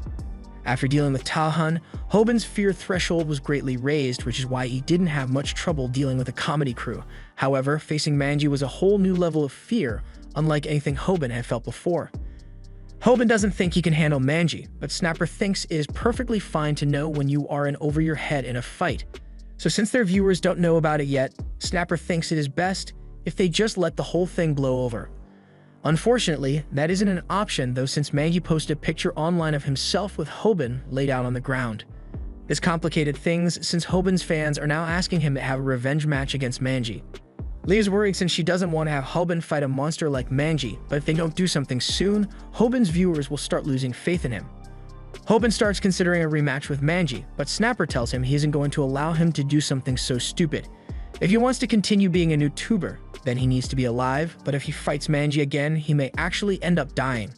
After dealing with Tahan, Hoban's fear threshold was greatly raised, which is why he didn't have much trouble dealing with a comedy crew. However, facing Manji was a whole new level of fear, unlike anything Hoban had felt before. Hoban doesn't think he can handle Manji, but Snapper thinks it is perfectly fine to know when you are in over your head in a fight. So since their viewers don't know about it yet, Snapper thinks it is best if they just let the whole thing blow over. Unfortunately, that isn't an option though, since Manji posted a picture online of himself with Hoban laid out on the ground. This complicated things since Hoban's fans are now asking him to have a revenge match against Manji. Lee is worried since she doesn't want to have Hoban fight a monster like Manji, but if they don't do something soon, Hoban's viewers will start losing faith in him. Hoban starts considering a rematch with Manji, but Snapper tells him he isn't going to allow him to do something so stupid. If he wants to continue being a new tuber, then he needs to be alive, but if he fights Manji again, he may actually end up dying.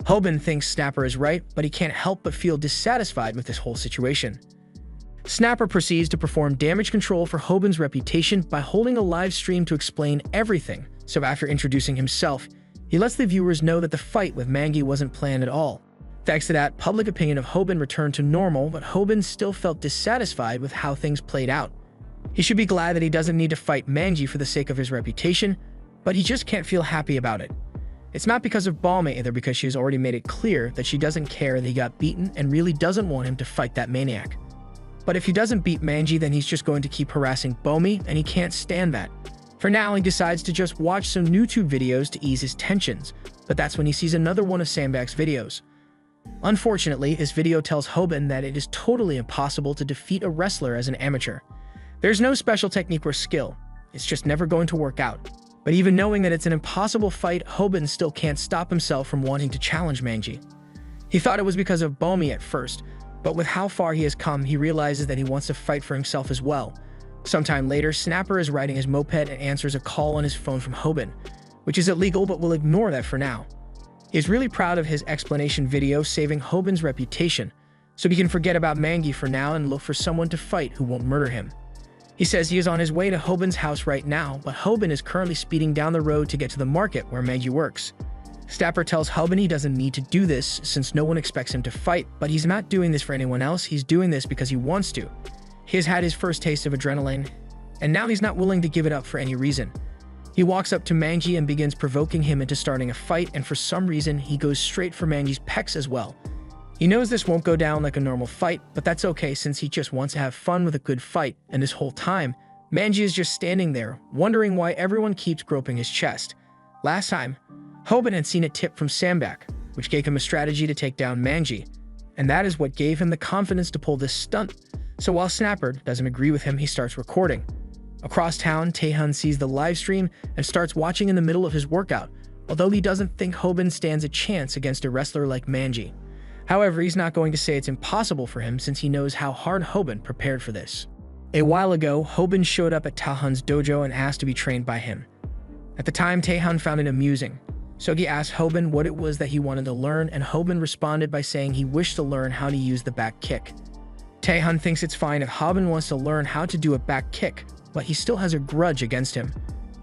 Hoban thinks Snapper is right, but he can't help but feel dissatisfied with this whole situation. Snapper proceeds to perform damage control for Hoban's reputation by holding a live stream to explain everything, so after introducing himself, he lets the viewers know that the fight with Manji wasn't planned at all. Thanks to that, public opinion of Hoban returned to normal, but Hoban still felt dissatisfied with how things played out. He should be glad that he doesn't need to fight Manji for the sake of his reputation, but he just can't feel happy about it. It's not because of Balmain either, because she has already made it clear that she doesn't care that he got beaten and really doesn't want him to fight that maniac. But if he doesn't beat Manji, then he's just going to keep harassing Bomi, and he can't stand that. For now, he decides to just watch some YouTube videos to ease his tensions, but that's when he sees another one of Sandbag's videos. Unfortunately, his video tells Hoban that it is totally impossible to defeat a wrestler as an amateur. There's no special technique or skill, it's just never going to work out. But even knowing that it's an impossible fight, Hoban still can't stop himself from wanting to challenge Manji. He thought it was because of Bomi at first, but with how far he has come, he realizes that he wants to fight for himself as well. Sometime later, Snapper is riding his moped and answers a call on his phone from Hoban, which is illegal, but we'll ignore that for now. He is really proud of his explanation video saving Hoban's reputation, so he can forget about Manji for now and look for someone to fight who won't murder him. He says he is on his way to Hoban's house right now, but Hoban is currently speeding down the road to get to the market where Manji works. Snapper tells Hoban he doesn't need to do this since no one expects him to fight, but he's not doing this for anyone else, he's doing this because he wants to. He has had his first taste of adrenaline, and now he's not willing to give it up for any reason. He walks up to Manji and begins provoking him into starting a fight, and for some reason, he goes straight for Manji's pecs as well. He knows this won't go down like a normal fight, but that's okay since he just wants to have fun with a good fight, and this whole time, Manji is just standing there, wondering why everyone keeps groping his chest. Last time, Hoban had seen a tip from Sandbag, which gave him a strategy to take down Manji, and that is what gave him the confidence to pull this stunt. So while Snapper doesn't agree with him, he starts recording. Across town, Taehan sees the live stream and starts watching in the middle of his workout, although he doesn't think Hoban stands a chance against a wrestler like Manji. However, he's not going to say it's impossible for him since he knows how hard Hoban prepared for this. A while ago, Hoban showed up at Taehan's dojo and asked to be trained by him. At the time, Taehan found it amusing. Sogi asked Hoban what it was that he wanted to learn, and Hoban responded by saying he wished to learn how to use the back kick. Taehan thinks it's fine if Hoban wants to learn how to do a back kick, but he still has a grudge against him.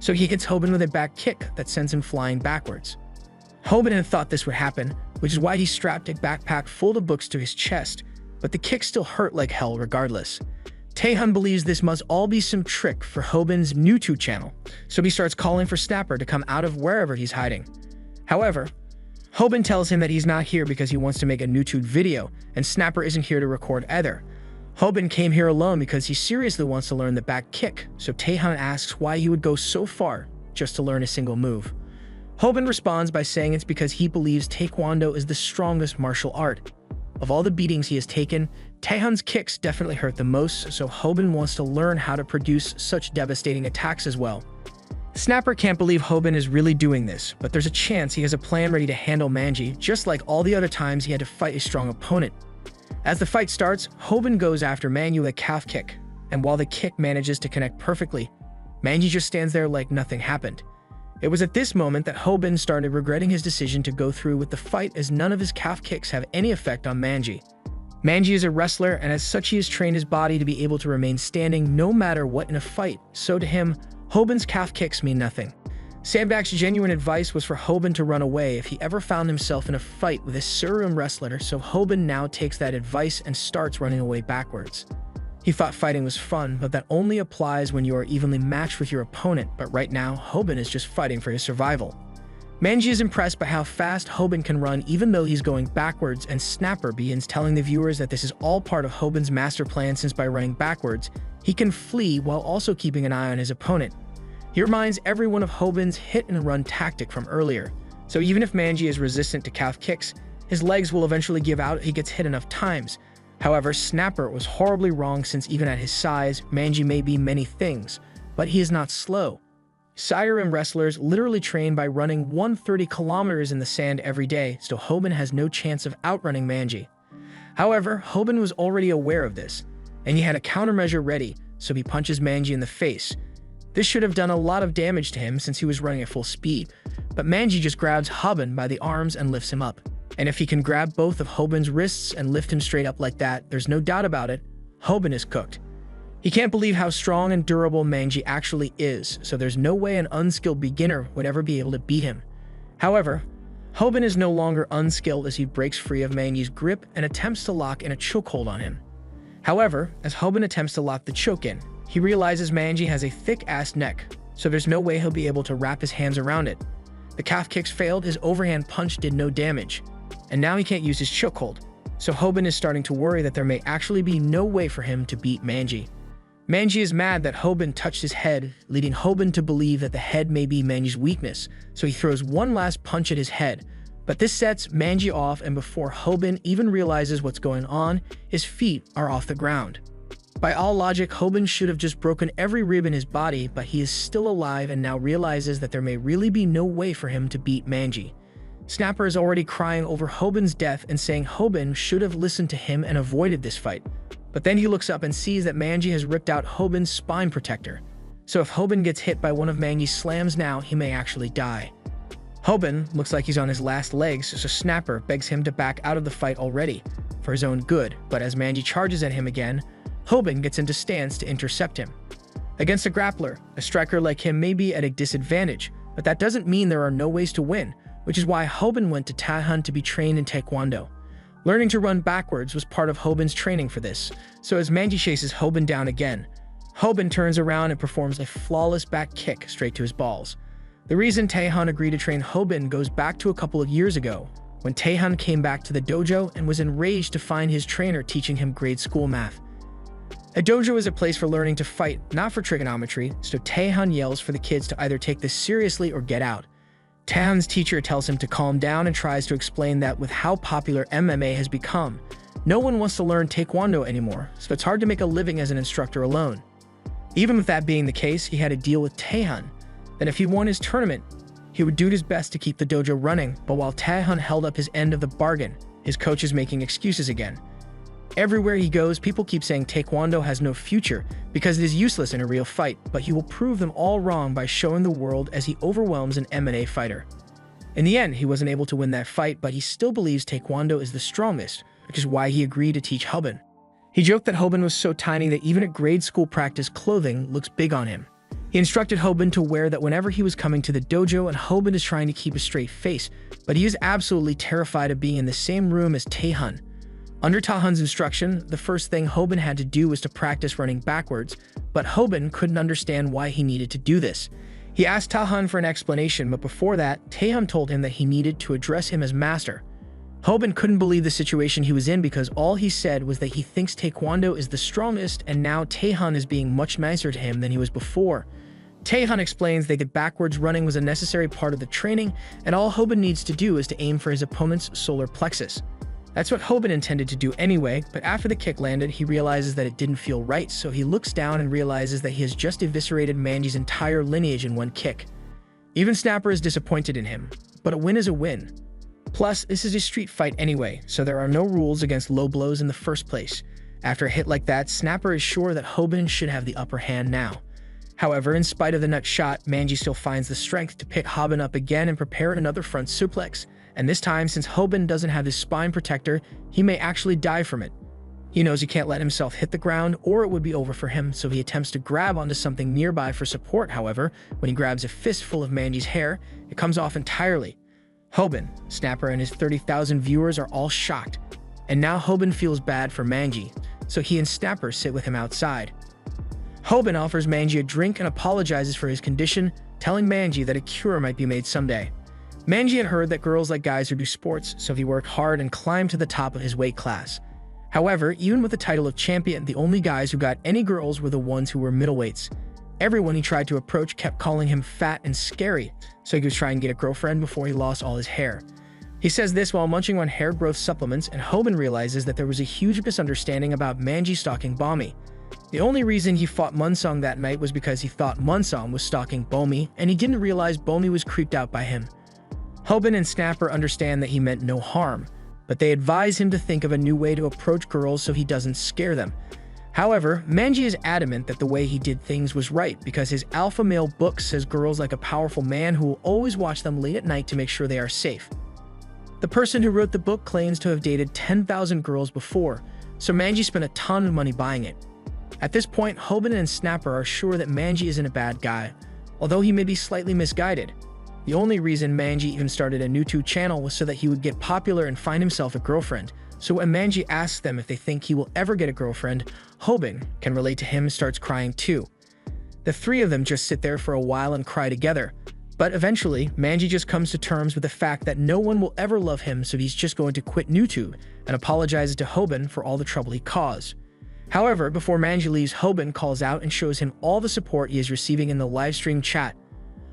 So he hits Hoban with a back kick that sends him flying backwards. Hoban had thought this would happen, which is why he strapped a backpack full of books to his chest, but the kick still hurt like hell regardless. Taehan believes this must all be some trick for Hoban's YouTube channel, so he starts calling for Snapper to come out of wherever he's hiding. However, Hoban tells him that he's not here because he wants to make a YouTube video, and Snapper isn't here to record either. Hoban came here alone because he seriously wants to learn the back kick, so Taehan asks why he would go so far just to learn a single move. Hoban responds by saying it's because he believes Taekwondo is the strongest martial art. Of all the beatings he has taken, Taehan's kicks definitely hurt the most, so Hoban wants to learn how to produce such devastating attacks as well. Snapper can't believe Hoban is really doing this, but there's a chance he has a plan ready to handle Manji, just like all the other times he had to fight a strong opponent. As the fight starts, Hoban goes after Manji with a calf kick, and while the kick manages to connect perfectly, Manji just stands there like nothing happened. It was at this moment that Hoban started regretting his decision to go through with the fight, as none of his calf kicks have any effect on Manji. Manji is a wrestler, and as such he has trained his body to be able to remain standing no matter what in a fight, so to him, Hoban's calf kicks mean nothing. Sandbag's genuine advice was for Hoban to run away if he ever found himself in a fight with a Surum wrestler, so Hoban now takes that advice and starts running away backwards. He thought fighting was fun, but that only applies when you are evenly matched with your opponent, but right now, Hoban is just fighting for his survival. Manji is impressed by how fast Hoban can run even though he's going backwards, and Snapper begins telling the viewers that this is all part of Hoban's master plan, since by running backwards, he can flee while also keeping an eye on his opponent. He reminds everyone of Hoban's hit and run tactic from earlier, so even if Manji is resistant to calf kicks, his legs will eventually give out if he gets hit enough times. However, Snapper was horribly wrong, since even at his size, Manji may be many things, but he is not slow. Siren wrestlers literally train by running 130 kilometers in the sand every day, so Hoban has no chance of outrunning Manji. However, Hoban was already aware of this, and he had a countermeasure ready, so he punches Manji in the face. This should have done a lot of damage to him since he was running at full speed, but Manji just grabs Hoban by the arms and lifts him up. And if he can grab both of Hoban's wrists and lift him straight up like that, there's no doubt about it, Hoban is cooked. He can't believe how strong and durable Manji actually is, so there's no way an unskilled beginner would ever be able to beat him. However, Hoban is no longer unskilled as he breaks free of Manji's grip and attempts to lock in a chokehold on him. However, as Hoban attempts to lock the choke in, he realizes Manji has a thick-ass neck, so there's no way he'll be able to wrap his hands around it. The calf kicks failed, his overhand punch did no damage, and now he can't use his chokehold, so Hoban is starting to worry that there may actually be no way for him to beat Manji. Manji is mad that Hoban touched his head, leading Hoban to believe that the head may be Manji's weakness, so he throws one last punch at his head, but this sets Manji off, and before Hoban even realizes what's going on, his feet are off the ground. By all logic, Hoban should have just broken every rib in his body, but he is still alive and now realizes that there may really be no way for him to beat Manji. Snapper is already crying over Hoban's death and saying Hoban should have listened to him and avoided this fight. But then he looks up and sees that Manji has ripped out Hoban's spine protector. So if Hoban gets hit by one of Manji's slams now, he may actually die. Hoban looks like he's on his last legs, so Snapper begs him to back out of the fight already, for his own good, but as Manji charges at him again, Hoban gets into stance to intercept him. Against a grappler, a striker like him may be at a disadvantage, but that doesn't mean there are no ways to win, which is why Hoban went to Taehan to be trained in Taekwondo. Learning to run backwards was part of Hoban's training for this, so as Manji chases Hoban down again, Hoban turns around and performs a flawless back kick straight to his balls. The reason Taehan agreed to train Hoban goes back to a couple of years ago, when Taehan came back to the dojo and was enraged to find his trainer teaching him grade school math. A dojo is a place for learning to fight, not for trigonometry, so Taehan yells for the kids to either take this seriously or get out. Taehan's teacher tells him to calm down and tries to explain that with how popular MMA has become, no one wants to learn Taekwondo anymore, so it's hard to make a living as an instructor alone. Even with that being the case, he had a deal with Taehan that if he won his tournament, he would do his best to keep the dojo running, but while Taehan held up his end of the bargain, his coach is making excuses again. Everywhere he goes, people keep saying Taekwondo has no future because it is useless in a real fight, but he will prove them all wrong by showing the world as he overwhelms an MMA fighter. In the end, he wasn't able to win that fight, but he still believes Taekwondo is the strongest, which is why he agreed to teach Hoban. He joked that Hoban was so tiny that even at grade school practice, clothing looks big on him. He instructed Hoban to wear that whenever he was coming to the dojo, and Hoban is trying to keep a straight face, but he is absolutely terrified of being in the same room as Taehan. Under Taehan's instruction, the first thing Hoban had to do was to practice running backwards, but Hoban couldn't understand why he needed to do this. He asked Taehan for an explanation, but before that, Taehan told him that he needed to address him as master. Hoban couldn't believe the situation he was in because all he said was that he thinks Taekwondo is the strongest, and now Taehan is being much nicer to him than he was before. Taehan explains that the backwards running was a necessary part of the training, and all Hoban needs to do is to aim for his opponent's solar plexus. That's what Hoban intended to do anyway, but after the kick landed, he realizes that it didn't feel right, so he looks down and realizes that he has just eviscerated Manji's entire lineage in one kick. Even Snapper is disappointed in him, but a win is a win. Plus, this is a street fight anyway, so there are no rules against low blows in the first place. After a hit like that, Snapper is sure that Hoban should have the upper hand now. However, in spite of the nut shot, Manji still finds the strength to pick Hoban up again and prepare another front suplex. And this time, since Hoban doesn't have his spine protector, he may actually die from it. He knows he can't let himself hit the ground or it would be over for him, so he attempts to grab onto something nearby for support. However, when he grabs a fistful of Manji's hair, it comes off entirely. Hoban, Snapper, and his 30,000 viewers are all shocked. And now Hoban feels bad for Manji, so he and Snapper sit with him outside. Hoban offers Manji a drink and apologizes for his condition, telling Manji that a cure might be made someday. Manji had heard that girls like guys who do sports, so he worked hard and climbed to the top of his weight class. However, even with the title of champion, the only guys who got any girls were the ones who were middleweights. Everyone he tried to approach kept calling him fat and scary, so he was trying to get a girlfriend before he lost all his hair. He says this while munching on hair growth supplements, and Hoban realizes that there was a huge misunderstanding about Manji stalking Balmy. The only reason he fought Munsong that night was because he thought Munsong was stalking Balmy, and he didn't realize Balmy was creeped out by him. Hoban and Snapper understand that he meant no harm, but they advise him to think of a new way to approach girls so he doesn't scare them. However, Manji is adamant that the way he did things was right because his alpha male book says girls like a powerful man who will always watch them late at night to make sure they are safe. The person who wrote the book claims to have dated 10,000 girls before, so Manji spent a ton of money buying it. At this point, Hoban and Snapper are sure that Manji isn't a bad guy, although he may be slightly misguided. The only reason Manji even started a YouTube channel was so that he would get popular and find himself a girlfriend. So when Manji asks them if they think he will ever get a girlfriend, Hoban can relate to him and starts crying too. The three of them just sit there for a while and cry together. But eventually, Manji just comes to terms with the fact that no one will ever love him, so he's just going to quit YouTube and apologizes to Hoban for all the trouble he caused. However, before Manji leaves, Hoban calls out and shows him all the support he is receiving in the livestream chat.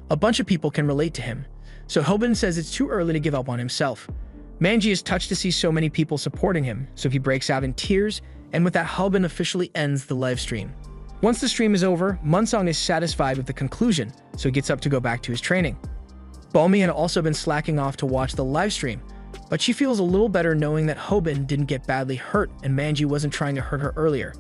A bunch of people can relate to him, so Hoban says it's too early to give up on himself. Manji is touched to see so many people supporting him, so he breaks out in tears, and with that, Hoban officially ends the livestream. Once the stream is over, Munsong is satisfied with the conclusion, so he gets up to go back to his training. Balmy had also been slacking off to watch the livestream, but she feels a little better knowing that Hoban didn't get badly hurt and Manji wasn't trying to hurt her earlier.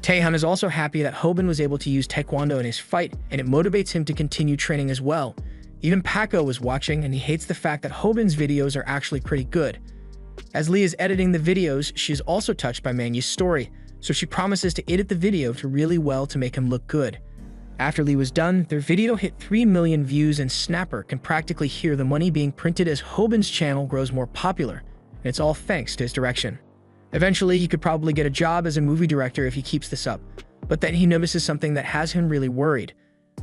Taehan is also happy that Hoban was able to use Taekwondo in his fight, and it motivates him to continue training as well. Even Paco was watching, and he hates the fact that Hoban's videos are actually pretty good. As Lee is editing the videos, she is also touched by Manji's story, so she promises to edit the video to really well to make him look good. After Lee was done, their video hit 3 million views, and Snapper can practically hear the money being printed as Hoban's channel grows more popular, and it's all thanks to his direction. Eventually, he could probably get a job as a movie director if he keeps this up, but then he notices something that has him really worried.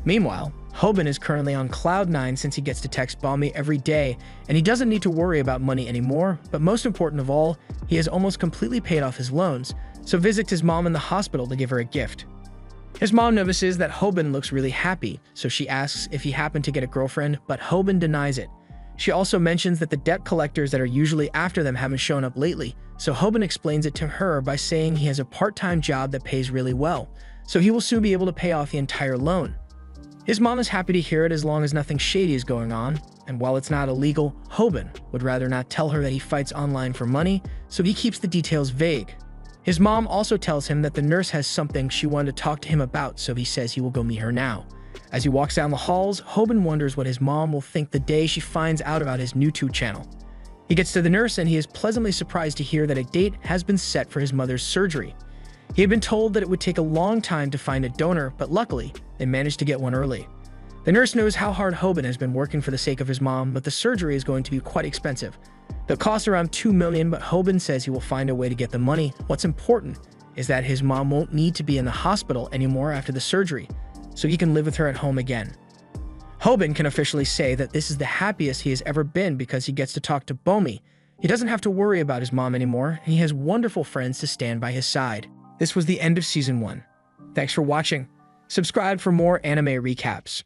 Meanwhile, Hoban is currently on cloud 9 since he gets to text Balmy every day, and he doesn't need to worry about money anymore, but most important of all, he has almost completely paid off his loans, so visits his mom in the hospital to give her a gift. His mom notices that Hoban looks really happy, so she asks if he happened to get a girlfriend, but Hoban denies it. She also mentions that the debt collectors that are usually after them haven't shown up lately, so Hoban explains it to her by saying he has a part-time job that pays really well, so he will soon be able to pay off the entire loan. His mom is happy to hear it as long as nothing shady is going on, and while it's not illegal, Hoban would rather not tell her that he fights online for money, so he keeps the details vague. His mom also tells him that the nurse has something she wanted to talk to him about, so he says he will go meet her now. As he walks down the halls, Hoban wonders what his mom will think the day she finds out about his YouTube channel. He gets to the nurse and he is pleasantly surprised to hear that a date has been set for his mother's surgery. He had been told that it would take a long time to find a donor, but luckily, they managed to get one early. The nurse knows how hard Hoban has been working for the sake of his mom, but the surgery is going to be quite expensive. It'll cost around $2 million, but Hoban says he will find a way to get the money. What's important is that his mom won't need to be in the hospital anymore after the surgery, so he can live with her at home again. Hoban can officially say that this is the happiest he has ever been because he gets to talk to Balmy. He doesn't have to worry about his mom anymore, and he has wonderful friends to stand by his side. This was the end of Season 1. Thanks for watching. Subscribe for more anime recaps.